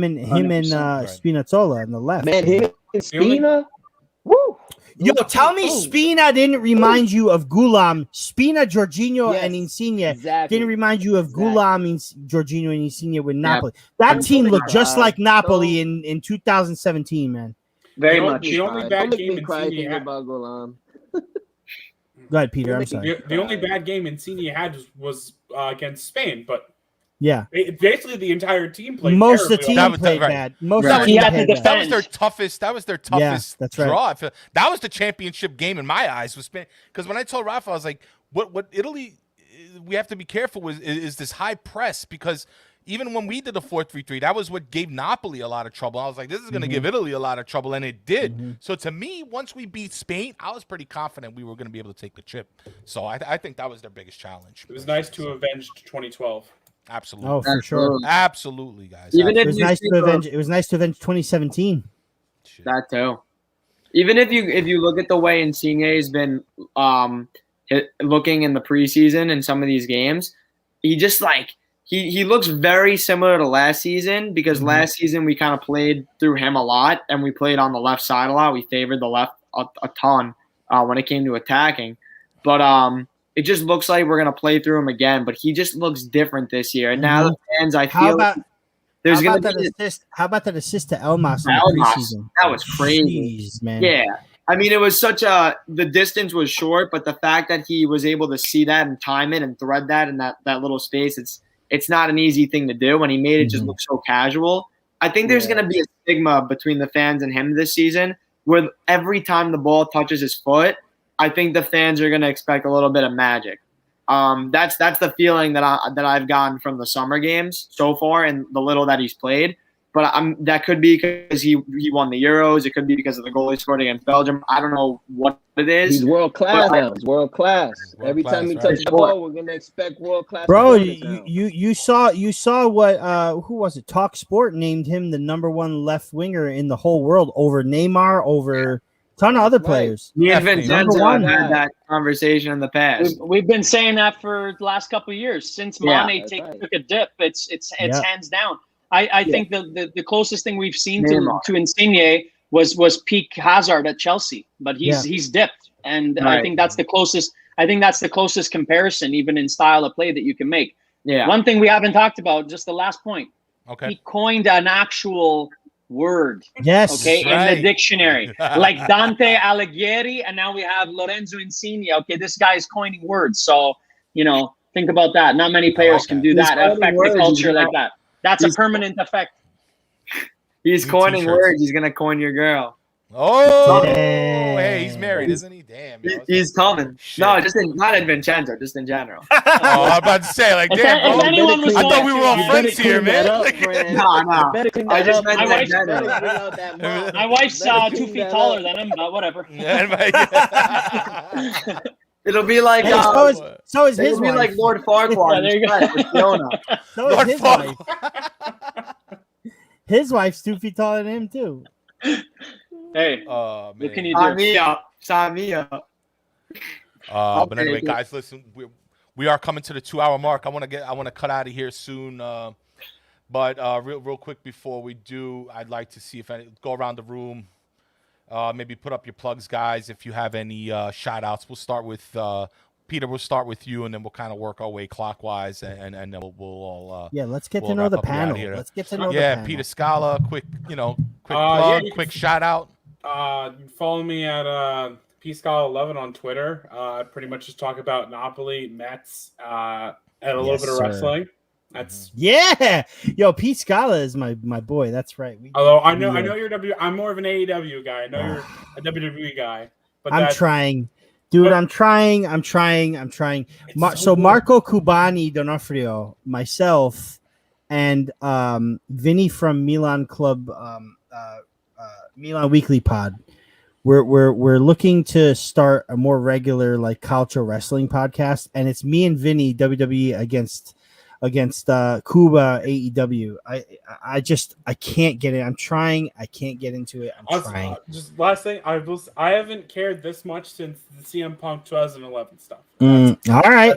and Spinazzola on the left. Man, him and Spina. Woo! Yo, tell me Spina didn't remind you of Gulam. Spina, Jorginho, and Insigne didn't remind you of Gulam, Jorginho, and Insigne with Napoli. That team looked just like Napoli in 2017, man. Very much. The only bad game Insigne had about Gulam. Go ahead, Peter. I'm sorry. The only bad game Insigne had was against Spain, but yeah, basically the entire team played. Most of the team played bad. That was their toughest. That was their toughest that's right. draw. That was the championship game in my eyes. Was Spain, because when I told Rafa, I was like, "What Italy? We have to be careful with is this high press because." Even when we did the 4-3-3, that was what gave Napoli a lot of trouble. I was like, this is going to give Italy a lot of trouble, and it did. So to me, once we beat Spain, I was pretty confident we were going to be able to take the chip. So I think that was their biggest challenge. It was nice to avenge 2012. Absolutely. Oh, for sure. Absolutely, guys. Even it was nice to avenge. It was nice to avenge 2017. That too. Even if you look at the way Insigne has been looking in the preseason in some of these games, he just He looks very similar to last season because last season we kind of played through him a lot and we played on the left side a lot. We favored the left a ton when it came to attacking. But it just looks like we're going to play through him again. But he just looks different this year. And now the fans, I feel there's going to be – How about that assist to Elmas in the preseason? That was crazy. Jeez, man. Yeah. I mean, it was the distance was short, but the fact that he was able to see that and time it and thread that in that little space, it's not an easy thing to do, and he made it just look so casual. I think there's going to be a stigma between the fans and him this season where every time the ball touches his foot, I think the fans are going to expect a little bit of magic. That's the feeling that I've gotten from the summer games so far and the little that he's played. But that could be because he won the Euros. It could be because of the goal he scored against Belgium. I don't know what it is. He's world class now. He's world class. Every time he touches the ball, we're gonna expect world class. Bro, you saw what who was it? Talk Sport named him the #1 left winger in the whole world over Neymar, over a ton of other players. Me and Vincenzo have had that conversation in the past. We've been saying that for the last couple of years since Mane took a dip. It's hands down. I think the closest thing we've seen to Insigne was peak Hazard at Chelsea, but he's dipped, and I think that's the closest. I think that's the closest comparison, even in style of play, that you can make. Yeah. One thing we haven't talked about, just the last point. Okay. He coined an actual word. Yes. Okay, in the dictionary, like Dante Alighieri, and now we have Lorenzo Insigne. Okay, this guy is coining words. So think about that. Not many players can do that. Affect the culture like that. That's a permanent effect. He's coining words. He's gonna coin your girl. Oh, hey, he's married, isn't he? Damn. He's coming. Shit. No, not in Vincenzo, just in general. I'm about to say, like, damn, bro. I thought we were all friends here, man. No. I just meant my wife's 2 feet taller than him, but whatever. It'll be like so is his it'll be wife. like Lord Farquaad. Yeah, there you go. with Fiona. So is his wife. His wife's 2 feet taller than him too. Hey, Oh, man. what can you Sign do? me up. Sign me up. But anyway, guys, listen, we are coming to the 2-hour mark. I want to cut out of here soon. But real quick before we do, I'd like to see if go around the room. Maybe put up your plugs, guys. If you have any shout outs, we'll start with Peter. We'll start with you, and then we'll kind of work our way clockwise, and then we'll all. Let's get we'll to know wrap the up and get out of panel. here. Let's get to know the Yeah, panel. Peter Scala, quick plug, quick shout out. Follow me at pscala11 on Twitter. I pretty much just talk about Napoli, Mets, and a little bit of wrestling. That's Yo, Pete Scala is my boy. That's right. Although I'm more of an AEW guy. I know you're a WWE guy. But I'm trying. Dude, I'm trying. So Marco Cubani Donofrio, myself, and Vinny from Milan Club, Milan Weekly Pod. We're looking to start a more regular like cultural wrestling podcast, and it's me and Vinny WWE against Cuba AEW. I can't get it. I'm trying. I can't get into it. I'm trying. Just last thing, I haven't cared this much since the CM Punk 2011 stuff. All right.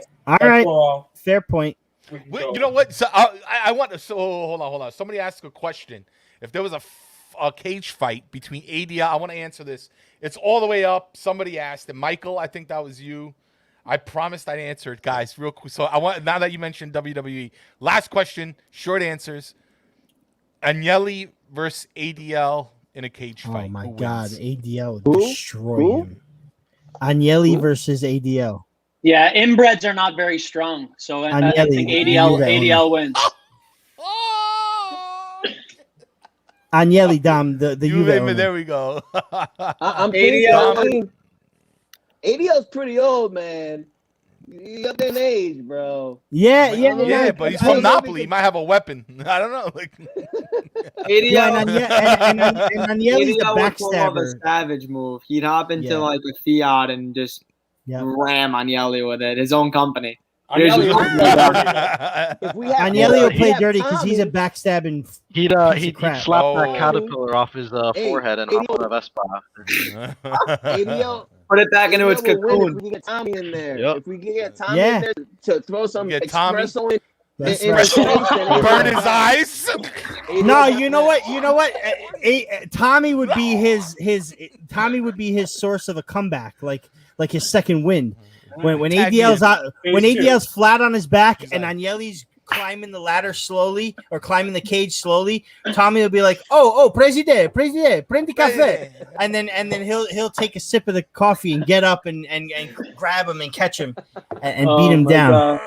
Fair point. You know what? So I want to. So hold on. Somebody asked a question. If there was a cage fight between ADL, I want to answer this. It's all the way up. Somebody asked, and Michael, I think that was you. I promised I'd answer it, guys, real quick. So now that you mentioned WWE, last question, short answers. Agnelli versus ADL in a cage fight. Oh my Who God, wins? ADL would destroy him. Agnelli versus ADL. Yeah, inbreds are not very strong, so I think ADL wins. Agnelli, Dom, the Juve, there we go. I'm ADL. ADL's pretty old, man. He's up in age, bro. Yeah, but he's from Napoli. He might have a weapon. I don't know. Like ADL and Agnelli's the would pull off a backstabber. savage move. He'd hop into like a Fiat and just ram Agnelli with it. His own company. Agnelli will play dirty because he's a backstabbing. He'd slap that caterpillar off his forehead and hop on a Vespa. ADL. Put it back into its cocoon. If we can get Tommy in there. Yep. If we can get Tommy in there to throw some espresso in. Burn his eyes. No, you know what? Tommy would be his source of a comeback, like his second win. When ADL's flat on his back and Agnelli's climbing the ladder slowly or climbing the cage slowly, Tommy will be like, "Oh, presidente, prendi cafe," and then he'll take a sip of the coffee and get up and grab him and catch him and beat him down. God.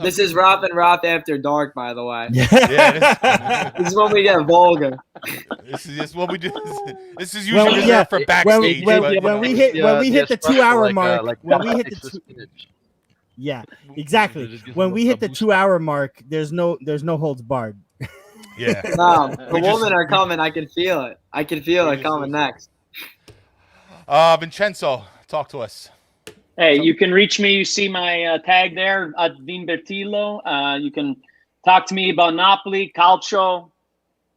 This is Raff and Raff After Dark, by the way. This is when we get vulgar. This is just what we do. This is usually reserved for backstage. When we hit the 2-hour mark, yeah, exactly. When we hit the 2-hour mark, there's no holds barred. Yeah. The women are coming. I can feel it. I can feel it coming next. Vincenzo, talk to us. Hey, you can reach me. You see my tag there at Vinbertillo. You can talk to me about Napoli, Calcio,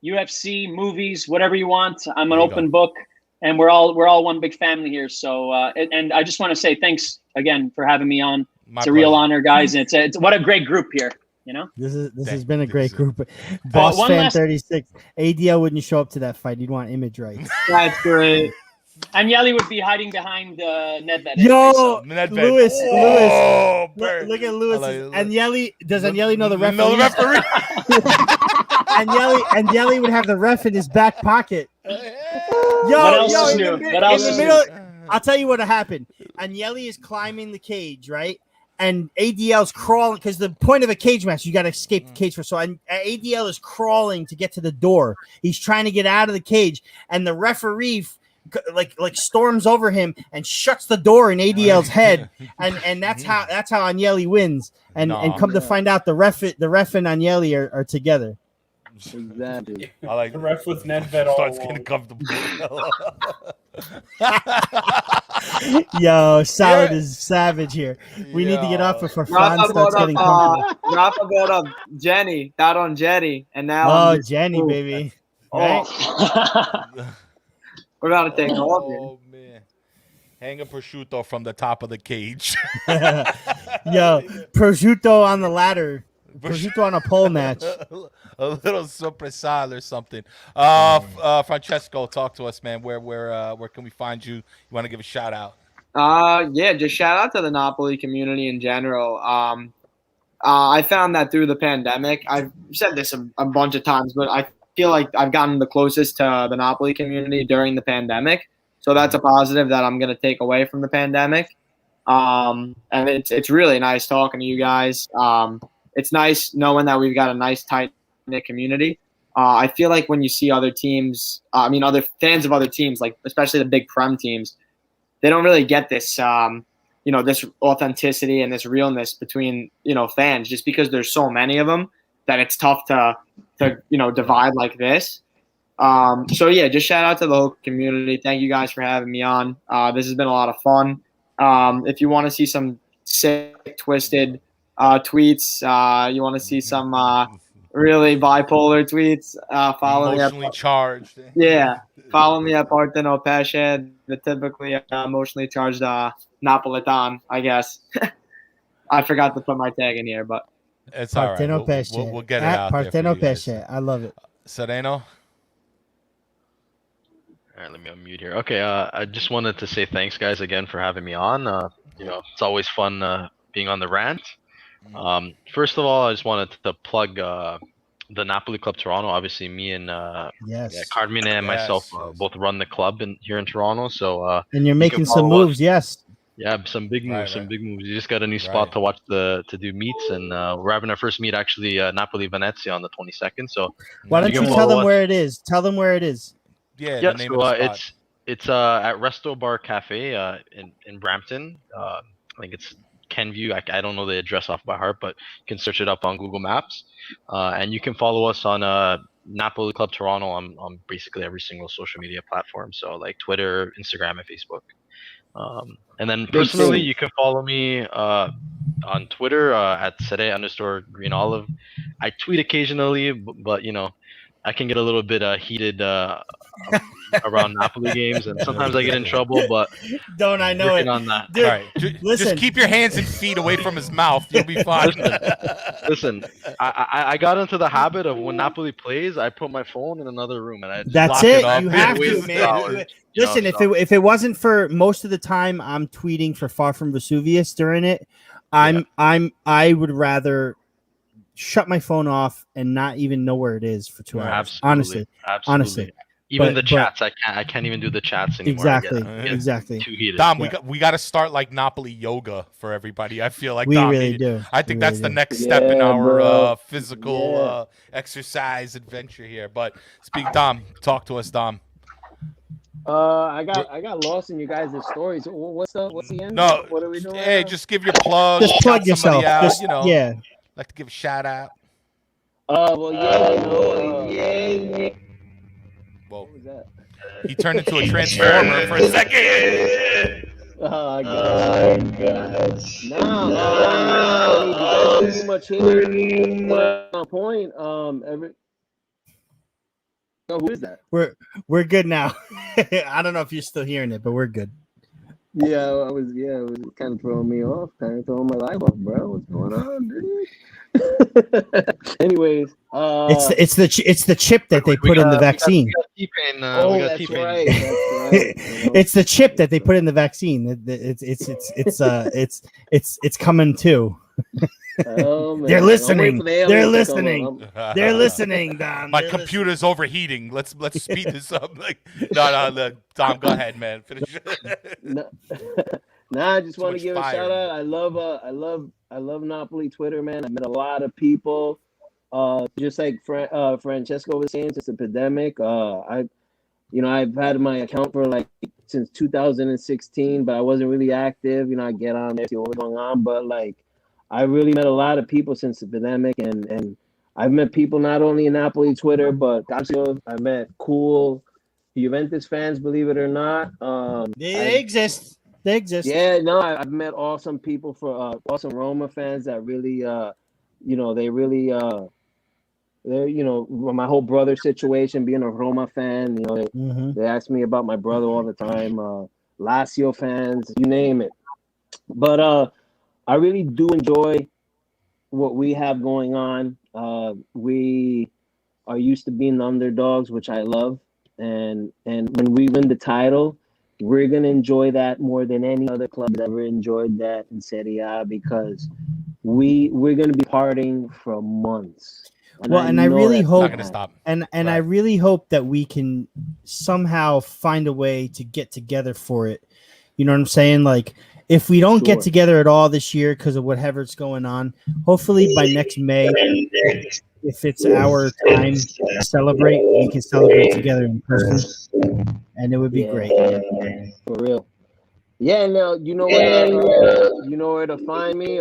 UFC, movies, whatever you want. I'm an open book, and we're all one big family here. So, and I just want to say thanks again for having me on. It's a real honor, guys. And it's what a great group here. You know, this has been a great group. Boss Fan 36. ADL wouldn't show up to that fight. You'd want image rights. That's great. Agnelli would be hiding behind Nedved. Yo, Nedved. Lewis. Look at Lewis. Like, does Agnelli know the referee? Know the referee. Agnelli would have the ref in his back pocket. What else is new? I'll tell you what happened. Agnelli is climbing the cage, right? And ADL's crawling because the point of a cage match, you got to escape the cage first. So ADL is crawling to get to the door. He's trying to get out of the cage, and the referee like storms over him and shuts the door in ADL's head, and that's how Agnelli wins. And come to find out, the ref and Agnelli are together. Exactly. I like The ref was Nedved all starts along. getting comfortable. Yo, Salad is savage here. We need to get off before Fran Rafa starts brought getting up comfortable. Rafa brought up Jenny, that on Jetty, and now Oh, Jenny, baby. Right? we're about to take off. Oh man, hang a prosciutto from the top of the cage. Yo, prosciutto on the ladder. Prosciutto on a pole match. A little sorpresal or something. Francesco, talk to us, man. Where can we find you? You want to give a shout out? Yeah, just shout out to the Napoli community in general. I found that through the pandemic, I've said this a bunch of times, but I feel like I've gotten the closest to the Napoli community during the pandemic. So that's a positive that I'm going to take away from the pandemic. And it's really nice talking to you guys. It's nice knowing that we've got a nice tight-knit community. I feel like when you see other teams, other fans of other teams, like especially the big Prem teams, they don't really get this, this authenticity and this realness between, fans, just because there's so many of them that it's tough to divide like this. So yeah, just shout out to the whole community. Thank you guys for having me on. This has been a lot of fun. If you want to see some sick, twisted tweets, you want to see some really bipolar tweets, follow Emotionally me charged. Yeah, follow me at Partenopei, the typically emotionally charged Napolitan, I guess. I forgot to put my tag in here, but it's all right. We'll get it out there for you guys. I love it. Sereno? All right, let me unmute here. Okay, I just wanted to say thanks, guys, again for having me on. It's always fun being on the rant. First of all, I just wanted to plug the Napoli Club Toronto. Obviously, me and Carmine and myself both run the club here in Toronto. So and you're making some moves, yes. Yeah, some big moves, big moves. You just got a new spot to do meets, and we're having our first meet actually, Napoli Venezia on the 22nd. So why don't you tell them where it is? Tell them where it is. Yeah, the name so of the spot. it's at Resto Bar Cafe in Brampton. I think it's Kenview. I don't know the address off by heart, but you can search it up on Google Maps. And you can follow us on Napoli Club Toronto on basically every single social media platform. So like Twitter, Instagram, and Facebook. And then personally, you can follow me on Twitter at Sere_GreenOlive. I tweet occasionally, but I can get a little bit heated around Napoli games, and sometimes I get in trouble. But don't I know it? On that. Dude, right. Just keep your hands and feet away from his mouth. You'll be fine. Listen, I got into the habit of when Napoli plays, I put my phone in another room and I just that's lock it. Up. You have to, man. Listen, if it wasn't for most of the time I'm tweeting for Far From Vesuvius during it, I would rather shut my phone off and not even know where it is for 2 hours. Absolutely. Honestly. Even the chats, I can't even do the chats anymore. Exactly. Too heated. Dom, we got to start like Napoli yoga for everybody. I feel like we Dom really do. I think that's the next step in our physical exercise adventure here. But Dom, talk to us, Dom. I got lost in you guys' stories. What's the end? No, what are we doing? Hey, just give your plug. Just plug yourself. Out, just, like to give a shout out. Well, Whoa. He turned into a transformer for a second. Oh, God. No, too much here. On point. Who is that? We're good now. I don't know if you're still hearing it, but we're good. Yeah, it was kind of throwing me off, kind of throwing my life off, bro. What's going on, dude? Anyways, it's the chip that they put in the vaccine. That's right. It's the chip that they put in the vaccine. It's coming too. Oh, man. They're listening. They're listening. They're listening, Dom. My computer's overheating. Let's speed this up. No, Dom, go ahead, man. Finish. I just want to give a shout out. I love Napoli Twitter, man. I met a lot of people. Just like Francesco was saying, since the pandemic. I've had my account for since 2016, but I wasn't really active. I get on there, see what's going on, but I really met a lot of people since the pandemic, and I've met people not only in Napoli Twitter, but Calcio. I met cool Juventus fans, believe it or not. They exist. They exist. Yeah, no, I've met awesome people for awesome Roma fans that really, they really, my whole brother situation, being a Roma fan, they ask me about my brother all the time. Lazio fans, you name it. But I really do enjoy what we have going on. We are used to being the underdogs, which I love. And when we win the title, we're going to enjoy that more than any other club has ever enjoyed that in Serie A, because we're going to be partying for months. And I really hope not gonna stop. And I really hope that we can somehow find a way to get together for it. You know what I'm saying? Like, if we don't get together at all this year because of whatever's going on, hopefully by next May, if it's our time to celebrate, we can celebrate together in person, and it would be great. For real. Yeah, now you know where to find me.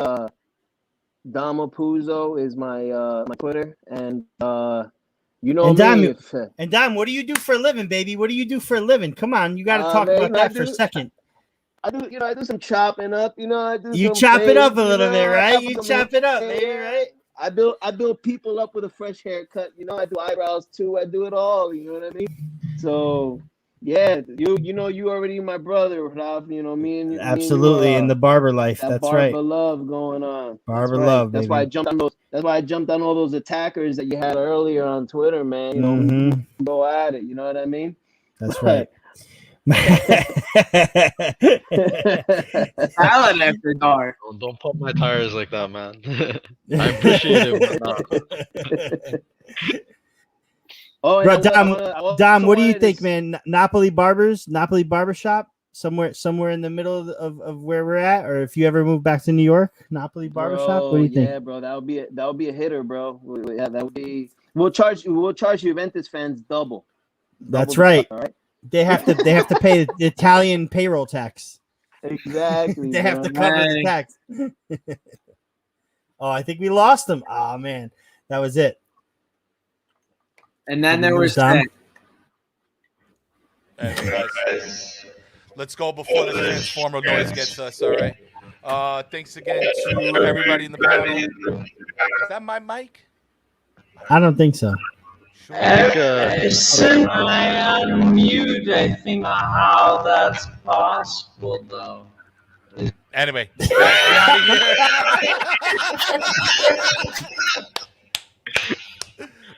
Damo Puzzo is my Twitter, and And Dom, what do you do for a living, baby? What do you do for a living? Come on, you got to talk about that for a second. I do some chopping up. You chop it up a little bit, right? You chop it up, baby, right? I build people up with a fresh haircut. I do eyebrows too. I do it all. You know what I mean? So yeah, you already my brother, Raff. Me and absolutely in the barber life. That's barber right. Love going on. Barber love. That's baby. why I jumped on those. That's why I jumped on all those attackers that you had earlier on Twitter, man. Go at it. You know what I mean? That's right. Silent after dark. Don't pump my tires like that, man. I appreciate it. Bro, Dom, what do you think, man? Napoli barbershop, somewhere in the middle of where we're at, or if you ever move back to New York, Napoli barbershop. What do you think? Yeah, bro, that would be a hitter, bro. Yeah, that would be. We'll charge Juventus fans double. That's right. All right. They have to pay the Italian payroll tax. Exactly. They have to cover the tax. Oh, I think we lost them. Oh man, that was it. And then there was Dom. Guys, let's go before the transformer noise gets us. All right. Thanks again to everybody in the panel. Is that my mic? I don't think so. Sure. Since I unmute, I think how that's possible, though. Anyway, we out of here.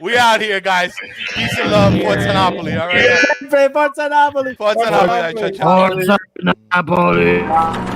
We out here, guys. Peace and love. Forza Napoli. All right. Forza Napoli. Forza Napoli. Forza Napoli.